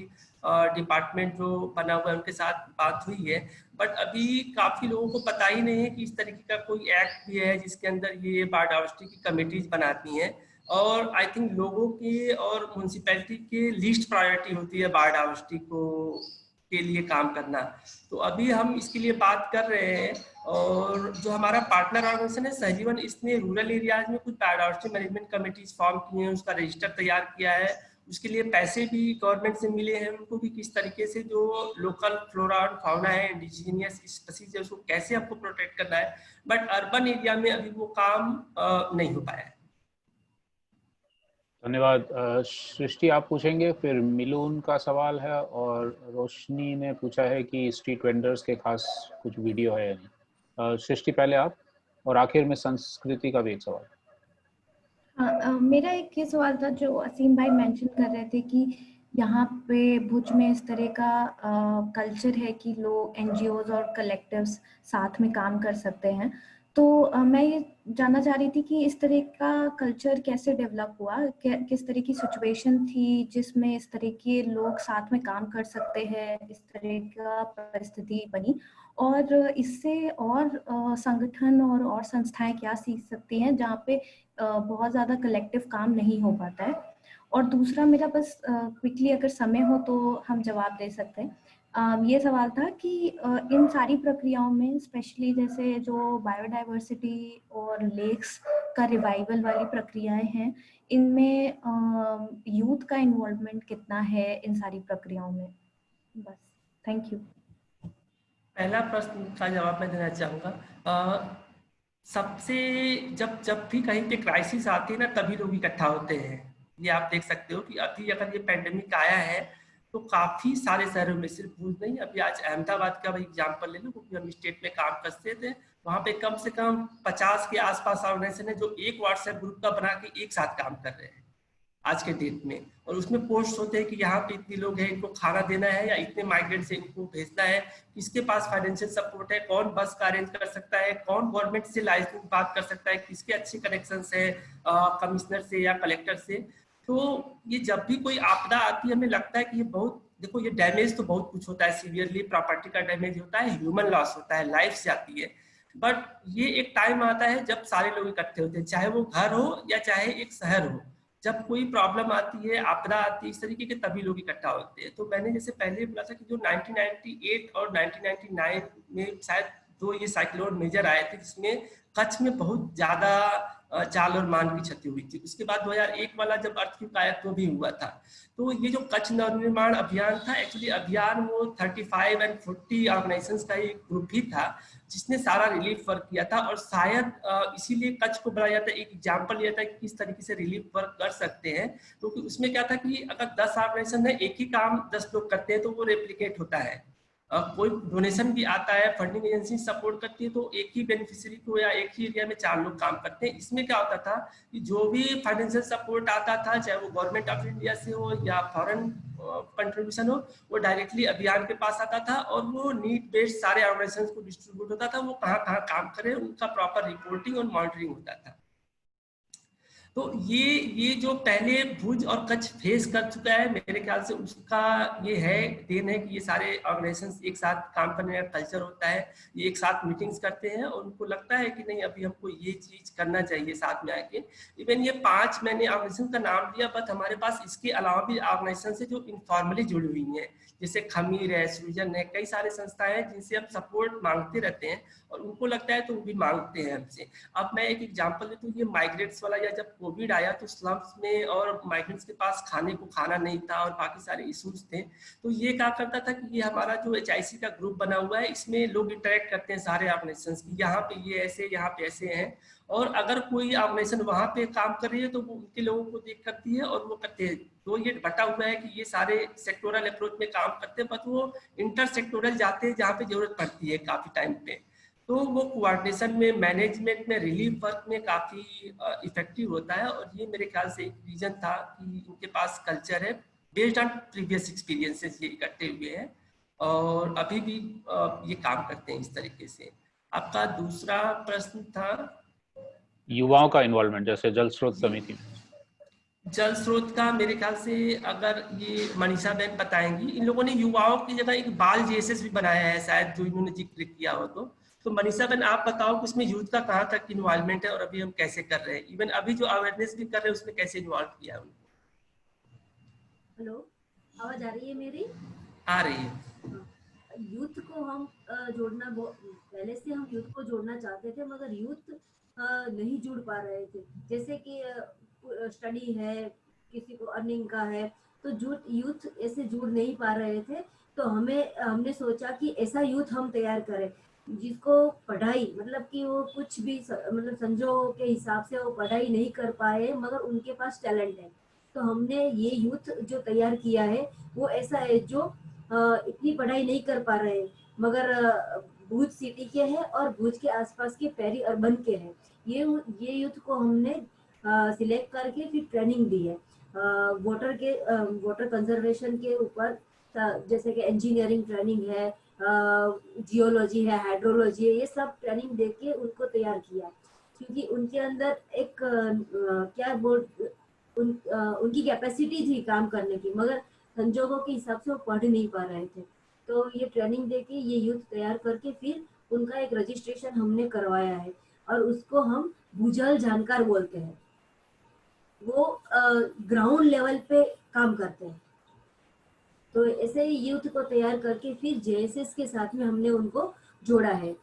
डिपार्टमेंट जो बना हुआ है उनके साथ बात हुई है, बट अभी काफी लोगों को पता ही नहीं है कि इस तरीके का कोई एक्ट भी है जिसके अंदर ये बायोडाइवर्सिटी की कमेटीज बनाती हैं। और आई थिंक लोगों के और म्यूनसिपैलिटी के लीस्ट प्रायोरिटी होती है बायोडाइवर्सिटी को के लिए काम करना। तो अभी हम इसके लिए बात कर रहे हैं, और जो हमारा पार्टनर ऑर्गेनाइजेशन है सहजीवन, इसने रूरल एरियाज में कुछ बायोडाइवर्सिटी मैनेजमेंट कमेटीज फॉर्म किए हैं, उसका रजिस्टर तैयार किया है। उसके लिए पैसे भी गवर्नमेंट से मिले हैं उनको भी, किस तरीके से जो लोकल फ्लोरा और फाउना है, इंडिजीनियस स्पीसीज है, उसको कैसे हमको प्रोटेक्ट करना है। बट अर्बन एरिया में अभी वो काम नहीं हो पाया है। धन्यवाद। सृष्टि आप पूछेंगे, फिर मिलून का सवाल है, और रोशनी ने पूछा है कि स्ट्रीट वेंडर्स के खास कुछ वीडियो है या नहीं। सृष्टि पहले आप, और आखिर में संस्कृति का भी एक सवाल। मेरा एक ये सवाल था जो असीम भाई मेंशन कर रहे थे कि यहाँ पे भुज में इस तरह का कल्चर है कि लोग एनजीओज और कलेक्टिव्स साथ में काम कर सकते हैं। तो मैं ये जानना चाह रही थी कि इस तरह का कल्चर कैसे डेवलप हुआ, किस तरह की सिचुएशन थी जिसमें इस तरह के लोग साथ में काम कर सकते हैं, इस तरह का परिस्थिति बनी, और इससे और संगठन और संस्थाएं क्या सीख सकती हैं जहाँ पे बहुत ज़्यादा कलेक्टिव काम नहीं हो पाता है। और दूसरा मेरा बस क्विकली अगर समय हो तो हम जवाब दे सकते हैं। ये सवाल था कि इन सारी प्रक्रियाओं में स्पेशली जैसे जो बायोडाइवर्सिटी और लेक्स का रिवाइवल वाली प्रक्रियाएं हैं, इनमें यूथ का इन्वॉल्वमेंट कितना है इन सारी प्रक्रियाओं में? बस, थैंक यू। पहला प्रश्न का जवाब मैं देना चाहूँगा। सबसे जब भी कहीं पे क्राइसिस आती है ना, तभी लोग इकट्ठा होते हैं। ये आप देख सकते हो कि अभी अगर ये पैंडेमिक आया है तो काफी सारे शहरों में, सिर्फ भुज नहीं, अभी आज अहमदाबाद का एग्जाम्पल ले लो क्योंकि हम स्टेट में काम करते थे, वहाँ पे कम से कम 50 के आसपास ऑर्गेनाइजेशन है जो एक व्हाट्सएप ग्रुप का बना के एक साथ काम कर रहे हैं आज के डेट में। और उसमें पोस्ट होते हैं कि यहाँ पे इतने लोग हैं, इनको खाना देना है, या इतने माइग्रेंट्स हैं, इनको भेजना है, किसके पास फाइनेंशियल सपोर्ट है, कौन बस का अरेंज कर सकता है, कौन गवर्नमेंट से लाइसेंस बात कर सकता है, किसके अच्छे कनेक्शंस है कमिश्नर से या कलेक्टर से। तो ये जब भी कोई आपदा आती है हमें लगता है कि ये बहुत, देखो ये डैमेज तो बहुत कुछ होता है, सीवियरली प्रॉपर्टी का डैमेज होता है, ह्यूमन लॉस होता है, लाइफ जाती है, बट ये एक टाइम आता है जब सारे लोग इकट्ठे होते हैं, चाहे वो घर हो या चाहे एक शहर हो। जब कोई प्रॉब्लम आती है, आपदा आती है इस तरीके के, तभी लोग इकट्ठा होते हैं। तो मैंने जैसे पहले बोला था कि जो 1998 और 1999 में शायद दो ये साइक्लोन मेजर आए थे जिसमें कच्छ में बहुत ज्यादा जाल और मान की क्षति हुई थी। उसके बाद 2001 वाला जब अर्थक्वेक आया तो भी हुआ था। तो ये जो कच्छ नवनिर्माण अभियान था, एक्चुअली अभियान वो 35 और 40 ऑर्गेनाइजेशंस का एक ग्रुप ही था जिसने सारा रिलीफ वर्क किया था, और शायद इसीलिए कच्छ को बनाया जाता है, एक एग्जाम्पल लिया था कि किस तरीके से रिलीफ वर्क कर सकते हैं। क्योंकि उसमें क्या था कि अगर 10 ऑर्गेनाइजेशन है, एक ही काम 10 लोग करते हैं तो वो रेप्लिकेट होता है। कोई डोनेशन भी आता है, फंडिंग एजेंसी सपोर्ट करती है, तो एक ही बेनिफिशियरी को या एक ही एरिया में 4 लोग काम करते हैं। इसमें क्या होता था कि जो भी फाइनेंशियल सपोर्ट आता था, चाहे वो गवर्नमेंट ऑफ इंडिया से हो या फॉरेन कंट्रीब्यूशन हो, वो डायरेक्टली अभियान के पास आता था और वो नीड बेस्ड सारे ऑर्गेनाइजेशंस को डिस्ट्रीब्यूट होता था, वो कहाँ कहाँ काम करे उनका प्रॉपर रिपोर्टिंग और मॉनिटरिंग होता था। तो ये जो पहले भुज और कच्छ फेस कर चुका है, मेरे ख्याल से उसका ये है देन है कि ये सारे ऑर्गेनाइजेशंस एक साथ काम करने का कल्चर होता है, ये एक साथ मीटिंग्स करते हैं और उनको लगता है कि नहीं अभी हमको ये चीज करना चाहिए साथ में आके। इवन ये 5 मैंने ऑर्गेनाइजेशन का नाम दिया, बट हमारे पास इसके अलावा भी ऑर्गेनाइजेशन है जो इनफॉर्मली जुड़ी हुई हैं, जैसे खमीर है, सृजन है, कई सारे संस्थाएं हैं जिनसे हम सपोर्ट मांगते रहते हैं और उनको लगता है तो वो भी मांगते हैं हमसे। अब मैं एक एग्जांपल देता हूँ, ये माइग्रेंट्स वाला, या जब कोविड आया तो स्लम्स में और माइग्रेंट्स के पास खाने को खाना नहीं था और बाकी सारे इश्यूज थे, तो ये क्या करता था कि ये हमारा जो HIC का ग्रुप बना हुआ है इसमें लोग इंटरेक्ट करते हैं सारे ऑर्गेनाइजेशंस की, यहाँ पे ये ऐसे, यहाँ पे ऐसे हैं, और अगर कोई ऑर्गेनाइजेशन वहाँ पे काम कर रही है तो वो उनके लोगों को देख करती है और वो करते हैं। तो ये बटा हुआ है कि ये सारे सेक्टोरल अप्रोच में काम करते हैं, बट वो इंटर सेक्टोरल जाते हैं जहाँ पे जरूरत पड़ती है काफी टाइम पे, तो वो कोऑर्डिनेशन में, मैनेजमेंट में, रिलीफ वर्क में काफी इफेक्टिव होता है। और ये मेरे ख्याल से एक रीजन था कि इनके पास कल्चर है, बेस्ड ऑन प्रीवियस एक्सपीरियंसेस ये इकट्ठे हुए हैं और अभी भी ये काम करते हैं इस तरीके से। आपका दूसरा प्रश्न था युवाओं का इन्वॉल्वमेंट, जैसे जल स्रोत समिति में। जल स्रोत का मेरे ख्याल से अगर ये मनीषा बहन बताएंगी, इन लोगों ने युवाओं की जगह एक बाल जेएसएस भी बनाया है शायद, जो इन्होंने जिक्र किया हो। तो मनीषा बहन आप बताओ कि उसमें यूथ का कहाँ तक इन्वॉल्वमेंट है और अभी हम कैसे कर रहे हैं, इवन अभी जो अवेयरनेस भी कर रहे हैं उसमें कैसे इन्वॉल्व किया है उनको। हेलो, आवाज आ रही है मेरी? आ रही है। यूथ को हम जोड़ना, पहले से हम यूथ को जोड़ना चाहते थे मगर यूथ नहीं जुड़ पा रहे थे। जैसे कि स्टडी है, किसी को अर्निंग का है, तो यूथ ऐसे जुड़ नहीं पा रहे थे। तो हमने सोचा कि ऐसा यूथ हम तैयार करें जिसको पढ़ाई, मतलब कि वो कुछ भी मतलब संजोग के हिसाब से वो पढ़ाई नहीं कर पाए मगर उनके पास टैलेंट है। तो हमने ये यूथ जो तैयार किया है वो ऐसा है जो इतनी पढ़ाई नहीं कर पा रहे मगर भुज सिटी के हैं और भुज के आसपास के पेरी अर्बन के हैं। ये यूथ को हमने सिलेक्ट करके फिर ट्रेनिंग दी है वाटर कंजर्वेशन के ऊपर, जैसे कि इंजीनियरिंग ट्रेनिंग है, जियोलॉजी है, हाइड्रोलॉजी है, ये सब ट्रेनिंग देके उनको तैयार किया। क्योंकि उनके अंदर एक उनकी कैपेसिटी थी काम करने की मगर संजोगों के हिसाब से वो पढ़ नहीं पा रहे थे। तो ये ट्रेनिंग देके ये यूथ तैयार करके फिर उनका एक रजिस्ट्रेशन हमने करवाया है और उसको हम भूजल जानकार बोलते हैं। वो ग्राउंड लेवल पे काम करते हैं। तो ऐसे ही यूथ को तैयार करके फिर जेएसएस के साथ में हमने उनको जोड़ा है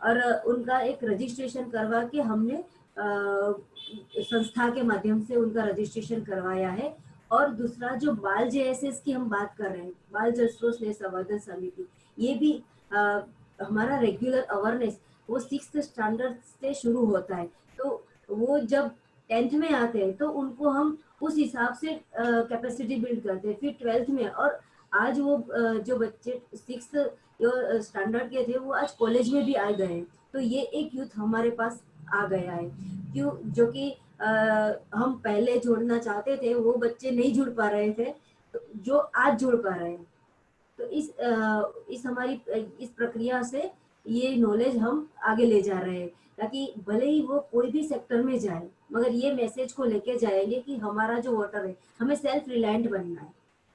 और उनका एक रजिस्ट्रेशन करवा के हमने संस्था के माध्यम से उनका रजिस्ट्रेशन करवाया है। और दूसरा जो बाल जेएसएस की हम बात कर रहे हैं, बाल जल स्रोत स्नेह संवर्धन समिति, ये भी हमारा रेगुलर अवेयरनेस वो 6th स्टैंडर्ड से शुरू होता है। तो वो जब 10th में आते हैं तो उनको हम उस हिसाब से कैपेसिटी बिल्ड करते हैं। फिर 12th में, और आज वो जो बच्चे 6th स्टैंडर्ड के थे वो आज कॉलेज में भी आ गए हैं। तो ये एक यूथ हमारे पास आ गया है क्यों, जो कि हम पहले जोड़ना चाहते थे, वो बच्चे नहीं जुड़ पा रहे थे, तो जो आज जुड़ पा रहे हैं। तो इस हमारी इस प्रक्रिया से ये नॉलेज हम आगे ले जा रहे हैं, ताकि भले ही वो कोई भी सेक्टर में जाए मगर ये मैसेज को लेके जाएंगे कि हमारा जो वाटर है हमें सेल्फ रिलायंट बनना है।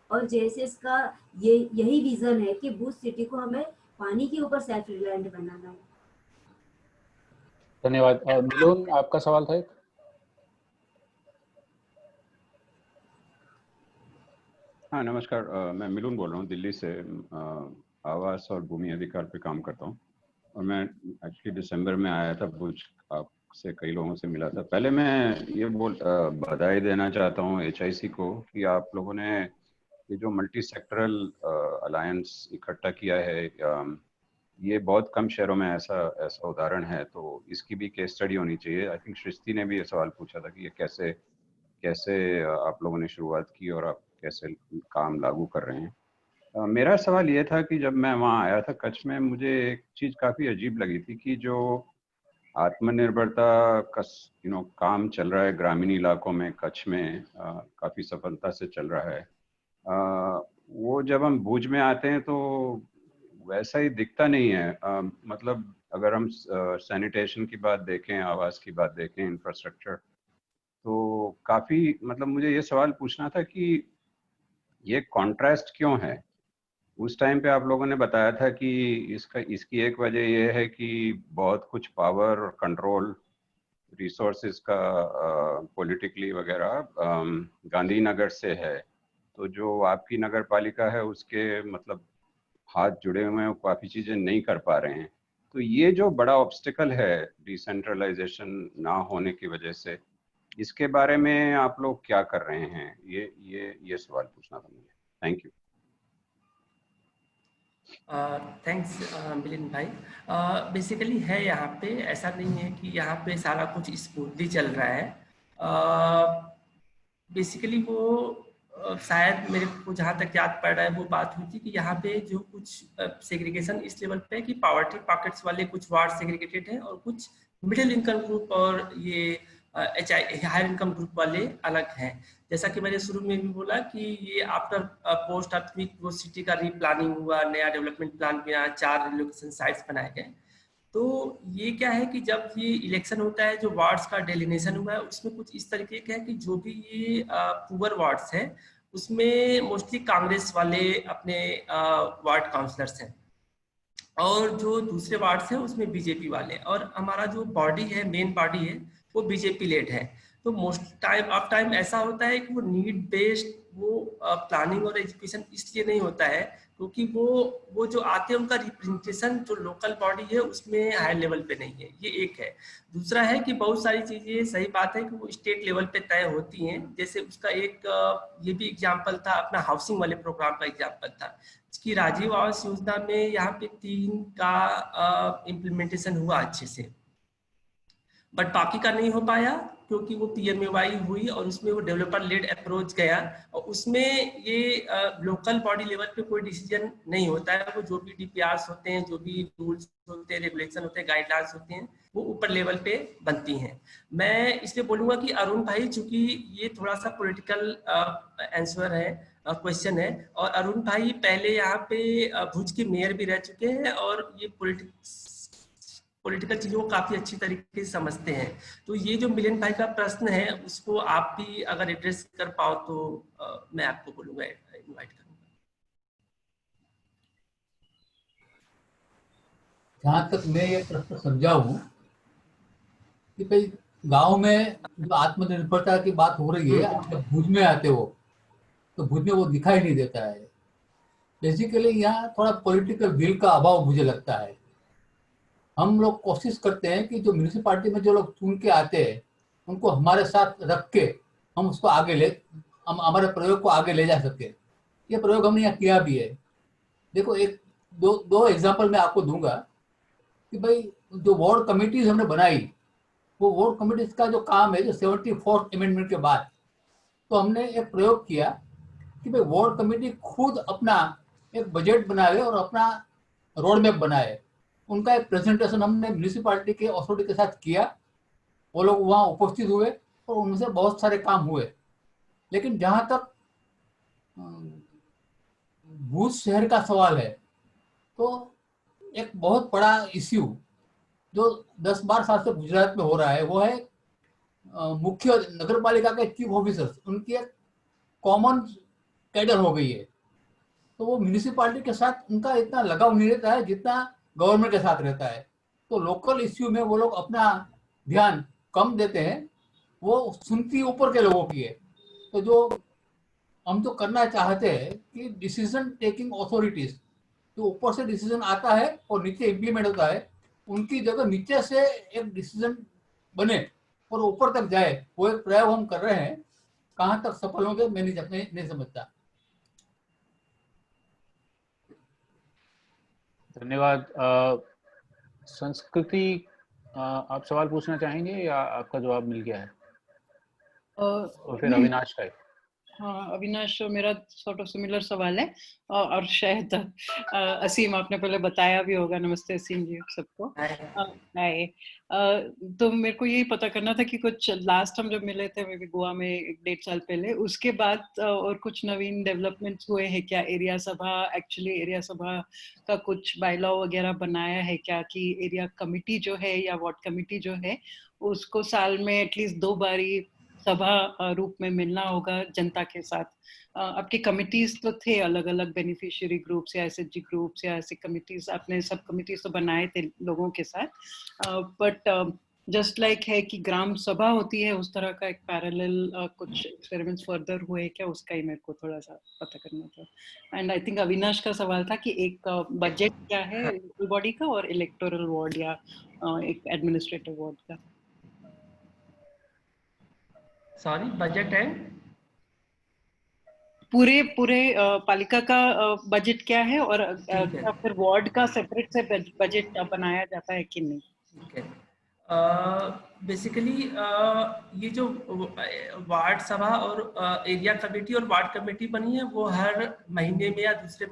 और जेएसएस का यही विजन है कि भुज सिटी को हमें पानी के ऊपर सेल्फ रिलायंट बनाना है। धन्यवाद। मिलोन, आपका सवाल था एक? हाँ नमस्कार, मैं मिलून बोल रहा हूँ दिल्ली से। आवास और भूमि अधिकार पे काम करता हूँ और मैं एक्चुअली दिसंबर में आया था भुज, आपसे कई लोगों से मिला था। पहले मैं ये बधाई देना चाहता हूँ HIC को कि आप लोगों ने ये जो मल्टी सेक्टरल अलायंस इकट्ठा किया है, ये बहुत कम शहरों में ऐसा उदाहरण है, तो इसकी भी केस स्टडी होनी चाहिए। आई थिंक सृष्टि ने भी ये सवाल पूछा था कि ये कैसे आप लोगों ने शुरुआत की और आप कैसे काम लागू कर रहे हैं। मेरा सवाल ये था कि जब मैं वहाँ आया था कच्छ में, मुझे एक चीज़ काफ़ी अजीब लगी थी कि जो आत्मनिर्भरता का काम चल रहा है ग्रामीण इलाकों में, कच्छ में काफ़ी सफलता से चल रहा है, वो जब हम भुज में आते हैं तो वैसा ही दिखता नहीं है। मतलब अगर हम सैनिटेशन की बात देखें, आवास की बात देखें, इंफ्रास्ट्रक्चर, तो काफ़ी मतलब मुझे ये सवाल पूछना था कि ये कॉन्ट्रास्ट क्यों है। उस टाइम पे आप लोगों ने बताया था कि इसकी एक वजह ये है कि बहुत कुछ पावर और कंट्रोल रिसोर्सेज का पॉलिटिकली वगैरह गांधीनगर से है, तो जो आपकी नगर पालिका है उसके मतलब हाथ जुड़े हुए हैं, काफ़ी चीज़ें नहीं कर पा रहे हैं। तो ये जो बड़ा ऑब्स्टिकल है डिसेंट्रलाइजेशन ना होने की वजह से, इसके बारे में आप लोग क्या कर रहे हैं? ये सवाल पूछना था मुझे। Thank you. थैंक्स मिलिंद भाई। बेसिकली है यहाँ पे ऐसा नहीं है कि यहाँ पे सारा कुछ स्मूथली चल रहा है। बेसिकली वो शायद मेरे को जहाँ तक याद पड़ रहा है वो बात हुई थी कि यहाँ पे जो कुछ सेग्रीगेशन इस लेवल पे है कि पॉवर्टी पॉकेट्स वाले कुछ वार्ड सेग्रीगेटेड हैं और कुछ मिडिल इनकम ग्रुप और ये हायर इनकम ग्रुप वाले अलग हैं। जैसा कि मैंने शुरू में भी बोला कि ये आफ्टर पोस्ट अर्थक्वेक वो सिटी का रीप्लानिंग हुआ, नया डेवलपमेंट प्लान बना, 4 रिलोकेशन साइट्स बनाए गए। तो ये क्या है कि जब ये इलेक्शन होता है, जो वार्ड्स का डेलिनेशन हुआ है उसमें कुछ इस तरीके का है कि जो भी ये पुअर वार्ड्स हैं उसमें मोस्टली कांग्रेस वाले अपने वार्ड काउंसलर्स हैं, और जो दूसरे वार्ड्स हैं उसमें बीजेपी वाले, और हमारा जो बॉडी है, मेन बॉडी है, वो बीजेपी लेड है। तो मोस्ट टाइम ऐसा होता है कि वो नीड बेस्ड वो प्लानिंग और एजुकेशन इसलिए नहीं होता है क्योंकि वो जो आते हैं उनका रिप्रेजेंटेशन जो लोकल बॉडी है उसमें हाई लेवल पे नहीं है, ये एक है। दूसरा है कि बहुत सारी चीजें, सही बात है कि वो स्टेट लेवल पे तय होती हैं। जैसे उसका एक ये भी एग्जाम्पल था, अपना हाउसिंग वाले प्रोग्राम का एग्जाम्पल था कि राजीव आवास योजना में यहाँ पे 3 का इम्प्लीमेंटेशन हुआ अच्छे से, बट बाकी का नहीं हो पाया क्योंकि वो PMAY हुई और उसमें वो डेवलपर लेड अप्रोच गया, और उसमें ये लोकल बॉडी लेवल पे कोई डिसीजन नहीं होता है। वो जो भी DPRs होते हैं, जो भी रूल्स होते हैं, रेगुलेशन होते हैं, गाइडलाइंस होते हैं, वो ऊपर लेवल पे बनती हैं। मैं इसलिए बोलूँगा कि अरुण भाई, चूंकि ये थोड़ा सा पॉलिटिकल आंसर है, क्वेश्चन है, और अरुण भाई पहले यहाँ पे भुज के मेयर भी रह चुके हैं और ये पॉलिटिकल चीजों को काफी अच्छी तरीके से समझते हैं। तो ये जो मिलन भाई का प्रश्न है उसको आप भी अगर एड्रेस कर पाओ तो मैं आपको बोलूंगा, इनवाइट करूंगा। जहाँ तक मैं ये प्रश्न समझा हूँ कि भाई गांव में जो आत्मनिर्भरता की बात हो रही है, जब भुज में आते हो तो भुज में वो दिखाई नहीं देता है। बेसिकली यहाँ थोड़ा पॉलिटिकल विल का अभाव मुझे लगता है। हम लोग कोशिश करते हैं कि जो म्यूनिसिपालिटी में जो लोग चुन के आते हैं उनको हमारे साथ रख के हम उसको हम हमारे प्रयोग को आगे ले जा सके। ये प्रयोग हमने यहाँ किया भी है। देखो, एक दो एग्जांपल मैं आपको दूंगा कि भाई जो वार्ड कमिटीज हमने बनाई, वो वार्ड कमिटीज का जो काम है, जो 74th अमेंडमेंट के बाद, तो हमने एक प्रयोग किया कि भाई वार्ड कमेटी खुद अपना एक बजट बनाए और अपना रोड मैप बनाए। उनका एक प्रेजेंटेशन हमने म्यूनिसिपालिटी के अथॉरिटी के साथ किया, वो लोग वहाँ उपस्थित हुए और उनसे बहुत सारे काम हुए। लेकिन जहाँ तक भुज शहर का सवाल है, तो एक बहुत बड़ा इश्यू जो 10-12 साल से गुजरात में हो रहा है वो है मुख्य नगर पालिका के चीफ ऑफिसर्स, उनकी एक कॉमन कैडर हो गई है। तो वो म्यूनिसिपालिटी के साथ उनका इतना लगाव नहीं रहता है जितना गवर्नमेंट के साथ रहता है। तो लोकल इश्यू में वो लोग अपना ध्यान कम देते हैं, वो सुनती ऊपर के लोगों की है। तो जो हम तो करना चाहते हैं कि डिसीजन टेकिंग अथॉरिटीज, जो ऊपर से डिसीजन आता है और नीचे इम्प्लीमेंट होता है, उनकी जगह नीचे से एक डिसीजन बने और ऊपर तक जाए, वो एक प्रयोग हम कर रहे हैं। कहाँ तक सफल होंगे मैं नहीं समझता। धन्यवाद। संस्कृति, आप सवाल पूछना चाहेंगे या आपका जवाब मिल गया है? और फिर अविनाश का। हाँ, अविनाश, मेरा सॉर्ट ऑफ सिमिलर सवाल है और शायद असीम आपने पहले बताया भी होगा। नमस्ते असीम जी सबको। हाय। तो मेरे को यही पता करना था कि कुछ लास्ट हम जब मिले थे मे बी गोवा में 1-1.5 साल पहले, उसके बाद और कुछ नवीन डेवलपमेंट्स हुए हैं क्या? एरिया सभा का कुछ बायलॉ वगैरह बनाया है क्या कि एरिया कमिटी जो है या वार्ड कमिटी जो है उसको साल में एटलीस्ट 2 बारी सभा रूप में मिलना होगा जनता के साथ? आपके कमिटीज तो थे अलग अलग, बेनिफिशियरी ग्रुप्स या SHG ग्रुप्स या ऐसे कमिटीज, आपने सब कमिटीज तो बनाए थे लोगों के साथ, बट जस्ट लाइक है कि ग्राम सभा होती है, उस तरह का एक पैरेलल कुछ एक्सपेरिमेंट्स फर्दर हुए क्या? उसका ही मेरे को थोड़ा सा पता करना था। एंड आई थिंक अविनाश का सवाल था कि एक बजट क्या है लोकल बॉडी का और इलेक्टोरल वार्ड या एक एडमिनिस्ट्रेटिव वार्ड का? सॉरी, बजट है पूरे पालिका का बजट क्या है और क्या फिर वार्ड का सेपरेट से बजट बनाया जाता है कि नहीं? ठीक है। बेसिकली ये जो वार्ड सभा और एरिया कमेटी और वार्ड कमेटी बनी है वो हर महीने में या दूसरे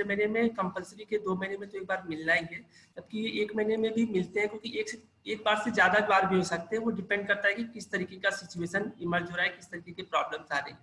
महीने में कंपलसरी के 2 महीने में तो एक बार मिलना ही है, जबकि 1 महीने में भी मिलते हैं क्योंकि एक बार से ज्यादा बार भी हो सकते हैं। वो डिपेंड करता है कि किस तरीके का सिचुएशन इमर्ज हो रहा है, किस तरीके की प्रॉब्लम्स आ रही है।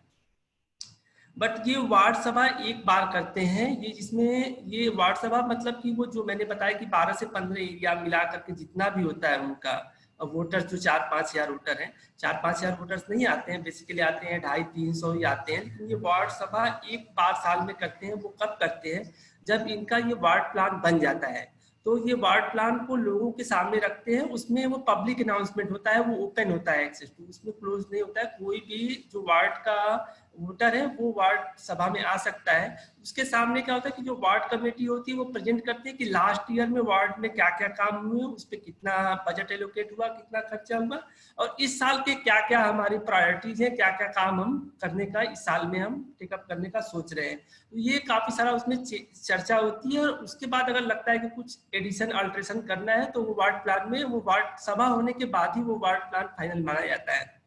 बट ये वार्ड सभा एक बार करते हैं, ये जिसमें ये वार्ड सभा मतलब कि वो जो मैंने बताया कि 12 से 15 एरिया मिला करके जितना भी होता है उनका वोटर्स, जो 4-5 हजार वोटर हैं, 4-5 हजार वोटर्स नहीं आते हैं, बेसिकली आते हैं 250-300 ही आते हैं। लेकिन ये वार्ड सभा एक बार साल में करते हैं। वो कब करते हैं? जब इनका ये वार्ड प्लान बन जाता है, तो ये वार्ड प्लान को लोगों के सामने रखते हैं। उसमें वो पब्लिक अनाउंसमेंट होता है, वो ओपन होता है एक्सेस टू, उसमें क्लोज नहीं होता है। कोई भी जो वार्ड का वोटर है वो वार्ड सभा में आ सकता है। उसके सामने क्या होता है कि जो वार्ड कमेटी होती है वो प्रेजेंट करते हैं कि लास्ट ईयर में वार्ड में क्या क्या काम हुए, उस पर कितना बजट एलोकेट हुआ, कितना खर्चा हुआ, और इस साल के क्या क्या हमारी प्रायोरिटीज हैं, क्या क्या काम हम करने का इस साल में हम टेकअप करने का सोच रहे हैं। तो ये काफी सारा उसमें चर्चा होती है। और उसके बाद अगर लगता है कि कुछ एडिशन अल्ट्रेशन करना है तो वो वार्ड प्लान में, वो वार्ड सभा होने के बाद ही वो वार्ड प्लान फाइनल माना जाता है।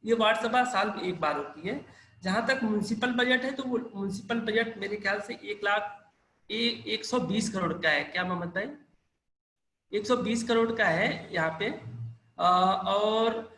ये वार्ड सभा साल में एक बार होती है। जहां तक म्युनिसिपल बजट है तो वो म्युनिसिपल बजट मेरे ख्याल से 1,120 करोड़ का है। क्या मोहम्मद भाई? 120 करोड़ का है यहाँ पे। और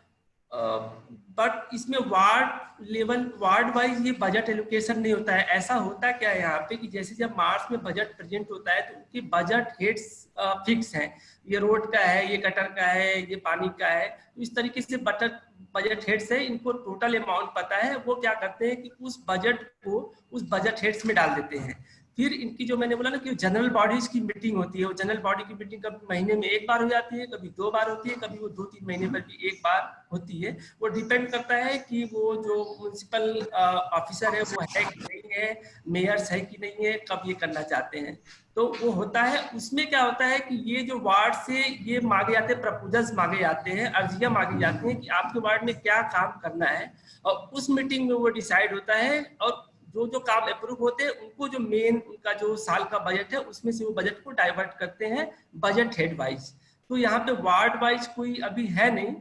बट इसमें वार्ड लेवल, वार्ड वाइज ये बजट एलोकेशन नहीं होता है। ऐसा होता क्या है यहाँ पे कि जैसे जब मार्च में बजट प्रेजेंट होता है तो उनकी बजट हेड्स फिक्स हैं, ये रोड का है, ये गटर का है, ये पानी का है। तो इस तरीके से बजट हेड्स है, इनको टोटल अमाउंट पता है। वो क्या करते हैं कि उस बजट को उस बजट हेड्स में डाल देते हैं। फिर इनकी जो मैंने बोला ना कि जनरल बॉडीज की मीटिंग होती है, वो जनरल बॉडी की मीटिंग कभी महीने में एक बार हो जाती है, कभी 2 बार होती है, कभी वो 2-3 महीने पर भी एक बार होती है। वो डिपेंड करता है कि वो जो म्युनिसिपल ऑफिसर है वो है कि नहीं है, मेयर्स है कि नहीं है, कब ये करना चाहते हैं। तो वो होता है। उसमें क्या होता है कि ये जो वार्ड से ये मांगे जाते हैं, प्रपोजल्स मांगे जाते हैं, अर्जियां मांगी जाती हैं कि आपके वार्ड में क्या काम करना है, और उस मीटिंग में वो डिसाइड होता है। और जो काम अप्रूव होते हैं उनको जो मेन उनका जो साल का बजट है उसमें से वो बजट को डाइवर्ट करते हैं बजट हेड वाइज। तो यहाँ पे वार्ड वाइज कोई अभी है नहीं,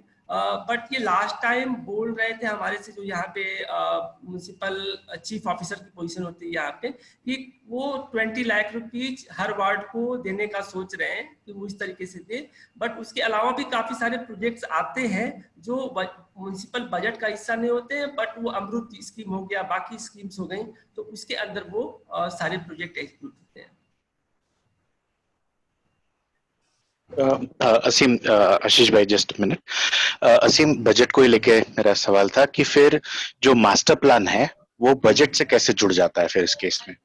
बट ये लास्ट टाइम बोल रहे थे हमारे से जो यहाँ पे म्युनिसिपल चीफ ऑफिसर की पोजीशन होती है यहाँ पे, कि वो 20 लाख रुपीज हर वार्ड को देने का सोच रहे हैं कि वो इस तरीके से दे। बट उसके अलावा भी काफी सारे प्रोजेक्ट्स आते हैं जो म्युनिसिपल बजट का हिस्सा नहीं होते हैं, बट वो अमृत स्कीम हो गया, बाकी स्कीम्स हो गई, तो उसके अंदर वो सारे प्रोजेक्ट एग्जीक्यूट होते हैं। असीम, आशीष भाई जस्ट मिनट। असीम, बजट को ही लेके मेरा सवाल था कि फिर जो मास्टर प्लान है वो बजट से कैसे जुड़ जाता है फिर इस केस में?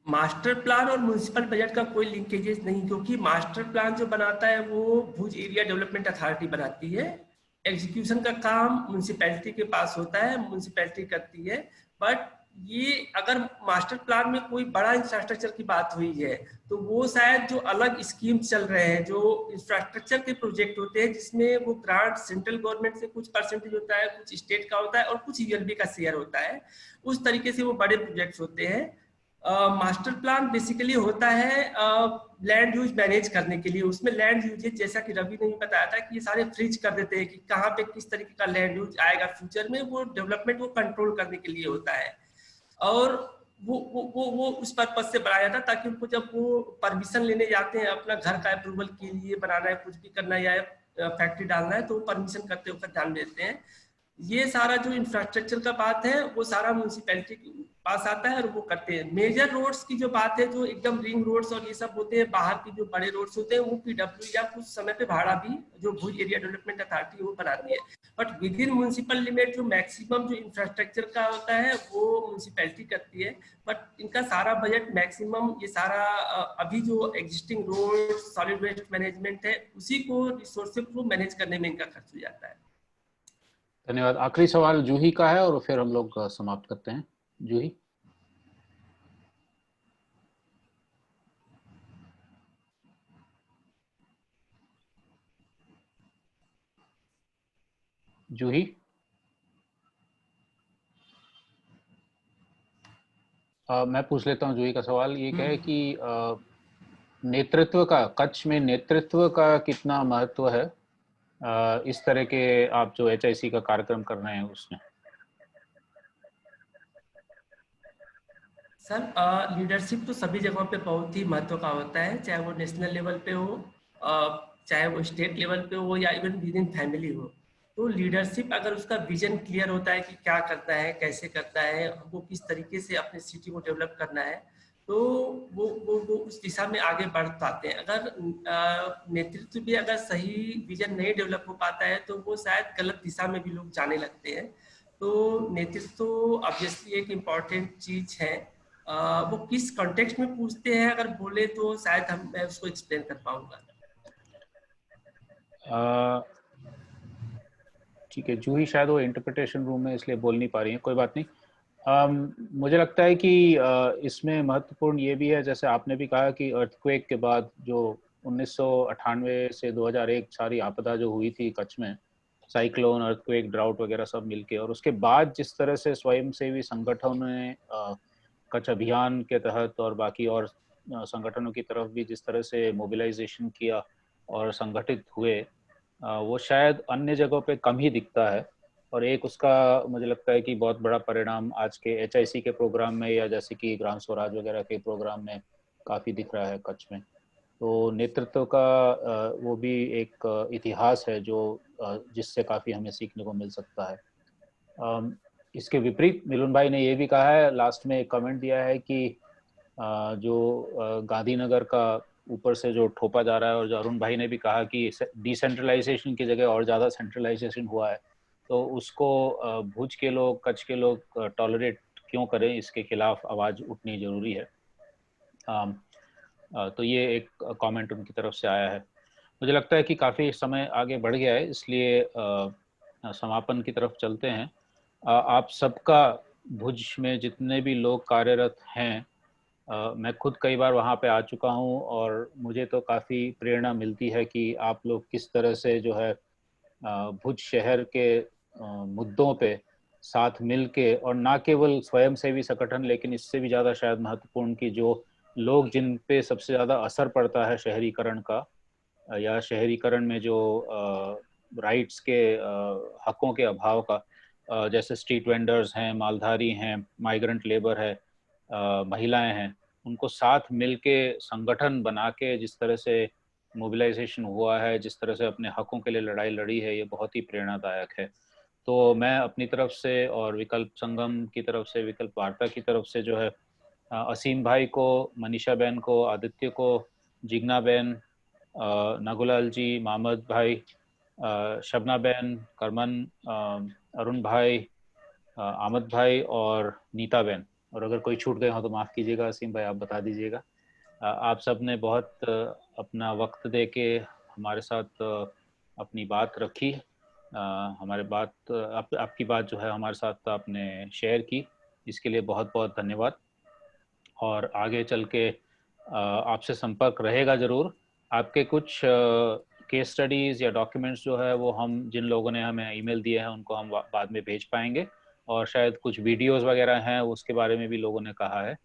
मास्टर प्लान और म्युनिसिपल बजट का कोई लिंकेजेस नहीं, क्योंकि मास्टर प्लान जो बनाता है वो भुज एरिया डेवलपमेंट अथॉरिटी बनाती है। एग्जीक्यूशन का काम म्युनिसिपैलिटी के पास होता है, म्युनिसिपैलिटी करती है। बट ये अगर मास्टर प्लान में कोई बड़ा इंफ्रास्ट्रक्चर की बात हुई है तो वो शायद जो अलग स्कीम चल रहे हैं, जो इंफ्रास्ट्रक्चर के प्रोजेक्ट होते हैं जिसमें वो ग्रांट सेंट्रल गवर्नमेंट से कुछ परसेंटेज होता है, कुछ स्टेट का होता है और कुछ यूएलबी का शेयर होता है, उस तरीके से वो बड़े प्रोजेक्ट्स होते हैं। मास्टर प्लान बेसिकली होता है लैंड यूज मैनेज करने के लिए। उसमें लैंड यूजेज, जैसा कि रवि ने भी बताया था, कि ये सारे फ्रीज कर देते हैं कि कहाँ पे किस तरीके का लैंड यूज आएगा फ्यूचर में, वो डेवलपमेंट वो कंट्रोल करने के लिए होता है। और वो उस पर्पज से बनाया जाता है ताकि उनको जब वो परमिशन लेने जाते हैं अपना घर का अप्रूवल के लिए, बनाना है, कुछ भी करना है या फैक्ट्री डालना है, तो वो परमिशन करते वक्त ध्यान देते हैं। ये सारा जो इंफ्रास्ट्रक्चर का बात है वो सारा म्युनिसिपैलिटी के पास आता है और वो करते हैं। मेजर रोड्स की जो बात है, जो एकदम रिंग रोड्स और ये सब होते हैं, बाहर की जो बड़े रोड्स होते हैं, वो पीडब्ल्यू या कुछ समय पे भाड़ा भी जो भुज एरिया डेवलपमेंट अथॉरिटी वो बनाती है। But with in municipal limit जो मैक्सिमम जो इंफ्रास्ट्रक्चर का होता है वो म्युनिसिपैलिटी करती है। बट इनका सारा बजट मैक्सिमम ये सारा अभी जो existing road, solid waste management है, उसी को रिसोर्सेज को मैनेज करने में इनका खर्च हो जाता है। धन्यवाद। आखिरी सवाल जूही का है और फिर हम लोग समाप्त करते हैं। जूही। जूही, मैं पूछ लेता हूँ जूही का सवाल। ये क्या है कि नेतृत्व का, कच्छ में नेतृत्व का कितना महत्व है इस तरह के आप जो HIC का कार्यक्रम कर रहे हैं उसमें? सर लीडरशिप तो सभी जगहों पे बहुत ही महत्व का होता है, चाहे वो नेशनल लेवल पे हो, चाहे वो स्टेट लेवल पे हो, या इवन विद इन फैमिली हो। तो लीडरशिप अगर उसका विजन क्लियर होता है कि क्या करता है, कैसे करता है, हमको किस तरीके से अपने सिटी को डेवलप करना है, तो वो उस दिशा में आगे बढ़ पाते हैं। अगर नेतृत्व भी अगर सही विजन नहीं डेवलप हो पाता है तो वो शायद गलत दिशा में भी लोग जाने लगते हैं। तो नेतृत्व तो ऑब्वियसली एक इम्पॉर्टेंट चीज है। वो किस कॉन्टेक्स्ट में पूछते हैं अगर बोले तो शायद मैं उसको एक्सप्लेन कर पाऊंगा। ठीक है, जूही शायद वो इंटरप्रिटेशन रूम में इसलिए बोल नहीं पा रही है, कोई बात नहीं। मुझे लगता है कि इसमें महत्वपूर्ण ये भी है, जैसे आपने भी कहा कि अर्थक्वेक के बाद जो 1998 से 2001 सारी आपदा जो हुई थी कच्छ में, साइक्लोन, अर्थक्वेक, ड्राउट वगैरह सब मिलके, और उसके बाद जिस तरह से स्वयंसेवी संगठनों ने कच्छ अभियान के तहत और बाकी और संगठनों की तरफ भी जिस तरह से मोबिलाइजेशन किया और संगठित हुए, वो शायद अन्य जगहों पे कम ही दिखता है। और एक उसका मुझे लगता है कि बहुत बड़ा परिणाम आज के HIC के प्रोग्राम में या जैसे कि ग्राम स्वराज वगैरह के प्रोग्राम में काफ़ी दिख रहा है कच्छ में। तो नेतृत्व का वो भी एक इतिहास है जो जिससे काफ़ी हमें सीखने को मिल सकता है। इसके विपरीत मिलुन भाई ने ये भी कहा है, लास्ट में एक कमेंट दिया है कि जो गांधीनगर का ऊपर से जो ठोपा जा रहा है, और जो अरुण भाई ने भी कहा कि डिसेंट्रलाइजेशन की जगह और ज़्यादा सेंट्रलाइजेशन हुआ है, तो उसको भुज के लोग, कच्छ के लोग टॉलरेट क्यों करें, इसके खिलाफ आवाज़ उठनी ज़रूरी है। तो ये एक कमेंट उनकी तरफ से आया है। मुझे लगता है कि काफ़ी समय आगे बढ़ गया है, इसलिए समापन की तरफ चलते हैं। आप सबका भुज में जितने भी लोग कार्यरत हैं, मैं खुद कई बार वहाँ पे आ चुका हूँ और मुझे तो काफ़ी प्रेरणा मिलती है कि आप लोग किस तरह से जो है भुज शहर के मुद्दों पे साथ मिल के, और ना केवल स्वयंसेवी संगठन, लेकिन इससे भी ज़्यादा शायद महत्वपूर्ण कि जो लोग जिन पे सबसे ज़्यादा असर पड़ता है शहरीकरण का, या शहरीकरण में जो राइट्स के हकों के अभाव का, जैसे स्ट्रीट वेंडर्स हैं, मालधारी हैं, माइग्रेंट लेबर है, महिलाएं हैं, उनको साथ मिलके संगठन बना के जिस तरह से मोबिलाइजेशन हुआ है, जिस तरह से अपने हकों के लिए लड़ाई लड़ी है, ये बहुत ही प्रेरणादायक है। तो मैं अपनी तरफ से और विकल्प संगम की तरफ से, विकल्प वार्ता की तरफ से जो है असीम भाई को, मनीषा बहन को, आदित्य को, जिग्ना बहन, नागुलाल जी, मोहम्मद भाई, शबना बहन, करमन, अरुण भाई, आमद भाई और नीता बहन, और अगर कोई छूट गए हो तो माफ़ कीजिएगा असीम भाई, आप बता दीजिएगा। आप सब ने बहुत अपना वक्त दे के हमारे साथ अपनी बात रखी, हमारे बात आपकी बात जो है हमारे साथ आपने शेयर की, इसके लिए बहुत बहुत धन्यवाद। और आगे चल के आपसे संपर्क रहेगा ज़रूर। आपके कुछ केस स्टडीज़ या डॉक्यूमेंट्स जो है वो हम, जिन लोगों ने हमें ईमेल दिए हैं उनको हम बाद में भेज पाएंगे, और शायद कुछ वीडियोस वगैरह हैं उसके बारे में भी लोगों ने कहा है।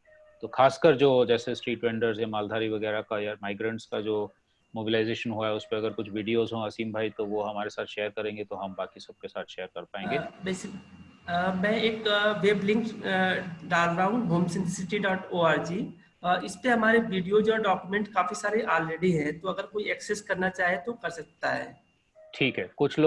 तो खासकर जो जैसे स्ट्रीट वेंडर्स या मालधारी वगैरह का या माइग्रेंट्स का जो मोबिलाइजेशन हुआ है, उस पर अगर कुछ वीडियोस हों असीम भाई, तो वो हमारे साथ शेयर करेंगे तो हम बाकी सबके साथ शेयर कर पाएंगे। मैं एक वेब लिंक डाल रहा हूँ homesincity.org। इस पे हमारे वीडियोज और डॉक्यूमेंट काफ़ी सारे ऑलरेडी हैं, तो अगर कोई एक्सेस करना चाहे तो कर सकता है। ठीक है, कुछ लोग